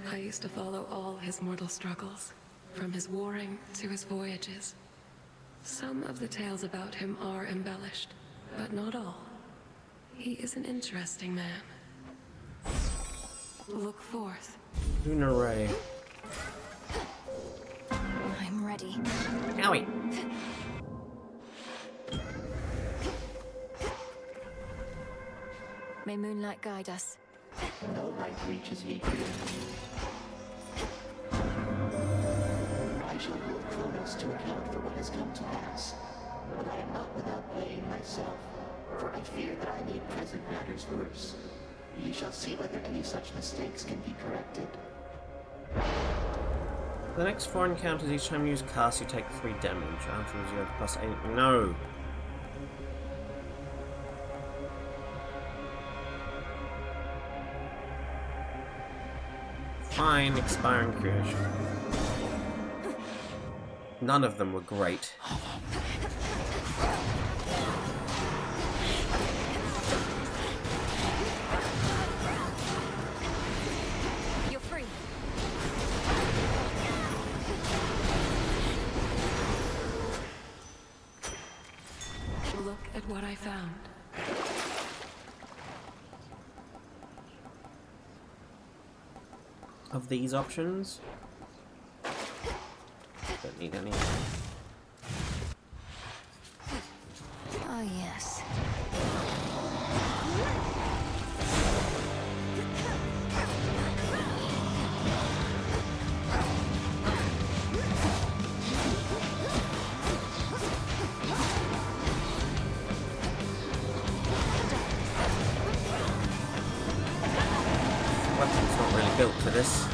I used to follow all his mortal struggles, from his warring to his voyages. Some of the tales about him are embellished, but not all. He is an interesting man. Look forth. Lunar Ray. I'm ready. Owie. May moonlight guide us. No light reaches me here. I shall hold Kronos to account for what has come to pass. But I am not without blame myself, for I fear that I made present matters worse. You shall see whether any such mistakes can be corrected. The next 4 encounters, each time you use cast, you take 3 damage. I'm from 0 plus 8. No! Fine, expiring creation. None of them were great. You're free. Look at what I found. Of these options, don't need any. Oh, yes. Weapon's not really built for this.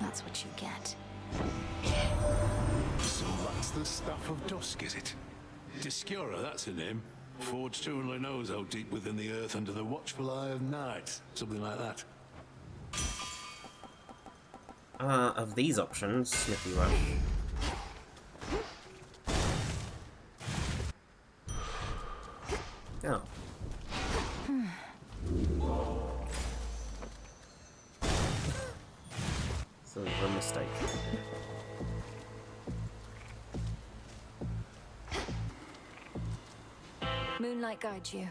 That's what you get. So that's the stuff of dusk, is it? Discura, that's a name. Forged who only knows how deep within the earth under the watchful eye of night. Something like that. Of these options, Smithy Rush. Oh. So it was a mistake. Moonlight guides you.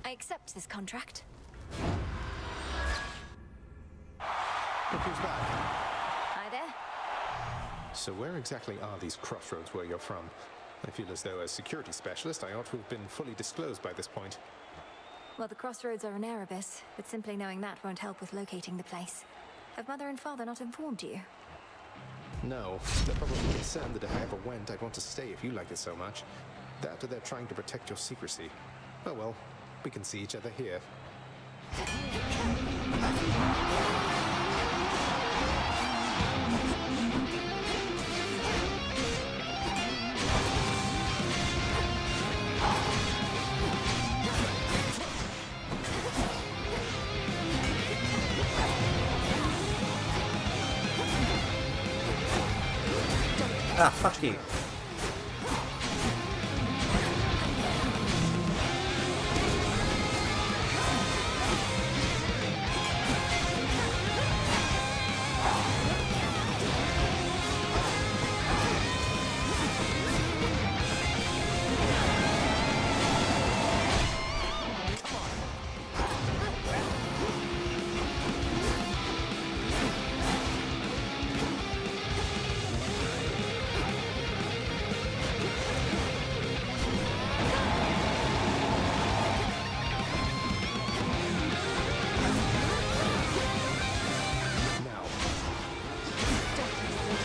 I accept this contract. Look who's back. Hi there. So where exactly are these crossroads where you're from? I feel as though as security specialist I ought to have been fully disclosed by this point. Well, the crossroads are in Erebus, but simply knowing that won't help with locating the place. Have Mother and Father not informed you? No, they're probably concerned that if I ever went, I'd want to stay if you like it so much. That or they're trying to protect your secrecy. Oh well, we can see each other here. Ah, fuck you.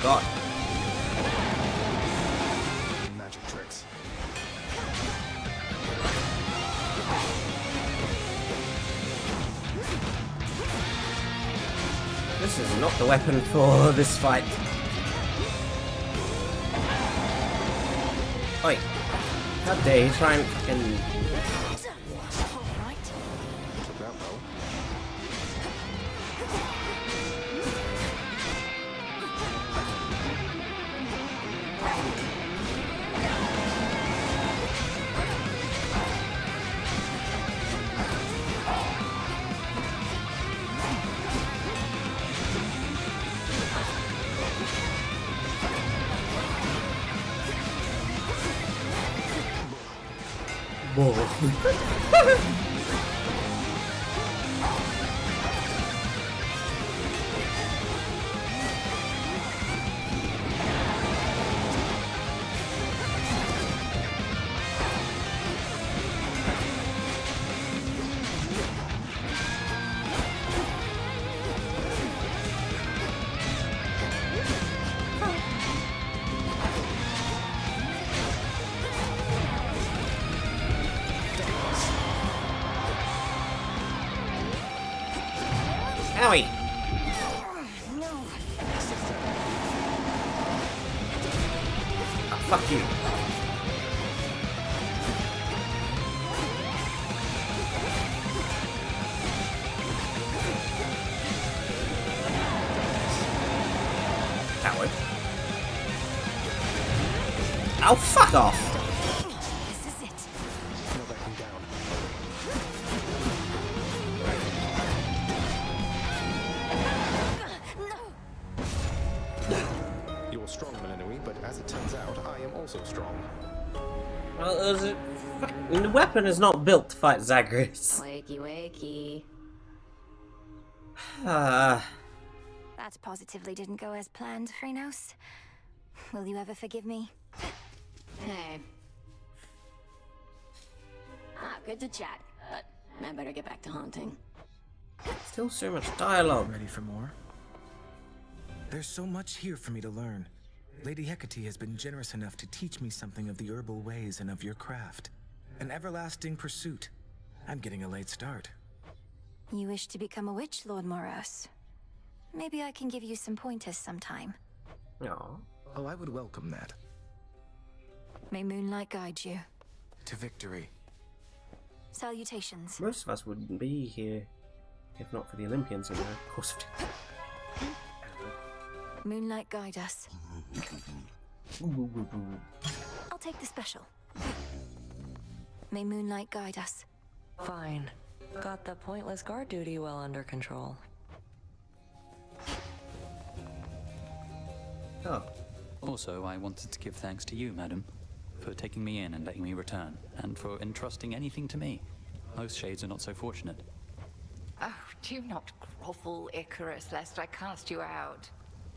God. Magic tricks. This is not the weapon for this fight. Oi. How dare you try and fucking... Took that well. Owie! Ah, fuck you. Coward. Oh, fuck off! This is it. No backing down. You're strong, Melenui, but as it turns out, I am also strong. Well, the weapon is not built to fight Zagreus. Wakey, wakey. That positively didn't go as planned, Phrenos. Will you ever forgive me? Hey. Good to chat, but I better get back to haunting. Still so much dialogue. Ready for more? There's so much here for me to learn. Lady Hecate has been generous enough to teach me something of the herbal ways and of your craft. An everlasting pursuit. I'm getting a late start. You wish to become a witch, Lord Moros? Maybe I can give you some pointers sometime. No. Oh, I would welcome that. May moonlight guide you. to victory. Salutations. Most of us wouldn't be here if not for the Olympians in their course of duty. Moonlight guide us. I'll take the special. May moonlight guide us. Fine. Got the pointless guard duty well under control. Oh. Also, I wanted to give thanks to you, madam, for taking me in and letting me return, and for entrusting anything to me. Most shades are not so fortunate. Oh, do not grovel, Icarus, lest I cast you out.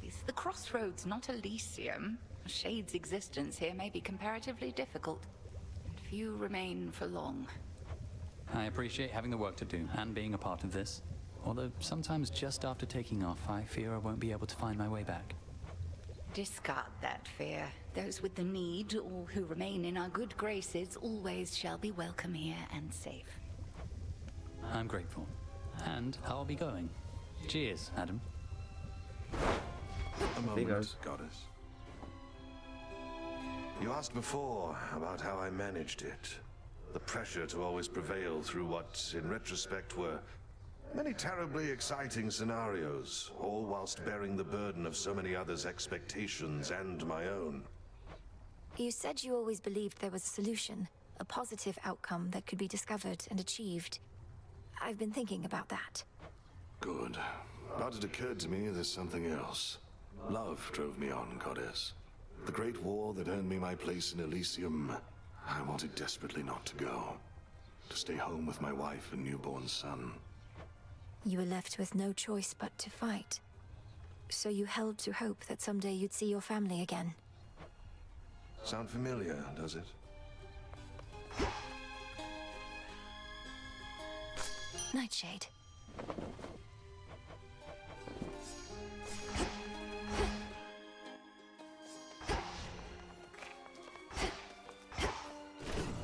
It's the crossroads, not Elysium. A shade's existence here may be comparatively difficult, and few remain for long. I appreciate having the work to do and being a part of this. Although sometimes just after taking off, I fear I won't be able to find my way back. Discard that fear. Those with the need, or who remain in our good graces, always shall be welcome here and safe. I'm grateful. And I'll be going. Cheers, Adam. A moment, Goddess. You asked before about how I managed it. The pressure to always prevail through what, in retrospect, were many terribly exciting scenarios, all whilst bearing the burden of so many others' expectations and my own. You said you always believed there was a solution, a positive outcome that could be discovered and achieved. I've been thinking about that. Good. But it occurred to me there's something else. Love drove me on, Goddess. The great war that earned me my place in Elysium, I wanted desperately not to go. To stay home with my wife and newborn son. You were left with no choice but to fight. So you held to hope that someday you'd see your family again. Sound familiar, does it? Nightshade.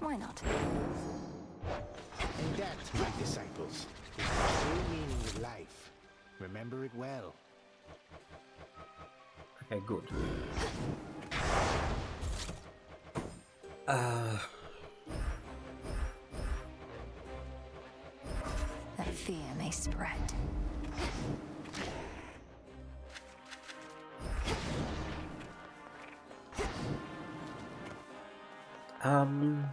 Why not? And that, my disciples, is the true meaning of life. Remember it well. Okay, good. That fear may spread. Damn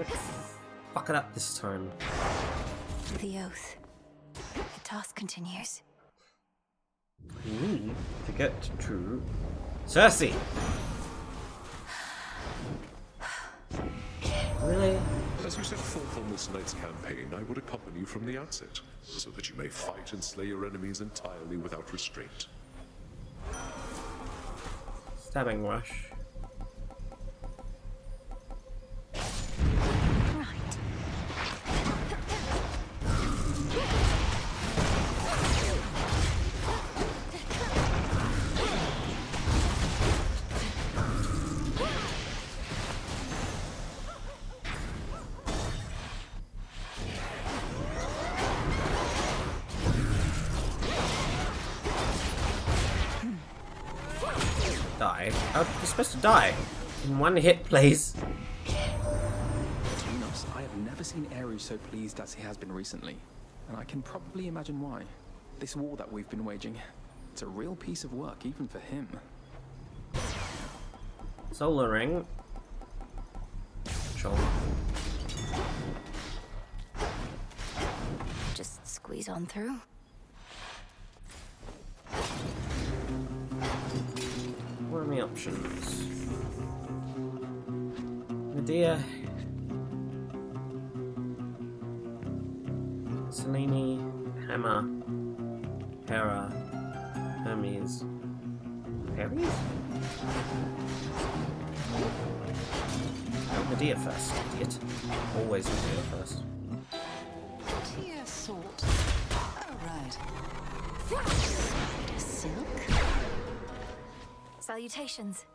it. Fuck it up this time. The oath. The task continues. We need to get to Cersei. Really? As you set forth on this night's campaign, I would accompany you from the outset, so that you may fight and slay your enemies entirely without restraint. Stabbing rush. Die. How you're supposed to die? In one hit, please. Tinos, I have never seen Ares so pleased as he has been recently. And I can probably imagine why. This war that we've been waging, it's a real piece of work, even for him. Solar ring. Sure. Just squeeze on through. What are my options? Medea. Selene. Hammer. Hera. Hermes. Hermes? No, Medea first, idiot. Always Medea first. Tear salt. Oh, right. Spider silk. Salutations.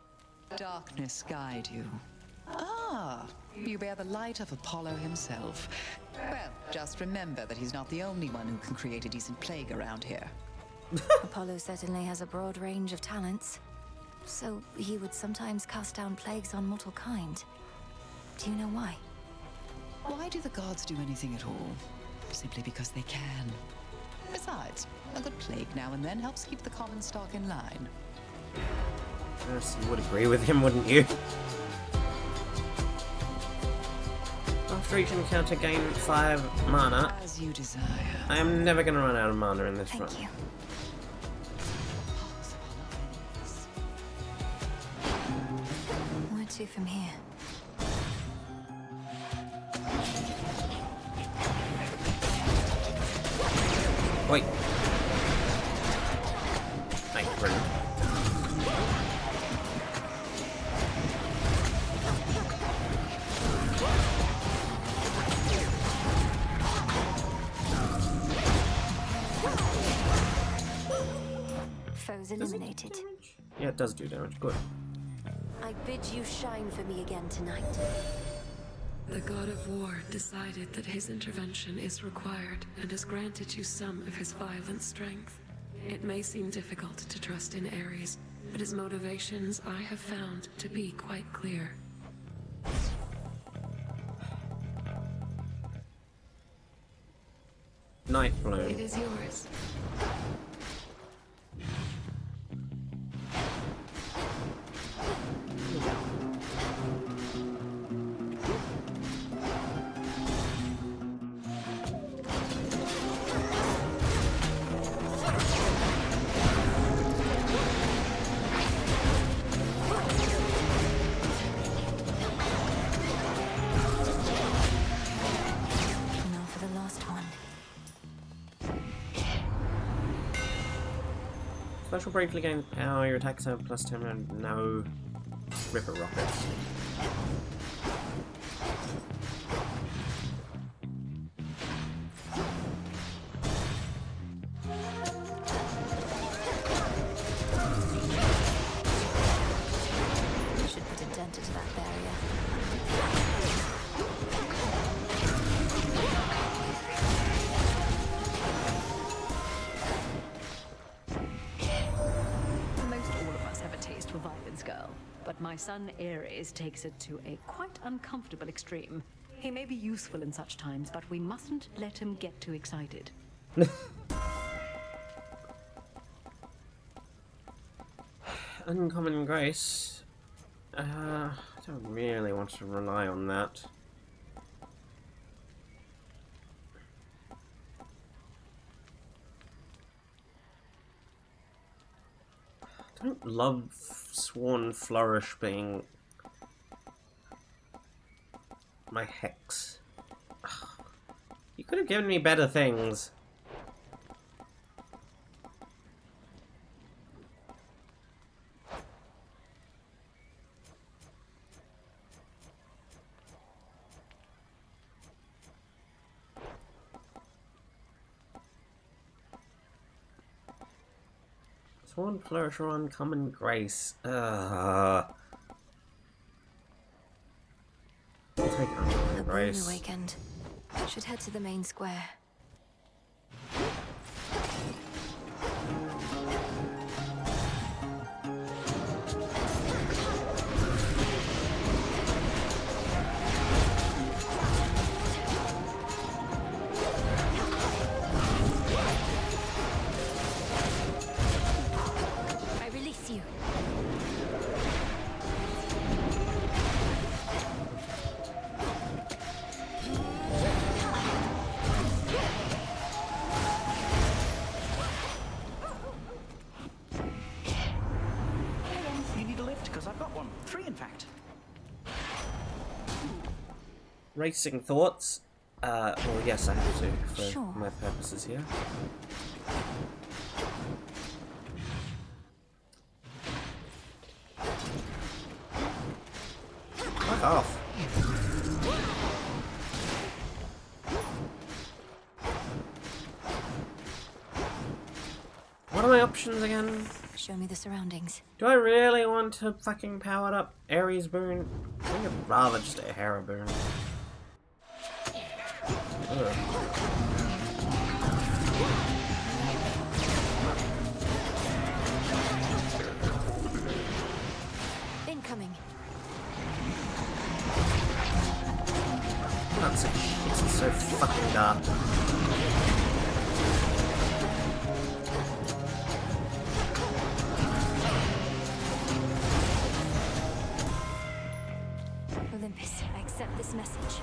Darkness guide you. Ah, Ah, you bear the light of Apollo himself. Well, just remember that he's not the only one who can create a decent plague around here. Apollo certainly has a broad range of talents. So he would sometimes cast down plagues on mortal kind. Do you know why? Why do the gods do anything at all? Simply because they can. Besides, a good plague now and then helps keep the common stock in line. Yes, you would agree with him, wouldn't you? After each encounter, gain 5 mana. As you desire. I am never going to run out of mana in this run. Thank you. Where to from here? Wait. Thank you, brilliant. Foes eliminated. Yeah, it does do damage. Good. I bid you shine for me again tonight. The god of war decided that his intervention is required and has granted you some of his violent strength. It may seem difficult to trust in Ares, but his motivations I have found to be quite clear. Night Bloom. It is yours. Now for the last one. Special briefly gain power, your attacks have plus 10 and no Ripper Rockets. You should put a dent into that barrier. Most all of us have a taste for violence, girl. But my son Ares takes it to a quite uncomfortable extreme. He may be useful in such times, but we mustn't let him get too excited. Uncommon Grace. I don't really want to rely on that. I don't love Sworn Flourish being my hex. You could have given me better things. Sworn Flourish or Uncommon Grace. I'll take Uncommon The Grace. Moon awakened. Should head to the main square. I release you. You need a lift, because I've got one. 3, in fact. Racing Thoughts. Well, yes, I have to for Sure. my purposes here. Fuck off. What are my options again? show me the surroundings. Do I really want to fucking powered up Ares boon? I think I'd rather just a Hera boon. Ugh. Incoming. That's it. It's so fucking dark. Olympus, I accept this message.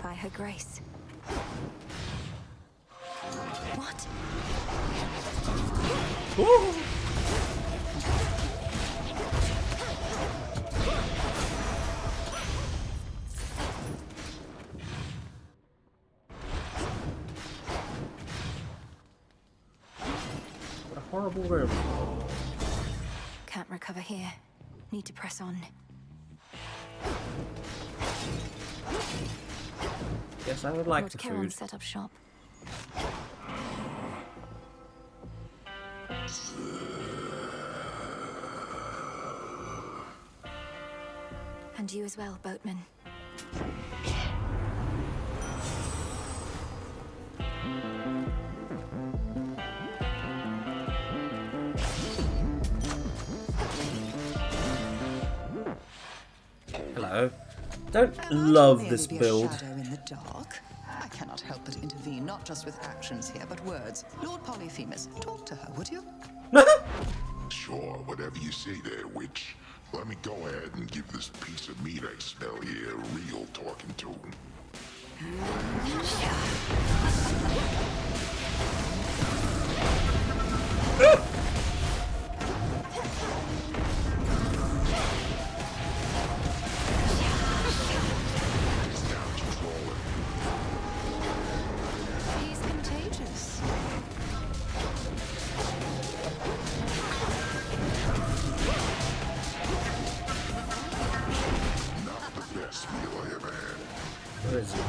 By her grace. What? Ooh. What a horrible room. Can't recover here. Need to press on. Yes, I would like Lord the Charon food. set up shop. And you as well, boatman. Hello. Don't love this Be a build. shadow in the dark. I cannot help but intervene, not just with actions here, but words. Lord Polyphemus, talk to her, would you? Sure, whatever you say there, witch. Let me go ahead and give this piece of meat I smell here a real talking to. He's contagious. Not the best meal I ever had. Where is he?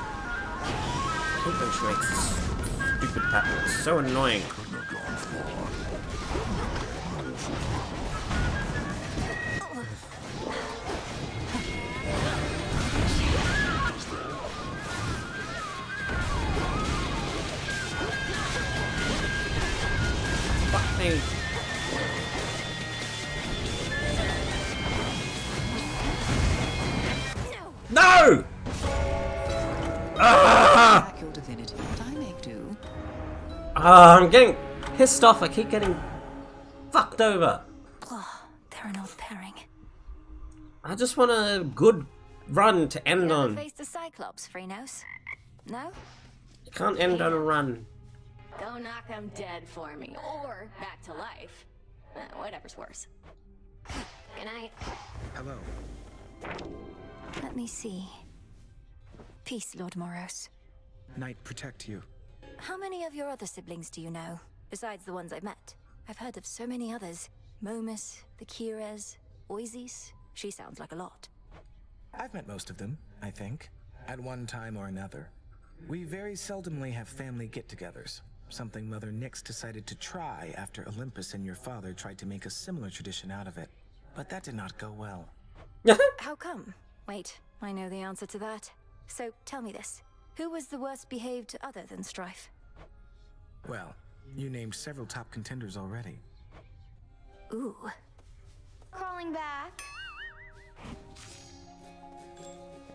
I hate when she makes this stupid pattern. It's so annoying. Fuck me. No! Ah! Back your divinity, but I make do. I'm getting pissed off. I keep getting fucked over. Oh, they're an old pairing. I just want a good run to end You on. ever faced a Cyclops, Freenos? No? You can't end on a run. Go knock him dead for me, or back to life. Whatever's worse. Good night. Hello. Let me see. Peace, Lord Moros. Night protect you. How many of your other siblings do you know, besides the ones I've met? I've heard of so many others. Momus, the Kires, Oisis. She sounds like a lot. I've met most of them, I think, at one time or another. We very seldomly have family get-togethers, something Mother Nyx decided to try after Olympus and your father tried to make a similar tradition out of it. But that did not go well. How come? Wait, I know the answer to that. So tell me this. Who was the worst behaved other than Strife? Well, you named several top contenders already. Ooh. Crawling back.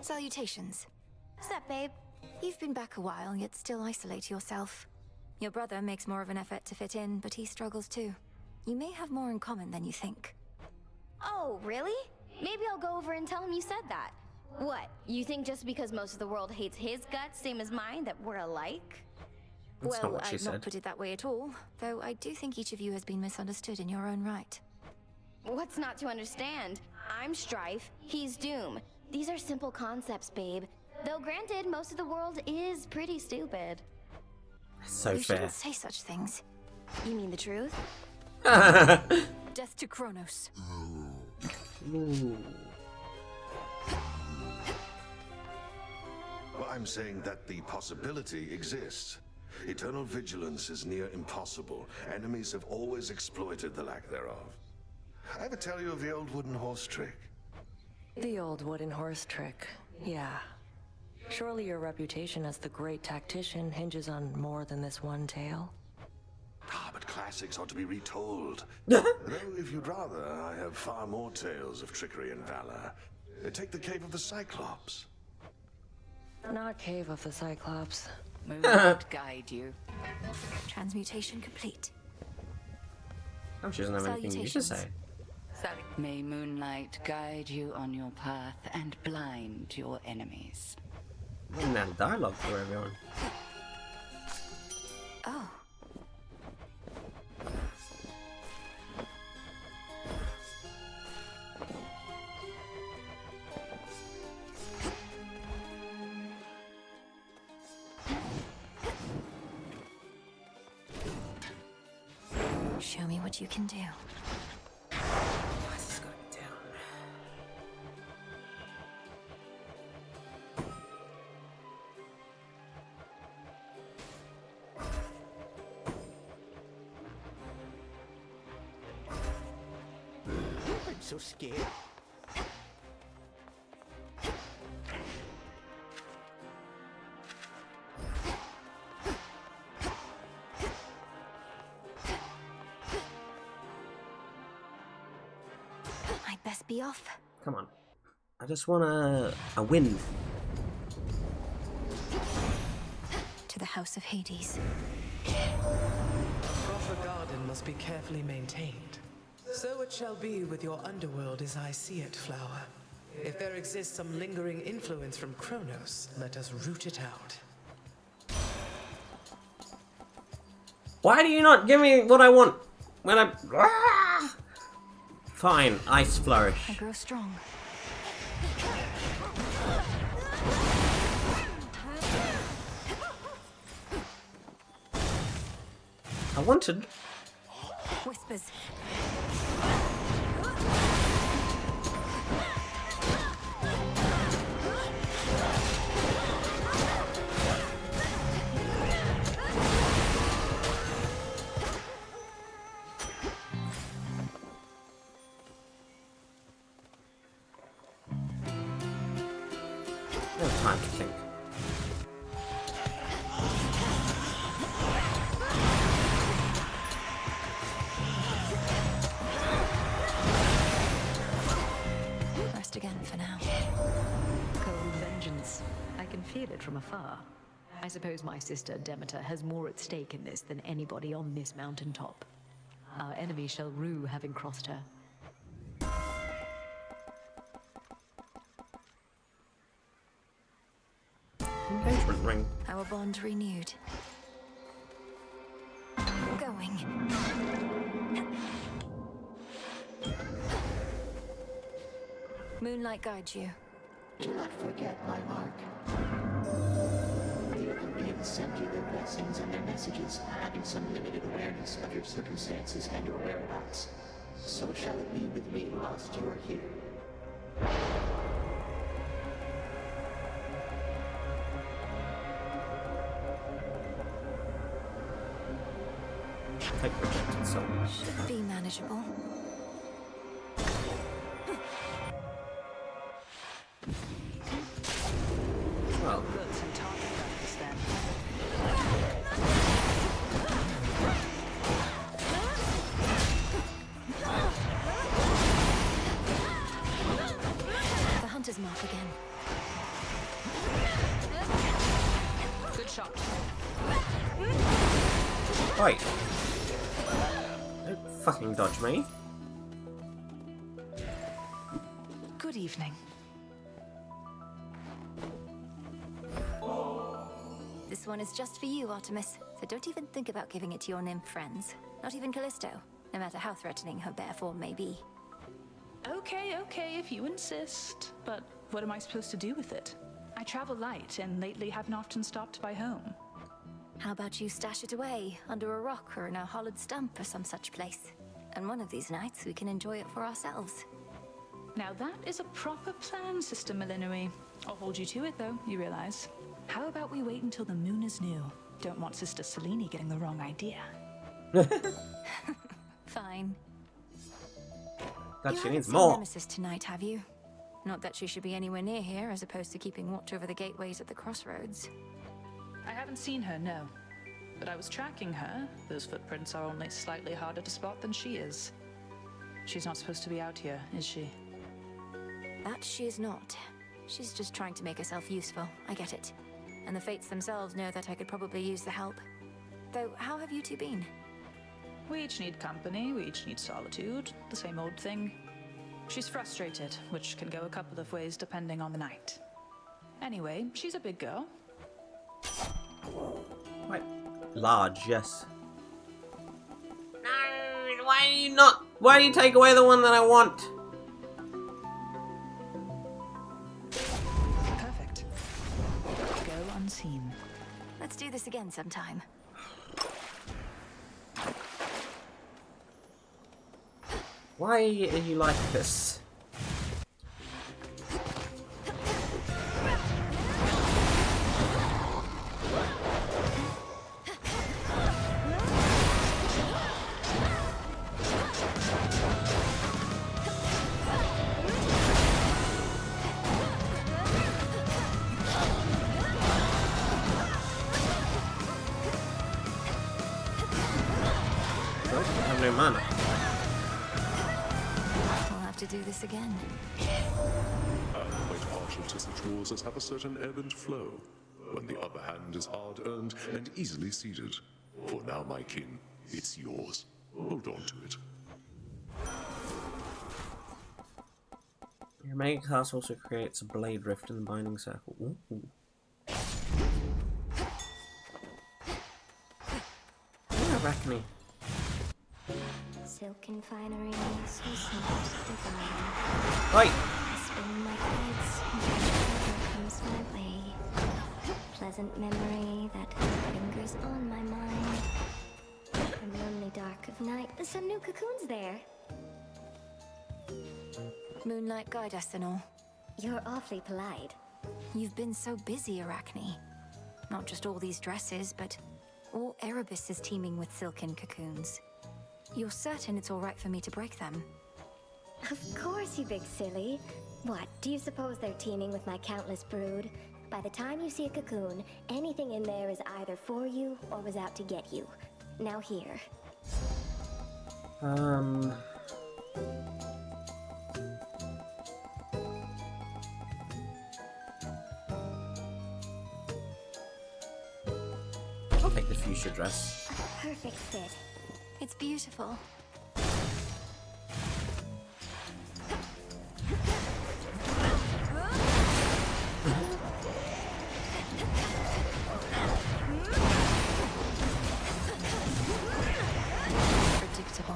Salutations. What's up, babe? You've been back a while, yet still isolate yourself. Your brother makes more of an effort to fit in, but he struggles too. You may have more in common than you think. Oh, really? Maybe I'll go over and tell him you said that. What? You think just because most of the world hates his guts, same as mine, that we're alike? That's not Well, what she I'd said. not put it that way at all, though I do think each of you has been misunderstood in your own right. What's not to understand? I'm Strife, he's Doom. These are simple concepts, babe. Though granted, most of the world is pretty stupid. So you fair. shouldn't say such things. You mean the truth? Death to Kronos. Ooh. Well, I'm saying that the possibility exists. Eternal vigilance is near impossible. Enemies have always exploited the lack thereof. I ever tell you of the old wooden horse trick? The old wooden horse trick, yeah. Surely your reputation as the great tactician hinges on more than this one tale? Ah, but classics ought to be retold. Though, if you'd rather, I have far more tales of trickery and valor. Take the Cave of the Cyclops. Not Cave of the Cyclops. Moonlight guide you. Transmutation complete. Oh, she doesn't have anything new to say. May moonlight guide you on your path and blind your enemies. Written that dialogue for everyone. Oh. Show me what you can do. Why is this going down? I'm so scared. I'd best be off. Come on. I just want a win. To the House of Hades. Crawford Garden must be carefully maintained. So it shall be with your underworld as I see it, Flower. If there exists some lingering influence from Kronos, let us root it out. Why do you not give me what I want when I... Ah! Fine, Ice Flourish. I grow strong. I wanted... Whispers. No time to think. Rest again for now. Cold vengeance. I can feel it from afar. I suppose my sister Demeter has more at stake in this than anybody on this mountaintop. Our enemy shall rue having crossed her. Engagement ring. Our bond renewed. Going. Moonlight guides you. Do not forget my mark. May the beings send you their blessings and their messages, having some limited awareness of your circumstances and your whereabouts. So shall it be with me whilst you are here. Take rejected soul. Should be manageable. Well, Got some target practice then. The hunter's mark again. Good shot. right. Don't fucking dodge me. Good evening. This one is just for you, Artemis. So don't even think about giving it to your nymph friends. Not even Callisto, no matter how threatening her bare form may be. Okay, if you insist. But what am I supposed to do with it? I travel light and lately haven't often stopped by home. How about you stash it away under a rock or in a hollowed stump or some such place? And one of these nights we can enjoy it for ourselves. Now that is a proper plan, Sister Millenary. I'll hold you to it, though, you realize. How about we wait until the moon is new? Don't want Sister Selene getting the wrong idea. Fine. God, You she haven't needs seen more. Nemesis tonight, have you? Not that she should be anywhere near here, as opposed to keeping watch over the gateways at the crossroads. I haven't seen her, no. But I was tracking her. Those footprints are only slightly harder to spot than she is. She's not supposed to be out here, is she? That she is not. She's just trying to make herself useful, I get it. And the Fates themselves know that I could probably use the help. Though, how have you two been? We each need company, we each need solitude. The same old thing. She's frustrated, which can go a couple of ways depending on the night. Anyway, she's a big girl. Quite large, yes. No, why do you not? Why do you take away the one that I want? Perfect. Go unseen. Let's do this again sometime. Why are you like this? I have no mana. We'll have to do this again. I'm quite partial to such wars as have a certain ebb and flow, when the upper hand is hard-earned and easily ceded. For now, my kin, it's yours. Hold on to it. Your Mega Cast also creates a blade rift in the binding circle. Ooh. Yeah, Arachne. Silken finery, so soft, divine. Right. Spin my threads, and comes my way. Pleasant memory that lingers on my mind. From lonely dark of night, some new cocoons there. Moonlight guide us and all. You're awfully polite. You've been so busy, Arachne. Not just all these dresses, but all Erebus is teeming with silken cocoons. You're certain it's all right for me to break them? Of course, you big silly. What, do you suppose they're teeming with my countless brood? By the time you see a cocoon, anything in there is either for you or was out to get you. Now here. I'll take the fuchsia dress. Perfect fit. It's beautiful. Predictable.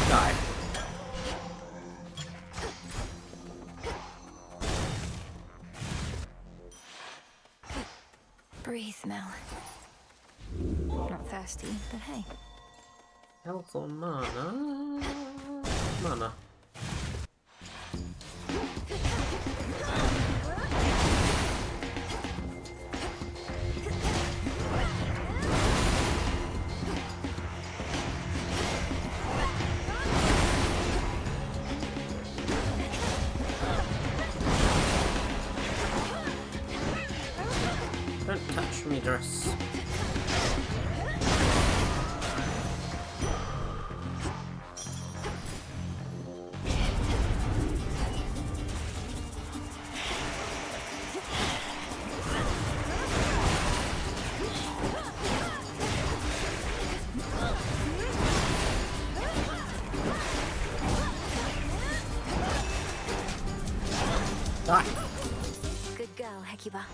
Die. Breathe, Mel. Not thirsty, but hey. Health or mana? Mana. Don't touch me, dress. Die. Good girl, Hecuba.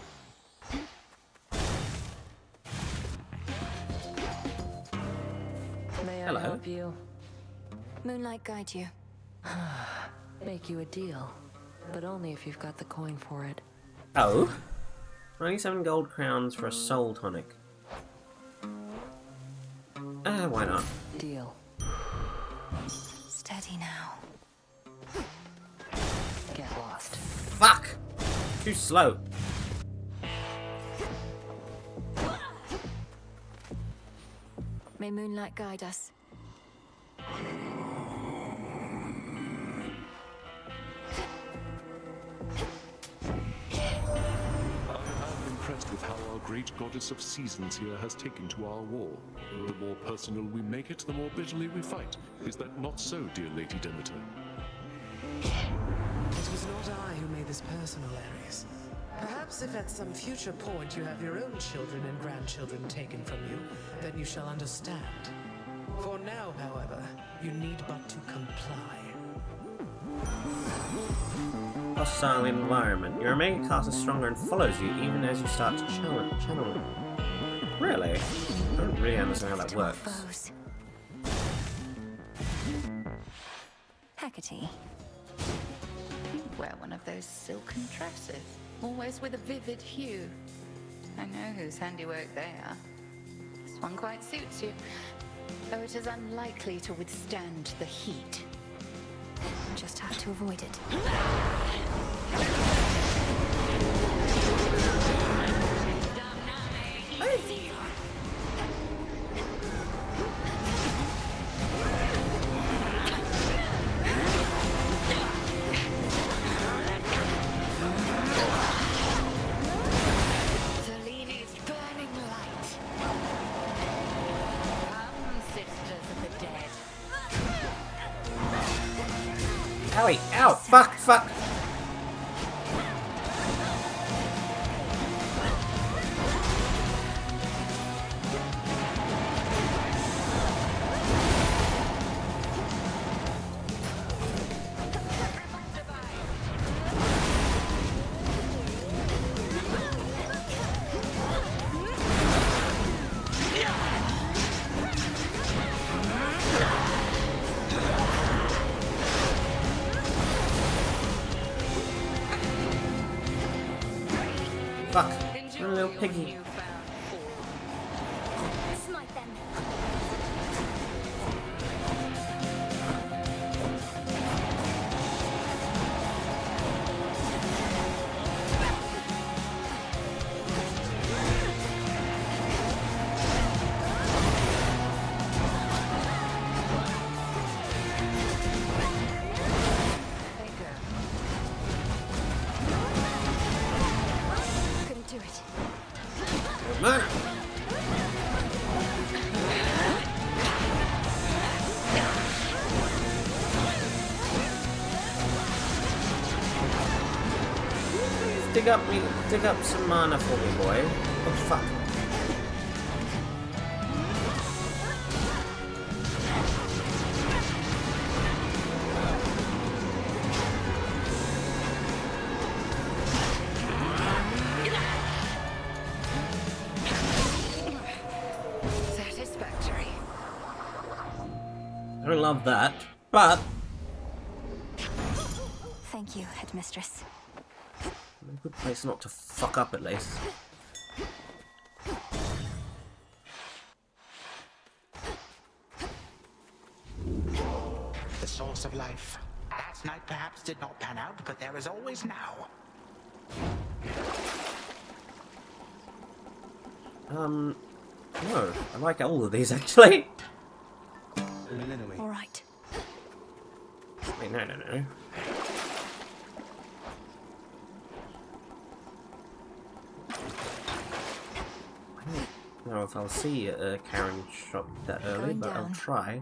Moonlight guide you. Make you a deal, but only if you've got the coin for it. Oh? 97 gold crowns for a soul tonic. Why not? Deal. Steady now. Get lost. Fuck! Too slow. May Moonlight guide us. Impressed with how our great goddess of seasons here has taken to our war. The more personal we make it, the more bitterly we fight. Is that not so, dear Lady Demeter? It was not I who made this personal, Ares. Perhaps if at some future point you have your own children and grandchildren taken from you, then you shall understand. For now, however, you need but to comply. Hostile environment. Your Omega cast is stronger and follows you even as you start to channel it. Really? I don't really understand how that works. Hecate. You wear one of those silken dresses, always with a vivid hue. I know whose handiwork they are. This one quite suits you, though it is unlikely to withstand the heat. You just have to avoid it. Seleni's burning light. Come, sisters of the dead. Owie! Ow! Fuck! Fuck! Fuck. Little piggy. Smite them. Couldn't do it. No! Dig up some mana for me, boy. Oh fuck. Satisfactory. I don't love that, but Thank you, Headmistress. a good place not to fuck up at least. The source of life. Last night perhaps did not pan out, but there is always now. No, I like all of these actually. All right. Wait, no. I don't know if I'll see a Karen shop that early, Going but I'll down. try.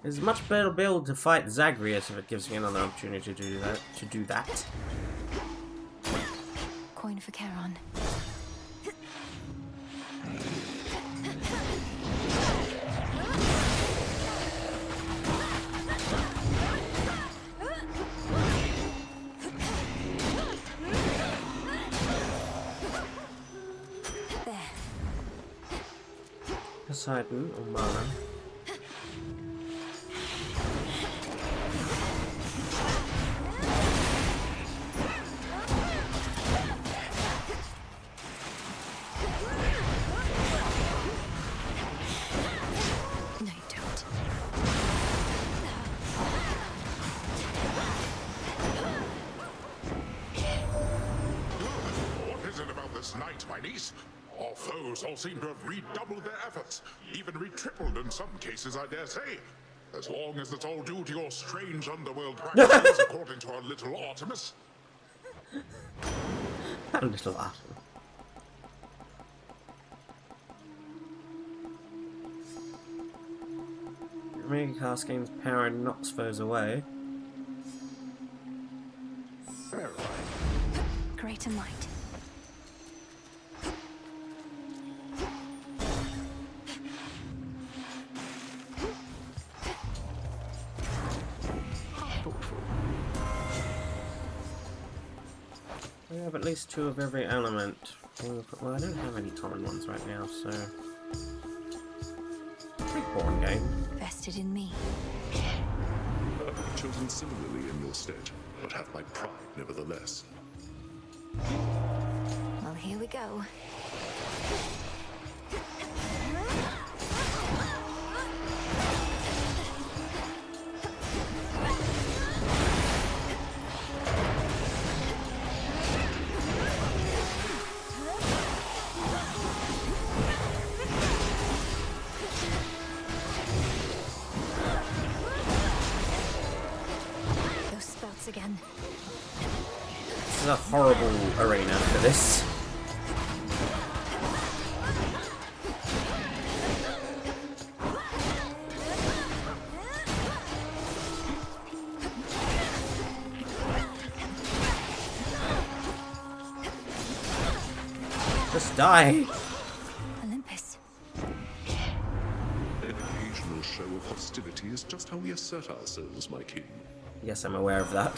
It's a much better build to fight Zagreus if it gives me another opportunity to do that. Coin for Charon. There. Poseidon or Mara. Night, my niece. Our foes all seem to have redoubled their efforts, even retripled in some cases, I dare say. As long as it's all due to your strange underworld practices, according to our little Artemis. Our little Artemis. Mega cast gains power and knocks foes away. Greater might. We have at least 2 of every element. Well, I don't have any common ones right now, so... Pretty boring game. Vested in me. I've chosen similarly in your stead, but have my pride nevertheless. Well, here we go. Again. This is a horrible arena for this. Just die. Olympus. An occasional show of hostility is just how we assert ourselves, my king. Yes, I'm aware of that.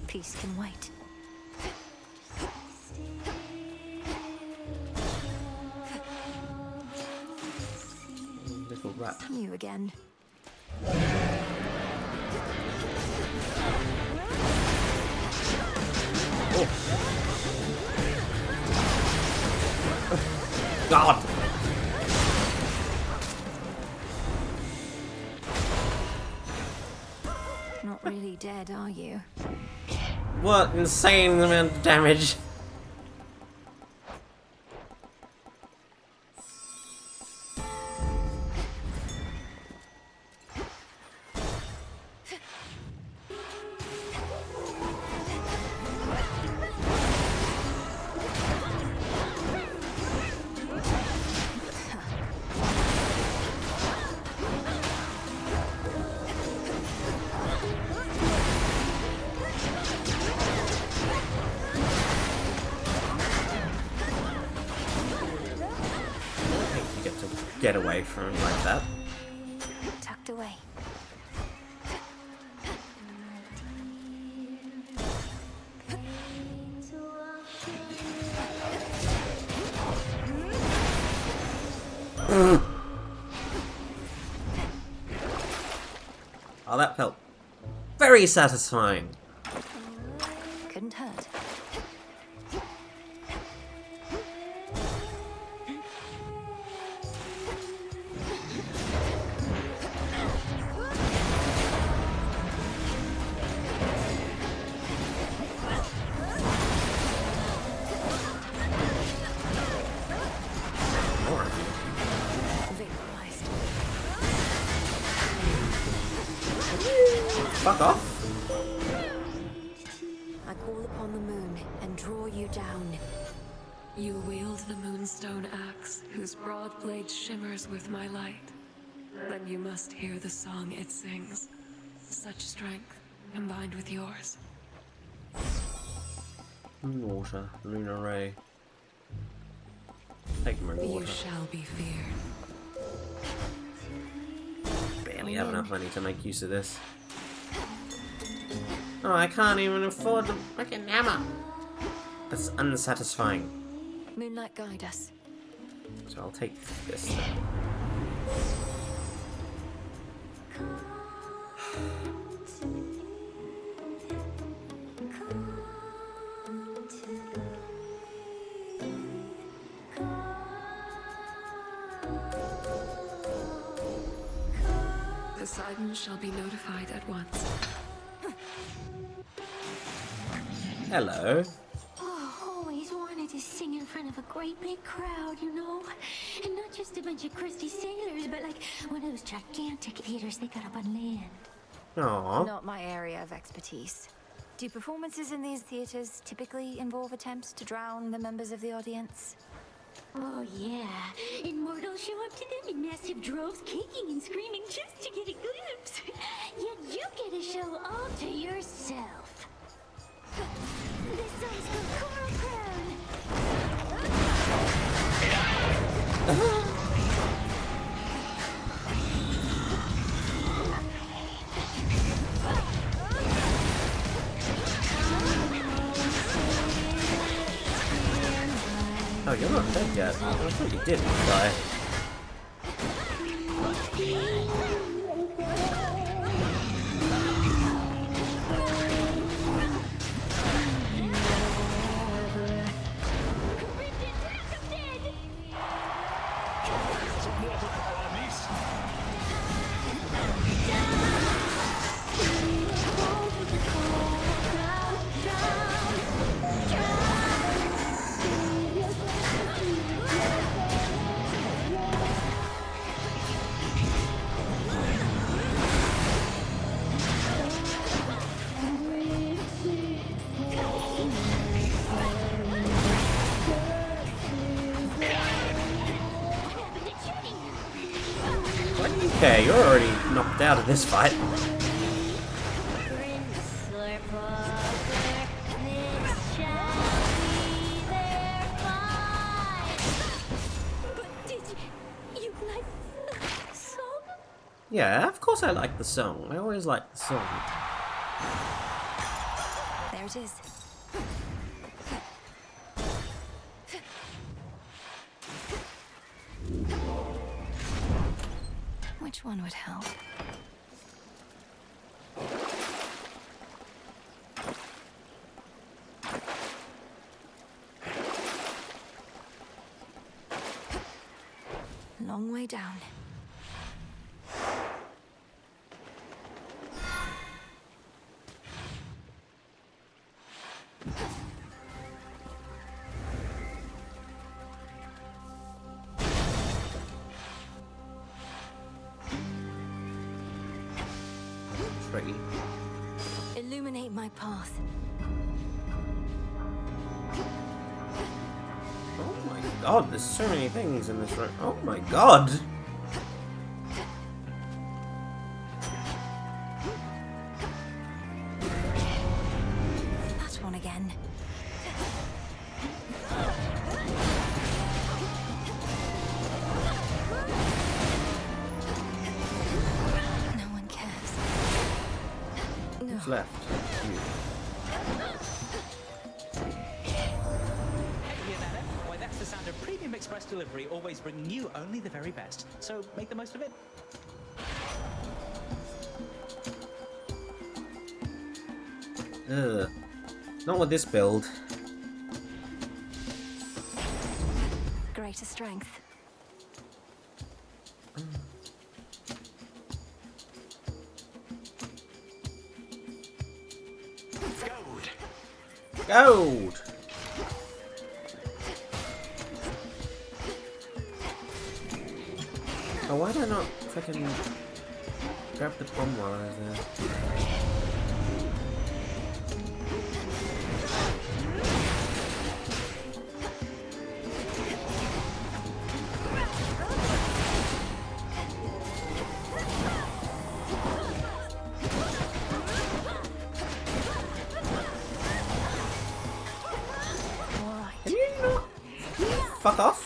Peace can wait. Little rat. You again. God! Not really dead, are you? What insane amount of damage! Get away from him like that. Tucked away. Oh, that felt very satisfying. Couldn't hurt. Fuck off. I call upon the moon and draw you down. You wield the moonstone axe, whose broad blade shimmers with my light. Then you must hear the song it sings. Such strength, combined with yours. Moon water, lunar ray. Take moon water. You shall be feared. have enough money to make use of this. Oh, I can't even afford the freaking hammer. That's unsatisfying. Moonlight, guide us. So I'll take this then. Poseidon shall be notified at once. Hello. Oh, always wanted to sing in front of a great big crowd, you know? And not just a bunch of crusty sailors, but like one of those gigantic theaters they got up on land. Aww. Not my area of expertise. Do performances in these theaters typically involve attempts to drown the members of the audience? Oh, yeah. Immortals show up to them in massive droves, kicking and screaming just to get a glimpse. Yet you get a show all to yourself. This song's called Coral Crown. Oh, you're not dead yet. I thought you did die. Okay, you're already knocked out of this fight. Yeah, of course I like the song. I always like the song. There it is. Which one would help? Long way down. Pretty. Illuminate my path. Oh my god, there's so many things in this room. Oh my god! That one again. No one cares. Who's left? You. Why, that's the sound of Premium Express Delivery, always bringing you only the very best. So make the most of it. Ugh. Not with this build. Greater strength. Gold! Oh, why did I not fucking grab the bomb while I was there? Can you not fuck off?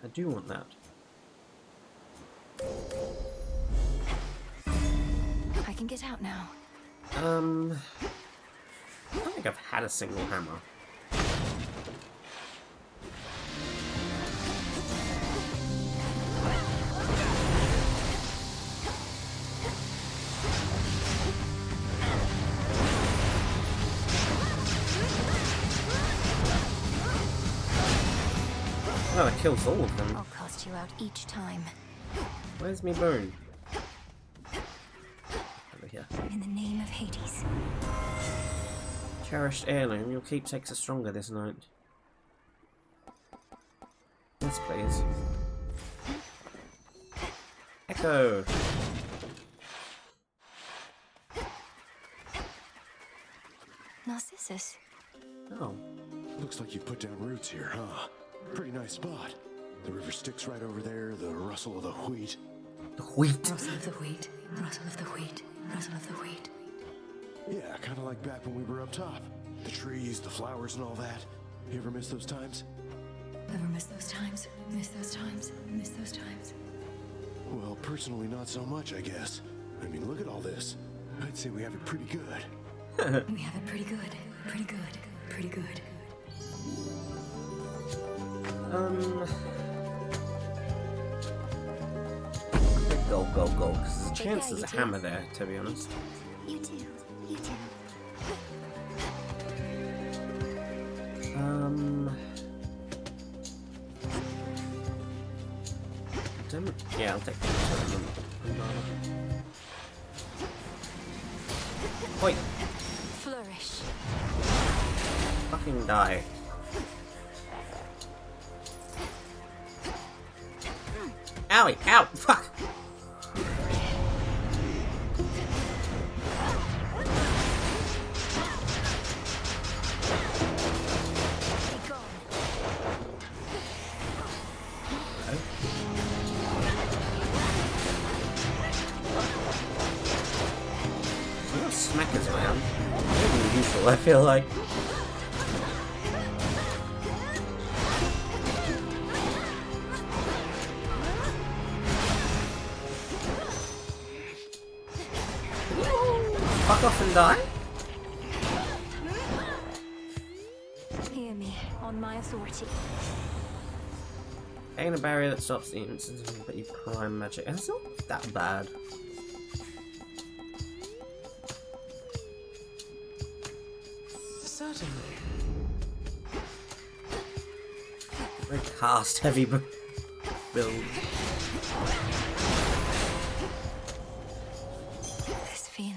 I do want that. I can get out now. I don't think I've had a single hammer. Oh, it kills all of them. I'll cast you out each time. Where's me bone? Over here. In the name of Hades. Cherished heirloom, your keepsakes are stronger this night. Yes, please. Echo! Narcissus. Oh. Looks like you've put down roots here, huh? Pretty nice spot. The river Styx right over there, the rustle of the wheat. The wheat? Rustle of the wheat, rustle of the wheat, rustle of the wheat. Yeah, kind of like back when we were up top. The trees, the flowers and all that. You ever miss those times? Ever miss those times? Miss those times? Miss those times? Well, personally not so much, I guess. I mean, look at all this. I'd say we have it pretty good. We have it pretty good. Pretty good. Pretty good. Go. There's a chance there's a hammer there, to be honest. You too. You too. Yeah, I'll take that. Wait. Flourish. Fucking die. Owie! Ow! Fuck! Smackers around. Really useful, I feel like. Fuck off and die? Hear me, on my authority. Gain a barrier that stops the instance, but you prime magic. And it's not that bad. Certainly. Very cast heavy build. This feeling.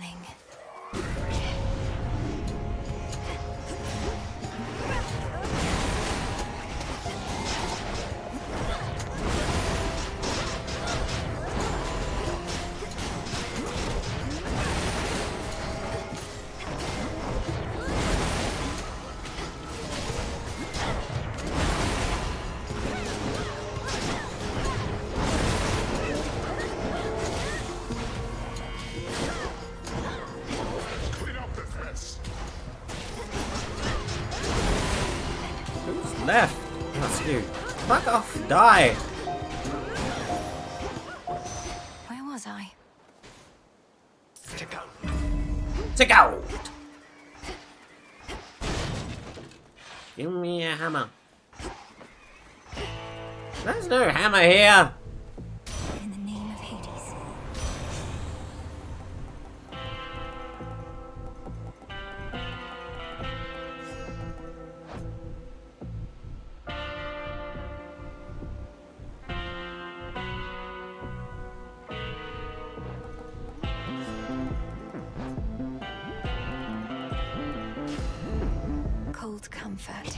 Left! That's you. Fuck off! Die! Where was I? Take out! Give me a hammer. There's no hammer here! In the name of Hades. Cold comfort.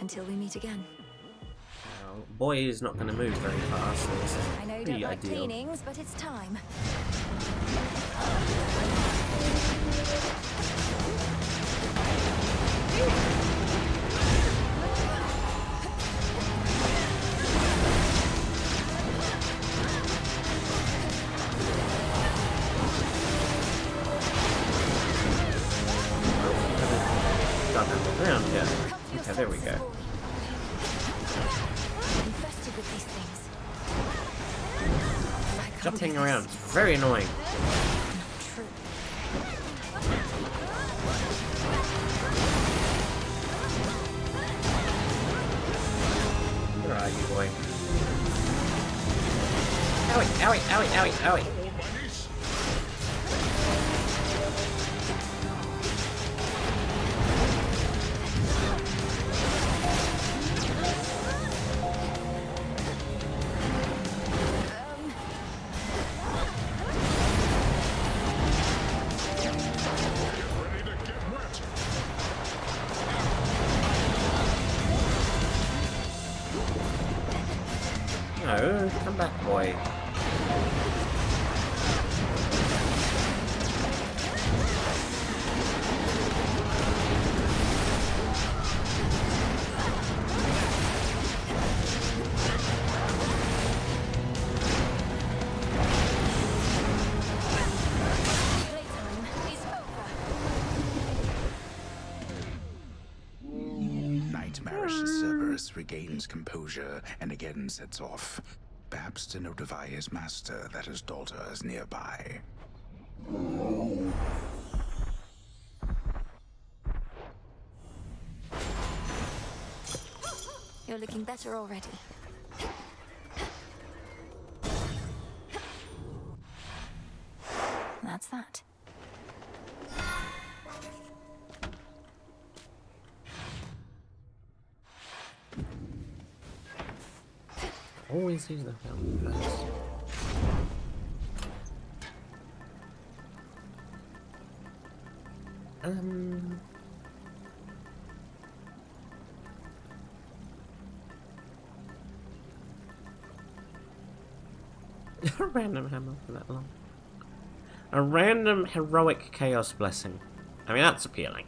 Until we meet again. Well, boy is not going to move very fast, so this is I know you pretty don't like ideal. cleanings, but it's time. Got them around here. Okay, there we go. Infested with these things. Jumping around is very annoying. Where are you, boy? Owie, owie, owie, owie, owie. No, come back, boy. Nightmarish Cerberus regains composure and again sets off, perhaps to notify his master that his daughter is nearby. You're looking better already. That's that. Always use the fountain first. A random hammer for that long. A random heroic chaos blessing. I mean, that's appealing.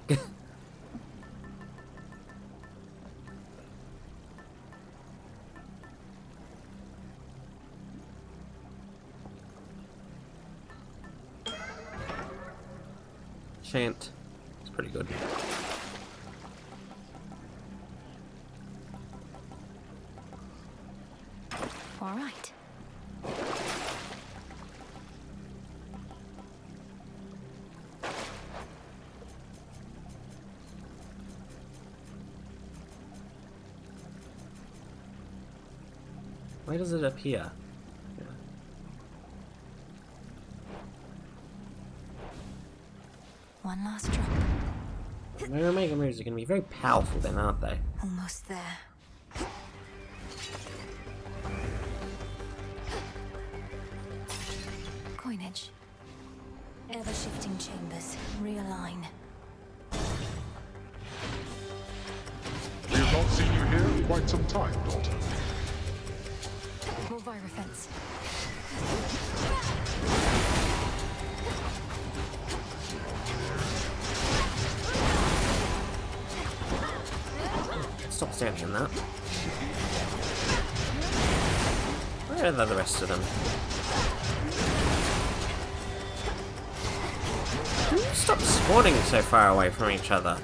Chant. It's pretty good. All right. Why does it appear? Yeah. One last drop. My Omega moves are going to be very powerful then, aren't they? Almost there. Coinage. Ever-shifting chambers. Realign. We have not seen you here in quite some time, daughter. More Virofence. Stop standing in that. Where are the rest of them? Can you stop spawning so far away from each other?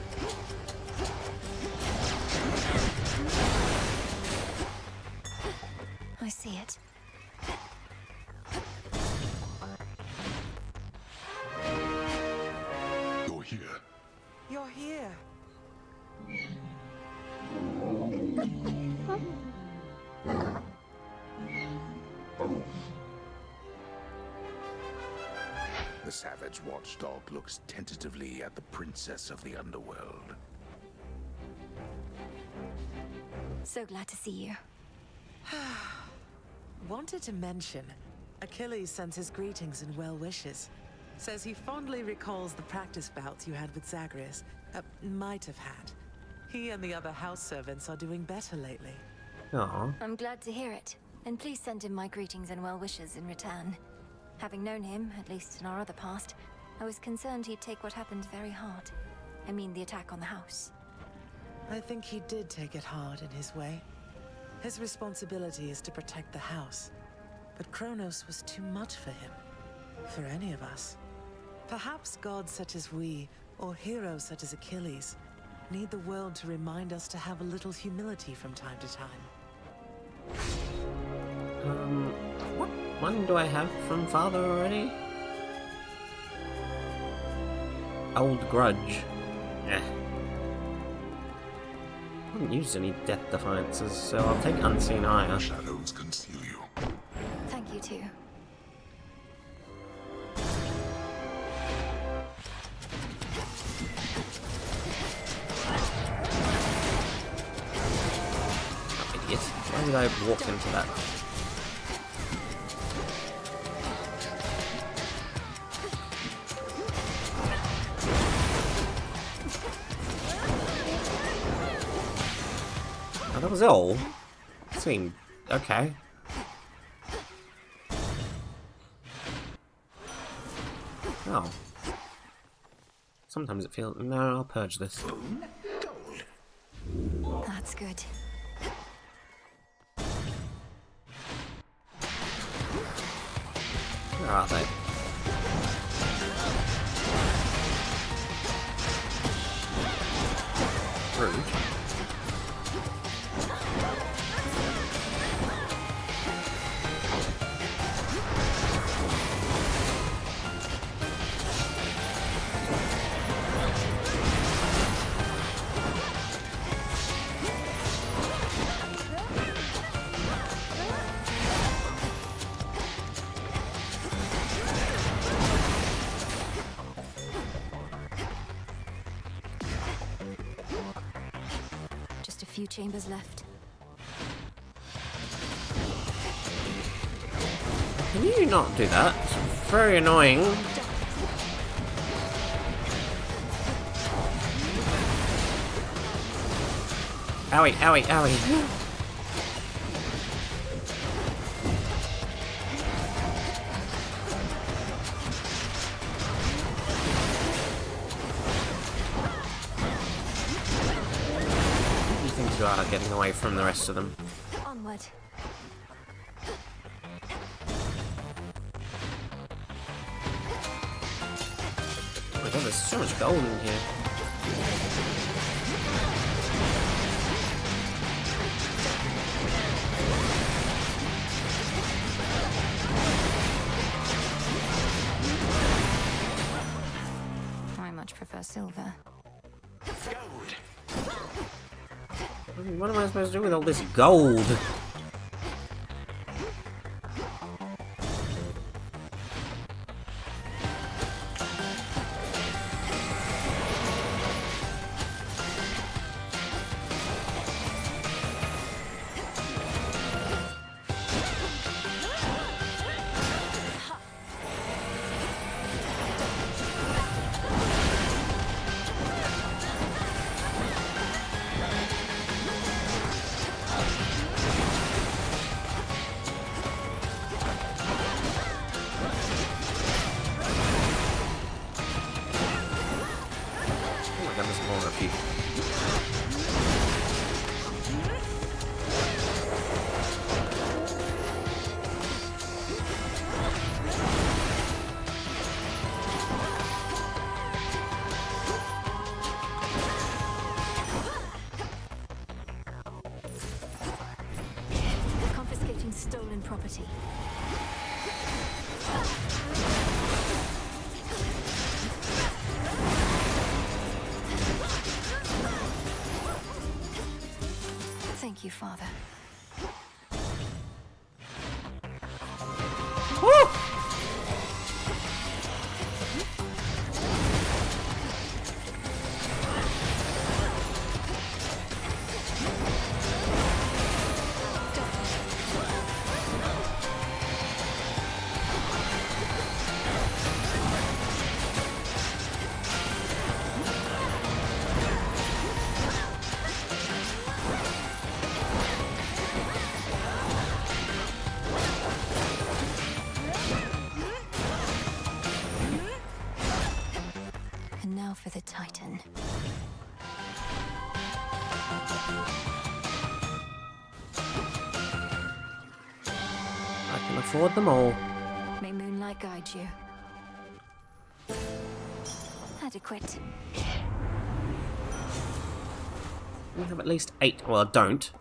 I see it. You're here. You're here. The savage watchdog looks tentatively at the princess of the underworld. So glad to see you. Wanted to mention, Achilles sends his greetings and well wishes. Says he fondly recalls the practice bouts you had with Zagreus. Might have had. He and the other house servants are doing better lately. Aww. I'm glad to hear it. And please send him my greetings and well wishes in return. Having known him, at least in our other past, I was concerned he'd take what happened very hard. I mean, the attack on the house. I think he did take it hard in his way. His responsibility is to protect the house. But Kronos was too much for him. For any of us. Perhaps gods such as we, or heroes such as Achilles, need the world to remind us to have a little humility from time to time. What one do I have from Father already? Old Grudge. Yeah. I haven't used any Death Defiances, so I'll take Unseen Ire. Shadows conceal you. Thank you too. Idiot. Why did I walk into that? Oh, that was all? Seemed okay. Oh. Sometimes it feels... No, I'll purge this. That's good. Where are they? Rude. Just a few chambers left. Can you not do that? It's very annoying. Owie, owie, owie. You think you are getting away from the rest of them? Onward. Oh my god, there's so much gold in here. I much prefer silver. What am I supposed to do with all this gold? Confiscating stolen property. Thank you, Father. And now for the Titan. I can afford them all. May moonlight guide you. Adequate. We have at least 8. Well, I don't.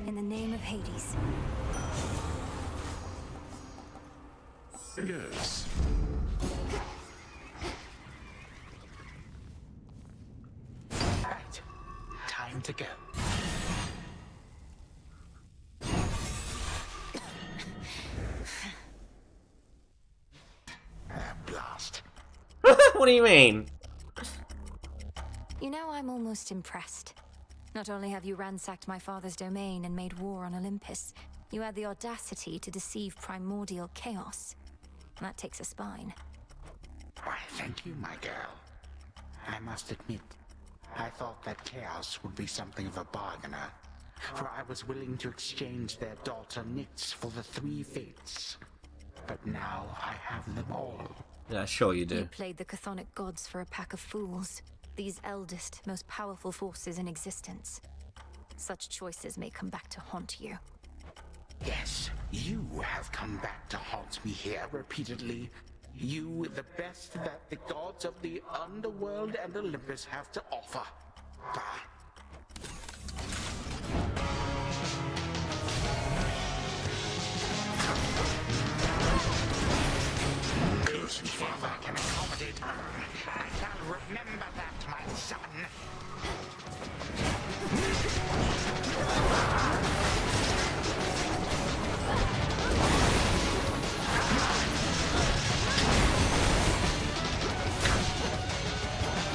In the name of Hades. Yes. Right. Time to go. Blast. What do you mean? You know, I'm almost impressed. Not only have you ransacked my father's domain and made war on Olympus, you had the audacity to deceive primordial chaos. That takes a spine. Why, thank you, my girl. I must admit, I thought that chaos would be something of a bargainer, for I was willing to exchange their daughter Nyx for the 3 fates. But now I have them all. Yeah, sure you do. You played the chthonic gods for a pack of fools. These eldest, most powerful forces in existence. Such choices may come back to haunt you. Yes, you have come back to haunt me here repeatedly. You, the best that the gods of the underworld and Olympus have to offer. Bah. Curse you, father. I can accommodate her. I shall remember that, my son.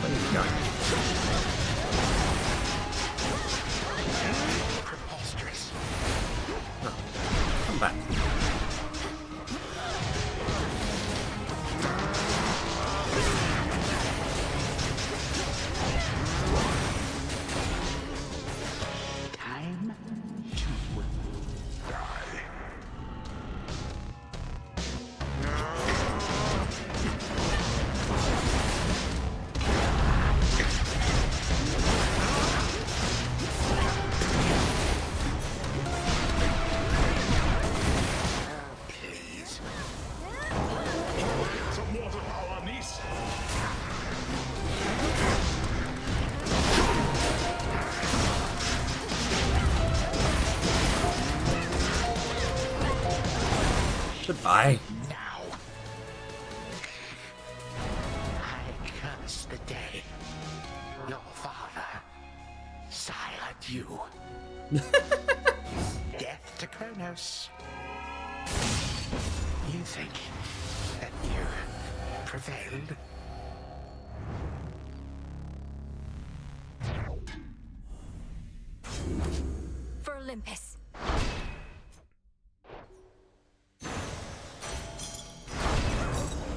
Where are you going? Preposterous. No. Come back. Time to die. Please. Some water power, niece. Goodbye. Now. I curse the day your father silenced you. Death to Kronos. You think that you prevailed? For Olympus.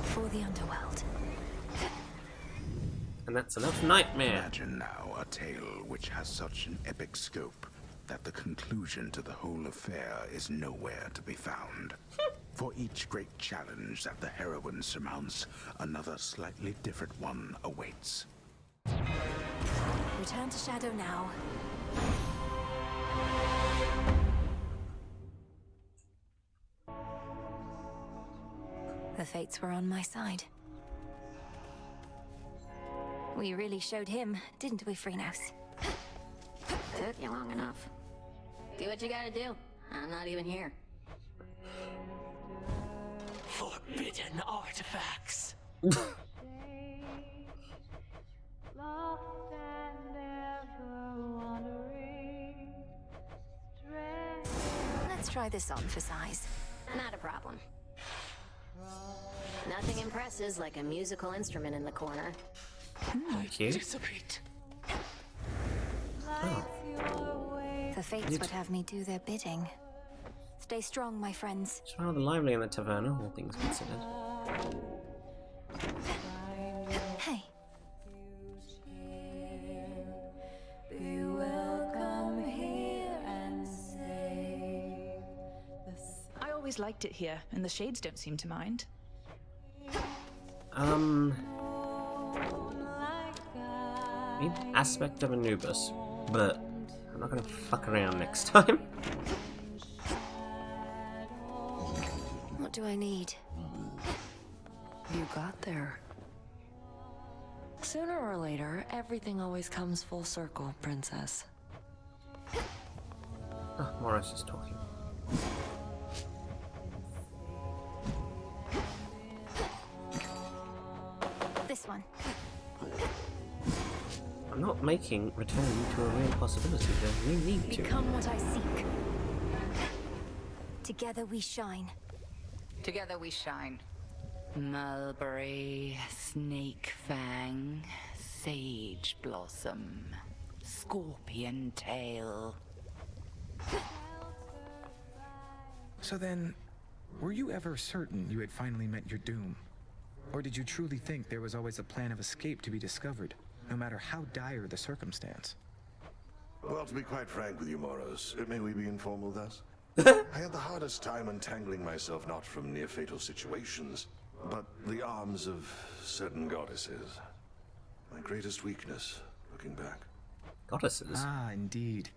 For the underworld. And that's enough nightmare. Imagine now a tale which has such an epic scope that the conclusion to the whole affair is nowhere to be found. For each great challenge that the heroine surmounts, another slightly different one awaits. Return to Shadow now. The fates were on my side. We really showed him, didn't we, Phrynos? Took you long enough. Do what you gotta do. I'm not even here. Forbidden artifacts. Let's try this on for size. Not a problem. Nothing impresses like a musical instrument in the corner. Thank you. Dissipate. Oh. The fates would have me do their bidding. Stay strong, my friends. It's rather lively in the taverna, all things considered. Hey. Be welcome here and save I always liked it here, and the shades don't seem to mind. Need aspect of Anubis, but I'm not gonna fuck around next time. What do I need? You got there. Sooner or later, everything always comes full circle, Princess. Oh, Morris is talking. This one. I'm not making returning to a real possibility, though. You need to. Become what I seek. Together we shine. Together we shine. Mulberry, Snake Fang, Sage Blossom, Scorpion Tail. So then, were you ever certain you had finally met your doom? Or did you truly think there was always a plan of escape to be discovered, no matter how dire the circumstance? Well, to be quite frank with you, Moros, may we be informal thus? I had the hardest time untangling myself not from near-fatal situations, but the arms of certain goddesses. My greatest weakness, looking back. Goddesses? Ah, indeed.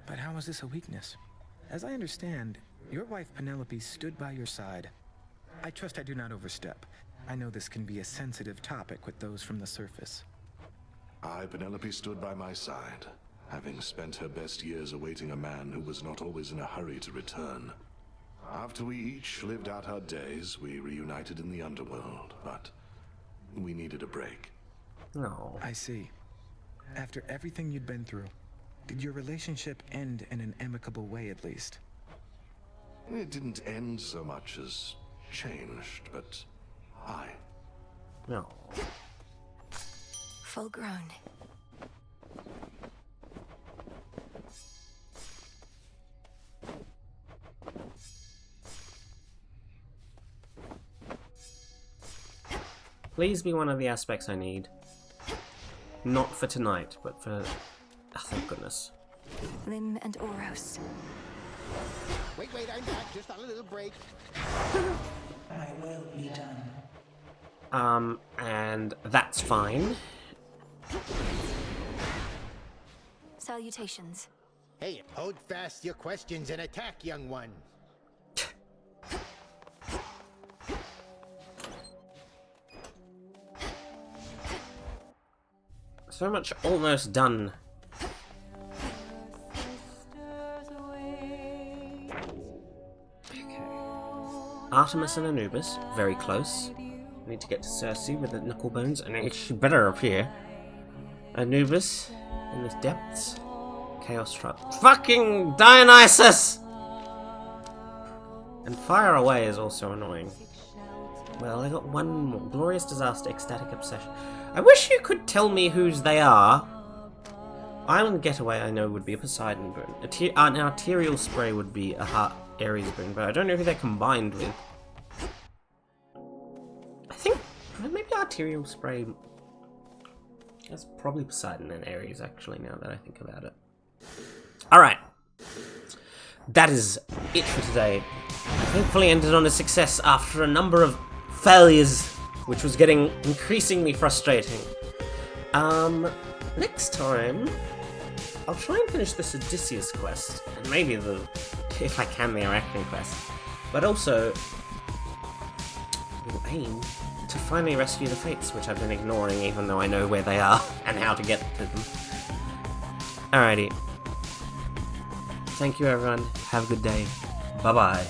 But how was this a weakness? As I understand, your wife Penelope stood by your side. I trust I do not overstep. I know this can be a sensitive topic with those from the surface. Penelope stood by my side, having spent her best years awaiting a man who was not always in a hurry to return. After we each lived out our days, we reunited in the underworld, but we needed a break. No. I see. After everything you'd been through, did your relationship end in an amicable way at least? It didn't end so much as changed, but No. Full grown. Please be one of the aspects I need. Not for tonight, but for... Oh, thank goodness. Lim and Oros. Wait, I'm back. Just on a little break. My will be done. And that's fine. Salutations. Hey, hold fast your questions and attack, young one. So much almost done. Okay. Artemis and Anubis, very close. Need to get to Circe with the knucklebones, and she better appear. Anubis in the depths. Chaos Trap. Fucking Dionysus! And Fire Away is also annoying. Well, I got one more. Glorious Disaster, Ecstatic Obsession. I wish you could tell me whose they are. Island Getaway I know would be a Poseidon boon. An Arterial Spray would be a Heart Ares boon, but I don't know who they're combined with. I think maybe Arterial Spray... That's probably Poseidon and Ares, actually, now that I think about it. Alright. That is it for today. Thankfully ended on a success after a number of failures, which was getting increasingly frustrating. Next time, I'll try and finish this Odysseus quest, and maybe if I can, the Arachne quest. But also, we'll aim to finally rescue the Fates, which I've been ignoring even though I know where they are and how to get to them. Alrighty. Thank you everyone, have a good day, bye bye.